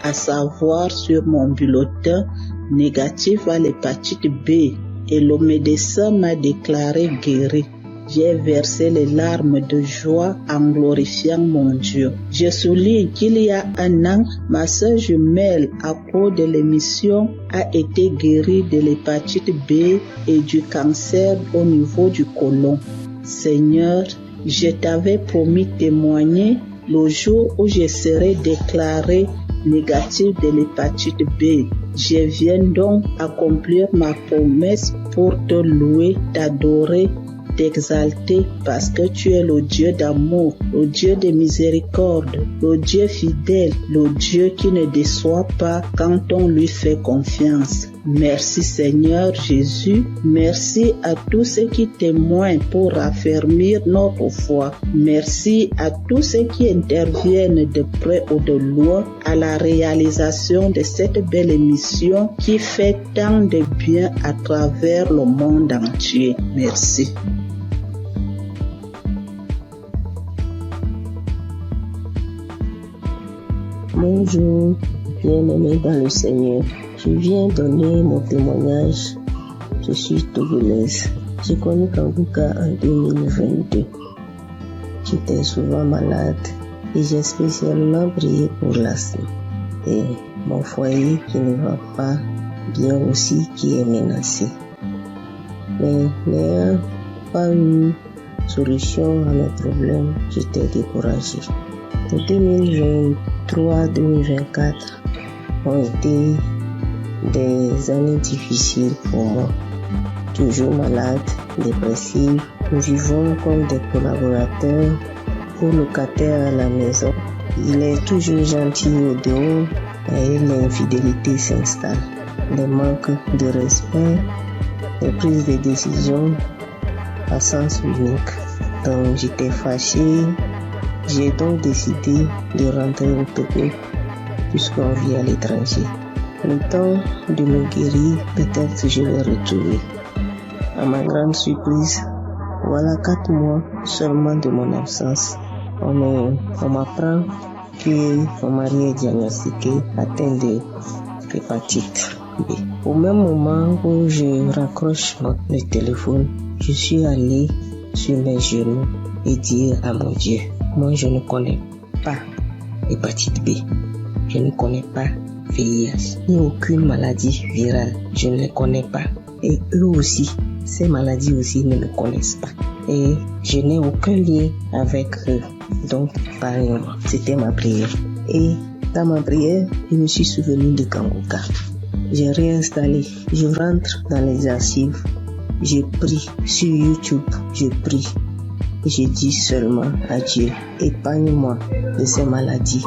à savoir sur mon bulletin négatif à l'hépatite B, et le médecin m'a déclaré guéri. J'ai versé les larmes de joie en glorifiant mon Dieu. Je souligne qu'il y a 1 an, ma sœur jumelle, à cause de l'émission, a été guérie de l'hépatite B et du cancer au niveau du côlon. Seigneur, je t'avais promis témoigner le jour où je serai déclaré négatif de l'hépatite B. Je viens donc accomplir ma promesse pour te louer, t'adorer, t'exalter parce que tu es le Dieu d'amour, le Dieu de miséricorde, le Dieu fidèle, le Dieu qui ne déçoit pas quand on lui fait confiance. Merci Seigneur Jésus, merci à tous ceux qui témoignent pour raffermir notre foi. Merci à tous ceux qui interviennent de près ou de loin à la réalisation de cette belle émission qui fait tant de bien à travers le monde entier. Merci. Bonjour, bien-aimés dans le Seigneur. Je viens donner mon témoignage. Je suis togolaise. J'ai connu Kanguka en 2022. J'étais souvent malade et j'ai spécialement prié pour l'asthme et mon foyer qui ne va pas bien aussi qui est menacé. Mais n'ayant pas eu solution à mes problèmes, j'étais découragée. En 2023-2024 ont été des années difficiles pour moi. Toujours malade, dépressive, nous vivons comme des collaborateurs ou locataires à la maison. Il est toujours gentil au dehors et l'infidélité s'installe. Les manques de respect des prises de décision à sens unique. Donc j'étais fâchée. J'ai donc décidé de rentrer au Togo puisqu'on vit à l'étranger. Le temps de me guérir, peut-être je vais retrouver. À ma grande surprise, voilà 4 mois seulement de mon absence. On m'apprend que mon mari est diagnostiqué atteint de l'hépatite B. Au même moment où je raccroche le téléphone, je suis allé sur mes genoux et dire à mon Dieu, moi je ne connais pas l'hépatite B, je ne connais pas VIH, ni aucune maladie virale, je ne les connais pas. Et eux aussi, ces maladies aussi ne me connaissent pas. Et je n'ai aucun lien avec eux. Donc, parlez-moi. C'était ma prière. Et dans ma prière, je me suis souvenu de Kangoka. J'ai réinstallé. Je rentre dans les archives. J'ai pris sur YouTube. Je prie. Et je dis seulement à Dieu, épargne-moi de ces maladies.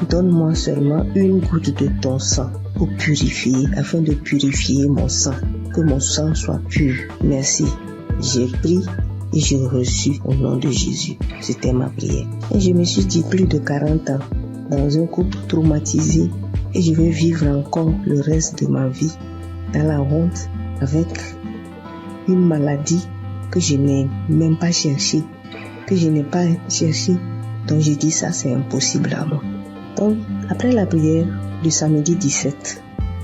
Donne-moi seulement une goutte de ton sang pour purifier, afin de purifier mon sang. Que mon sang soit pur. Merci. J'ai pris et j'ai reçu au nom de Jésus. C'était ma prière. Et je me suis dit plus de 40 ans dans un couple traumatisé et je vais vivre encore le reste de ma vie dans la honte avec une maladie que je n'ai même pas cherchée, que je n'ai pas cherché. Donc j'ai dit ça c'est impossible à moi. Donc après la prière du samedi 17,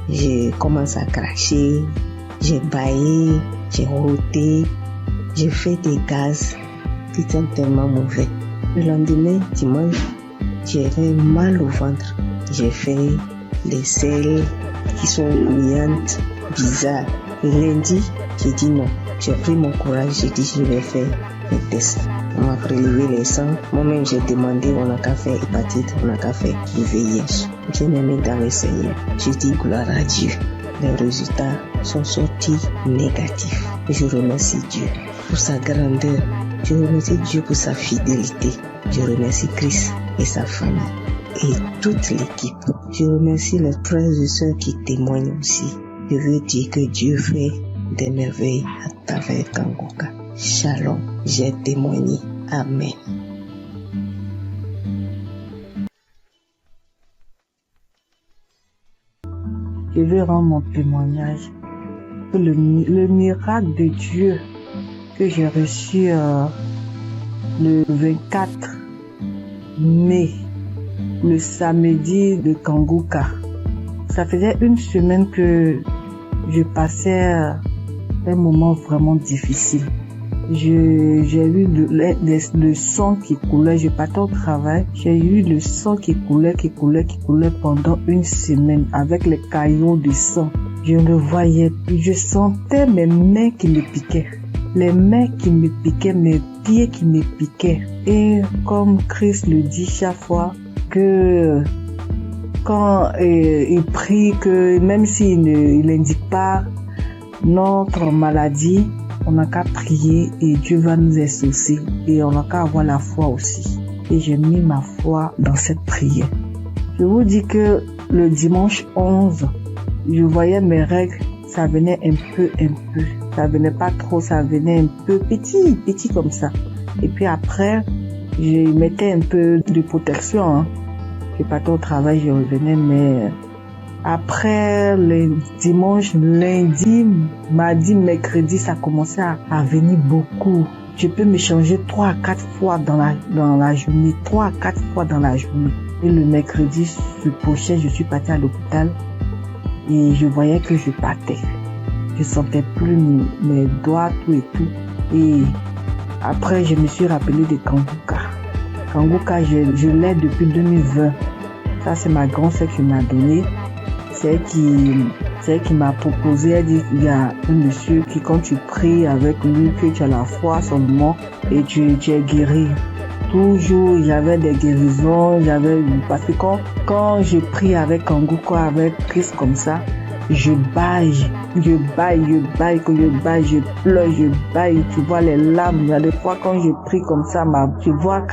j'ai commencé à cracher, j'ai bâillé, j'ai roté, j'ai fait des gaz qui étaient tellement mauvais. Le lendemain, dimanche, j'avais mal au ventre. J'ai fait des selles qui sont gouillantes, bizarres. Le lundi, j'ai dit non. J'ai pris mon courage, j'ai dit je vais faire les tests. On m'a prélevé les sangs. Moi-même, j'ai demandé, on n'a qu'à faire hépatite, on n'a qu'à faire le VIH. Je me mis dans le Seigneur. J'ai dit gloire à Dieu. Les résultats sont sortis négatifs. Je remercie Dieu pour sa grandeur. Je remercie Dieu pour sa fidélité. Je remercie Christ et sa famille et toute l'équipe. Je remercie les frères et sœurs qui témoignent aussi. Je veux dire que Dieu fait des merveilles à travers Kangoka. Shalom, j'ai témoigné. Amen. Je veux rendre mon témoignage pour le miracle de Dieu que j'ai reçu le 24 mai, le samedi de Kangoka. Ça faisait une semaine que je passais un moment vraiment difficile. J'ai eu le sang qui coulait, je partais au travail, j'ai eu le sang qui coulait pendant une semaine avec les caillots de sang. Je ne voyais plus, je sentais mes mains qui me piquaient. Les mains qui me piquaient, mes pieds qui me piquaient. Et comme Christ le dit chaque fois, que quand il prie, que même s'il n'indique pas notre maladie, on n'a qu'à prier et Dieu va nous exaucer. Et on n'a qu'à avoir la foi aussi. Et j'ai mis ma foi dans cette prière. Je vous dis que le dimanche 11, je voyais mes règles, ça venait un peu. Ça venait pas trop, ça venait un peu petit comme ça. Et puis après, je mettais un peu de protection. Je partais au travail, je revenais, mais après le dimanche, lundi, mardi, mercredi, ça commençait à venir beaucoup. Je peux me changer 3 à 4 fois dans la journée, 3 à 4 fois dans la journée. Et le mercredi, je couchais, je suis partie à l'hôpital et je voyais que je partais. Je sentais plus mes doigts, tout et tout. Et après, je me suis rappelé de Kangoka. Kangoka, je l'ai depuis 2020. Ça, c'est ma grand-sœur qui m'a donné. C'est elle qui m'a proposé. Elle dit, il y a un monsieur qui, quand tu pries avec lui, que tu as la foi seulement et tu es guéri. Toujours, j'avais des guérisons, parce que quand je prie avec Kangoka, avec Christ comme ça, je baille, je pleure, je baille, tu vois les larmes. Il y a des fois quand je prie comme ça, tu vois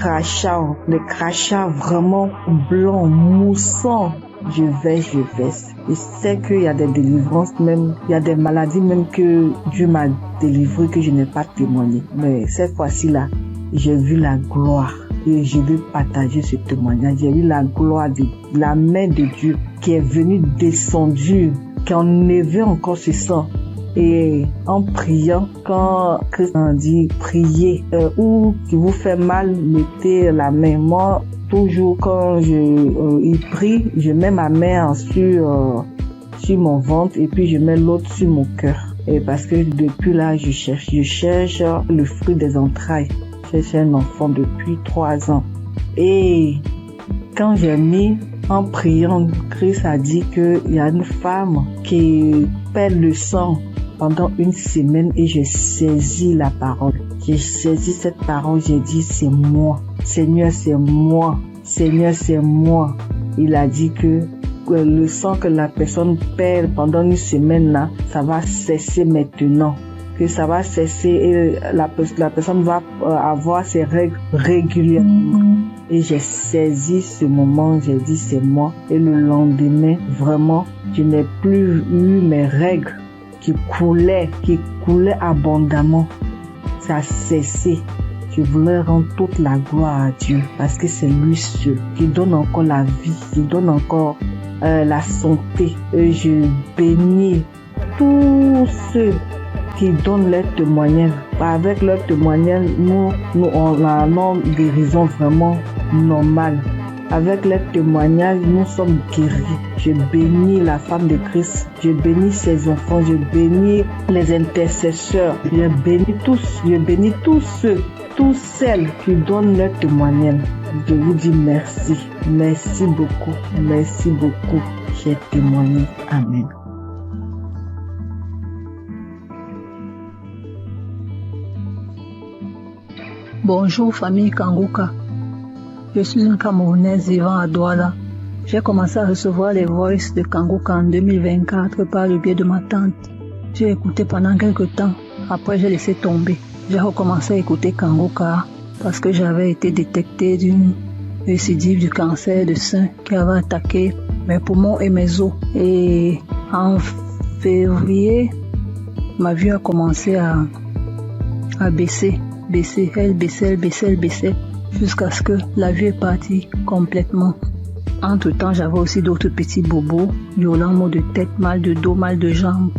les crachats vraiment blancs, moussants. je verse. Je sais qu'il y a des délivrances même, il y a des maladies même que Dieu m'a délivré que je n'ai pas témoigné. Mais cette fois-ci là, j'ai vu la gloire et je vais partager ce témoignage. J'ai vu la gloire de la main de Dieu qui est venue descendue, qui a enlevé encore ce sang. Et en priant, quand Christ a dit priez, ou qui vous fait mal, mettez la main. Moi, toujours quand il prie, je mets ma main sur mon ventre et puis je mets l'autre sur mon cœur. Et parce que depuis là, je cherche le fruit des entrailles. Je cherche un enfant depuis 3 ans. Et quand j'ai mis en priant, Christ a dit qu'il y a une femme qui perd le sang pendant 1 semaine et j'ai saisi la parole. J'ai saisi cette parole, j'ai dit c'est moi. Seigneur, c'est moi. Seigneur, c'est moi. Il a dit que le sang que la personne perd pendant 1 semaine là, ça va cesser maintenant. Que ça va cesser et la personne va avoir ses règles régulièrement. Et j'ai saisi ce moment, j'ai dit c'est moi. Et le lendemain, vraiment, je n'ai plus eu mes règles qui coulaient abondamment. Ça a cessé. Je voulais rendre toute la gloire à Dieu parce que c'est lui seul qui donne encore la vie, qui donne encore la santé. Et je bénis tous ceux qui donnent leur témoignage. Avec leur témoignage, nous on a une guérison vraiment normale. Avec leur témoignage, nous sommes guéris. Je bénis la femme de Christ. Je bénis ses enfants. Je bénis les intercesseurs. Je bénis tous ceux, toutes celles qui donnent leur témoignage. Je vous dis merci. Merci beaucoup. Merci beaucoup. J'ai témoigné. Amen. Bonjour famille Kangoka. Je suis une Camerounaise vivant à Douala. J'ai commencé à recevoir les voices de Kangoka en 2024 par le biais de ma tante. J'ai écouté pendant quelques temps. Après, j'ai laissé tomber. J'ai recommencé à écouter Kangoka parce que j'avais été détectée d'une récidive du cancer de sein qui avait attaqué mes poumons et mes os. Et en février, ma vue a commencé à baisser. Elle baissait, jusqu'à ce que la vue est partie complètement. Entre-temps, j'avais aussi d'autres petits bobos, violents maux de tête, mal de dos, mal de jambes.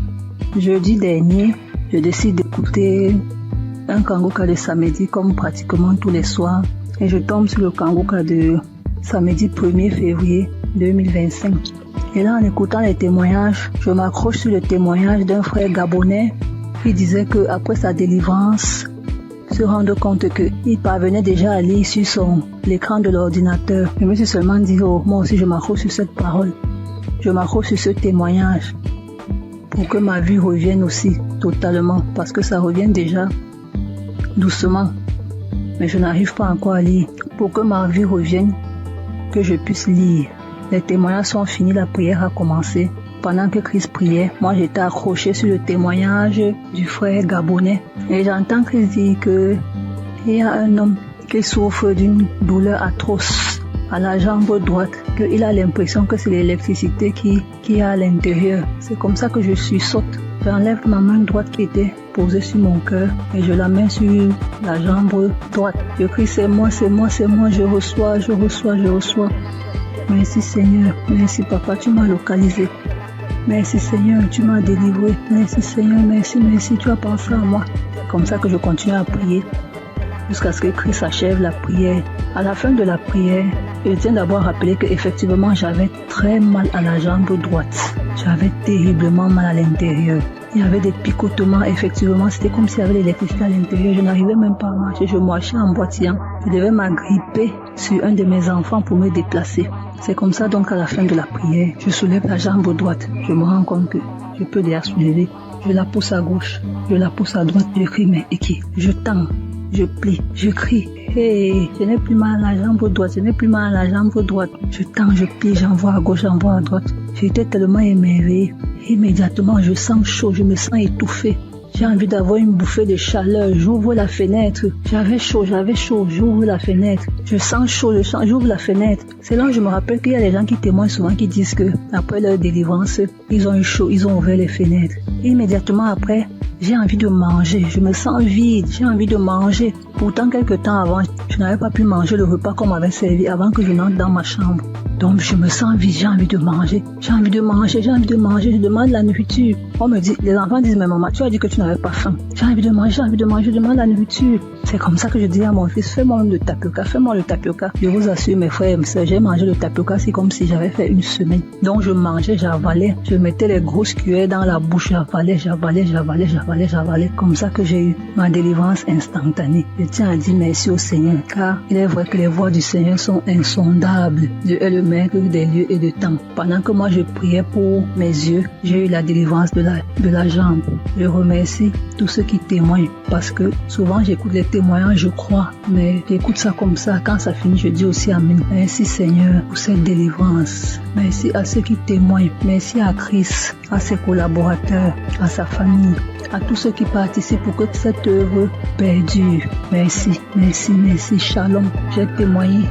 Jeudi dernier, je décide d'écouter un Kangoka de samedi comme pratiquement tous les soirs et je tombe sur le Kangoka de samedi 1er février 2025. Et là, en écoutant les témoignages, je m'accroche sur le témoignage d'un frère gabonais qui disait qu'après sa délivrance, se rendre compte qu'il parvenait déjà à lire sur l'écran de l'ordinateur. Je me suis seulement dit, moi aussi je m'accroche sur cette parole. Je m'accroche sur ce témoignage pour que ma vue revienne aussi totalement, parce que ça revient déjà doucement. Mais je n'arrive pas encore à lire. Pour que ma vue revienne, que je puisse lire. Les témoignages sont finis, la prière a commencé. Pendant que Christ priait, moi j'étais accroché sur le témoignage du frère gabonais. Et j'entends Christ dire qu'il y a un homme qui souffre d'une douleur atroce à la jambe droite, qu'il a l'impression que c'est l'électricité qui est à l'intérieur. C'est comme ça que je sursaute. J'enlève ma main droite qui était posée sur mon cœur et je la mets sur la jambe droite. Je crie c'est moi, je reçois. Merci Seigneur, merci Papa, tu m'as localisé. Merci Seigneur, tu m'as délivré. Merci Seigneur, merci, tu as pensé à moi. C'est comme ça que je continue à prier jusqu'à ce que Christ achève la prière. À la fin de la prière, je tiens d'abord à rappeler qu'effectivement j'avais très mal à la jambe droite. J'avais terriblement mal à l'intérieur. Il y avait des picotements, effectivement, c'était comme s'il y avait l'électricité à l'intérieur. Je n'arrivais même pas à marcher, je marchais en boitillant. Je devais m'agripper sur un de mes enfants pour me déplacer. C'est comme ça donc à la fin de la prière, je soulève la jambe droite. Je me rends compte que je peux déjà soulever. Je la pousse à gauche, je la pousse à droite, je crie mais qui? Je tends, je plie, je crie. Hey, je n'ai plus mal à la jambe droite, Je tends, je plie, j'envoie à gauche, j'envoie à droite. J'étais tellement émerveillée. Immédiatement, je sens chaud, je me sens étouffée. J'ai envie d'avoir une bouffée de chaleur. J'ouvre la fenêtre. J'avais chaud. J'ouvre la fenêtre. Je sens chaud, j'ouvre la fenêtre. C'est là où je me rappelle qu'il y a des gens qui témoignent souvent qui disent que après leur délivrance, ils ont eu chaud, ils ont ouvert les fenêtres. Et immédiatement après, j'ai envie de manger. Je me sens vide. J'ai envie de manger. Pourtant, quelques temps avant, je n'avais pas pu manger le repas qu'on m'avait servi avant que je n'entre dans ma chambre. Donc, je me sens vide. J'ai envie de manger. Je demande la nourriture. On me dit, les enfants disent, mais maman, tu as dit que tu n'avais pas faim. J'ai envie de manger. Je demande la nourriture. C'est comme ça que je dis à mon fils, fais-moi le tapioca. Je vous assure, mes frères et mes sœurs, j'ai mangé le tapioca, c'est comme si j'avais fait une semaine. Donc, je mangeais, j'avalais. Je mettais les grosses cuillères dans la bouche, j'avalais. Comme ça que j'ai eu ma délivrance instantanée. Je tiens à dire merci au Seigneur, car il est vrai que les voies du Seigneur sont insondables. Dieu est le maître des lieux et de temps. Pendant que moi je priais pour mes yeux, j'ai eu la délivrance de la jambe. Je remercie tous ceux qui témoignent, parce que souvent j'écoute les témoignages, je crois, mais j'écoute ça comme ça. Quand ça finit, je dis aussi Amen. Merci Seigneur pour cette délivrance. Merci à ceux qui témoignent. Merci à Christ, à ses collaborateurs, à sa famille, à tous ceux qui participent pour que cette œuvre perdure. Merci. Shalom. J'ai témoigné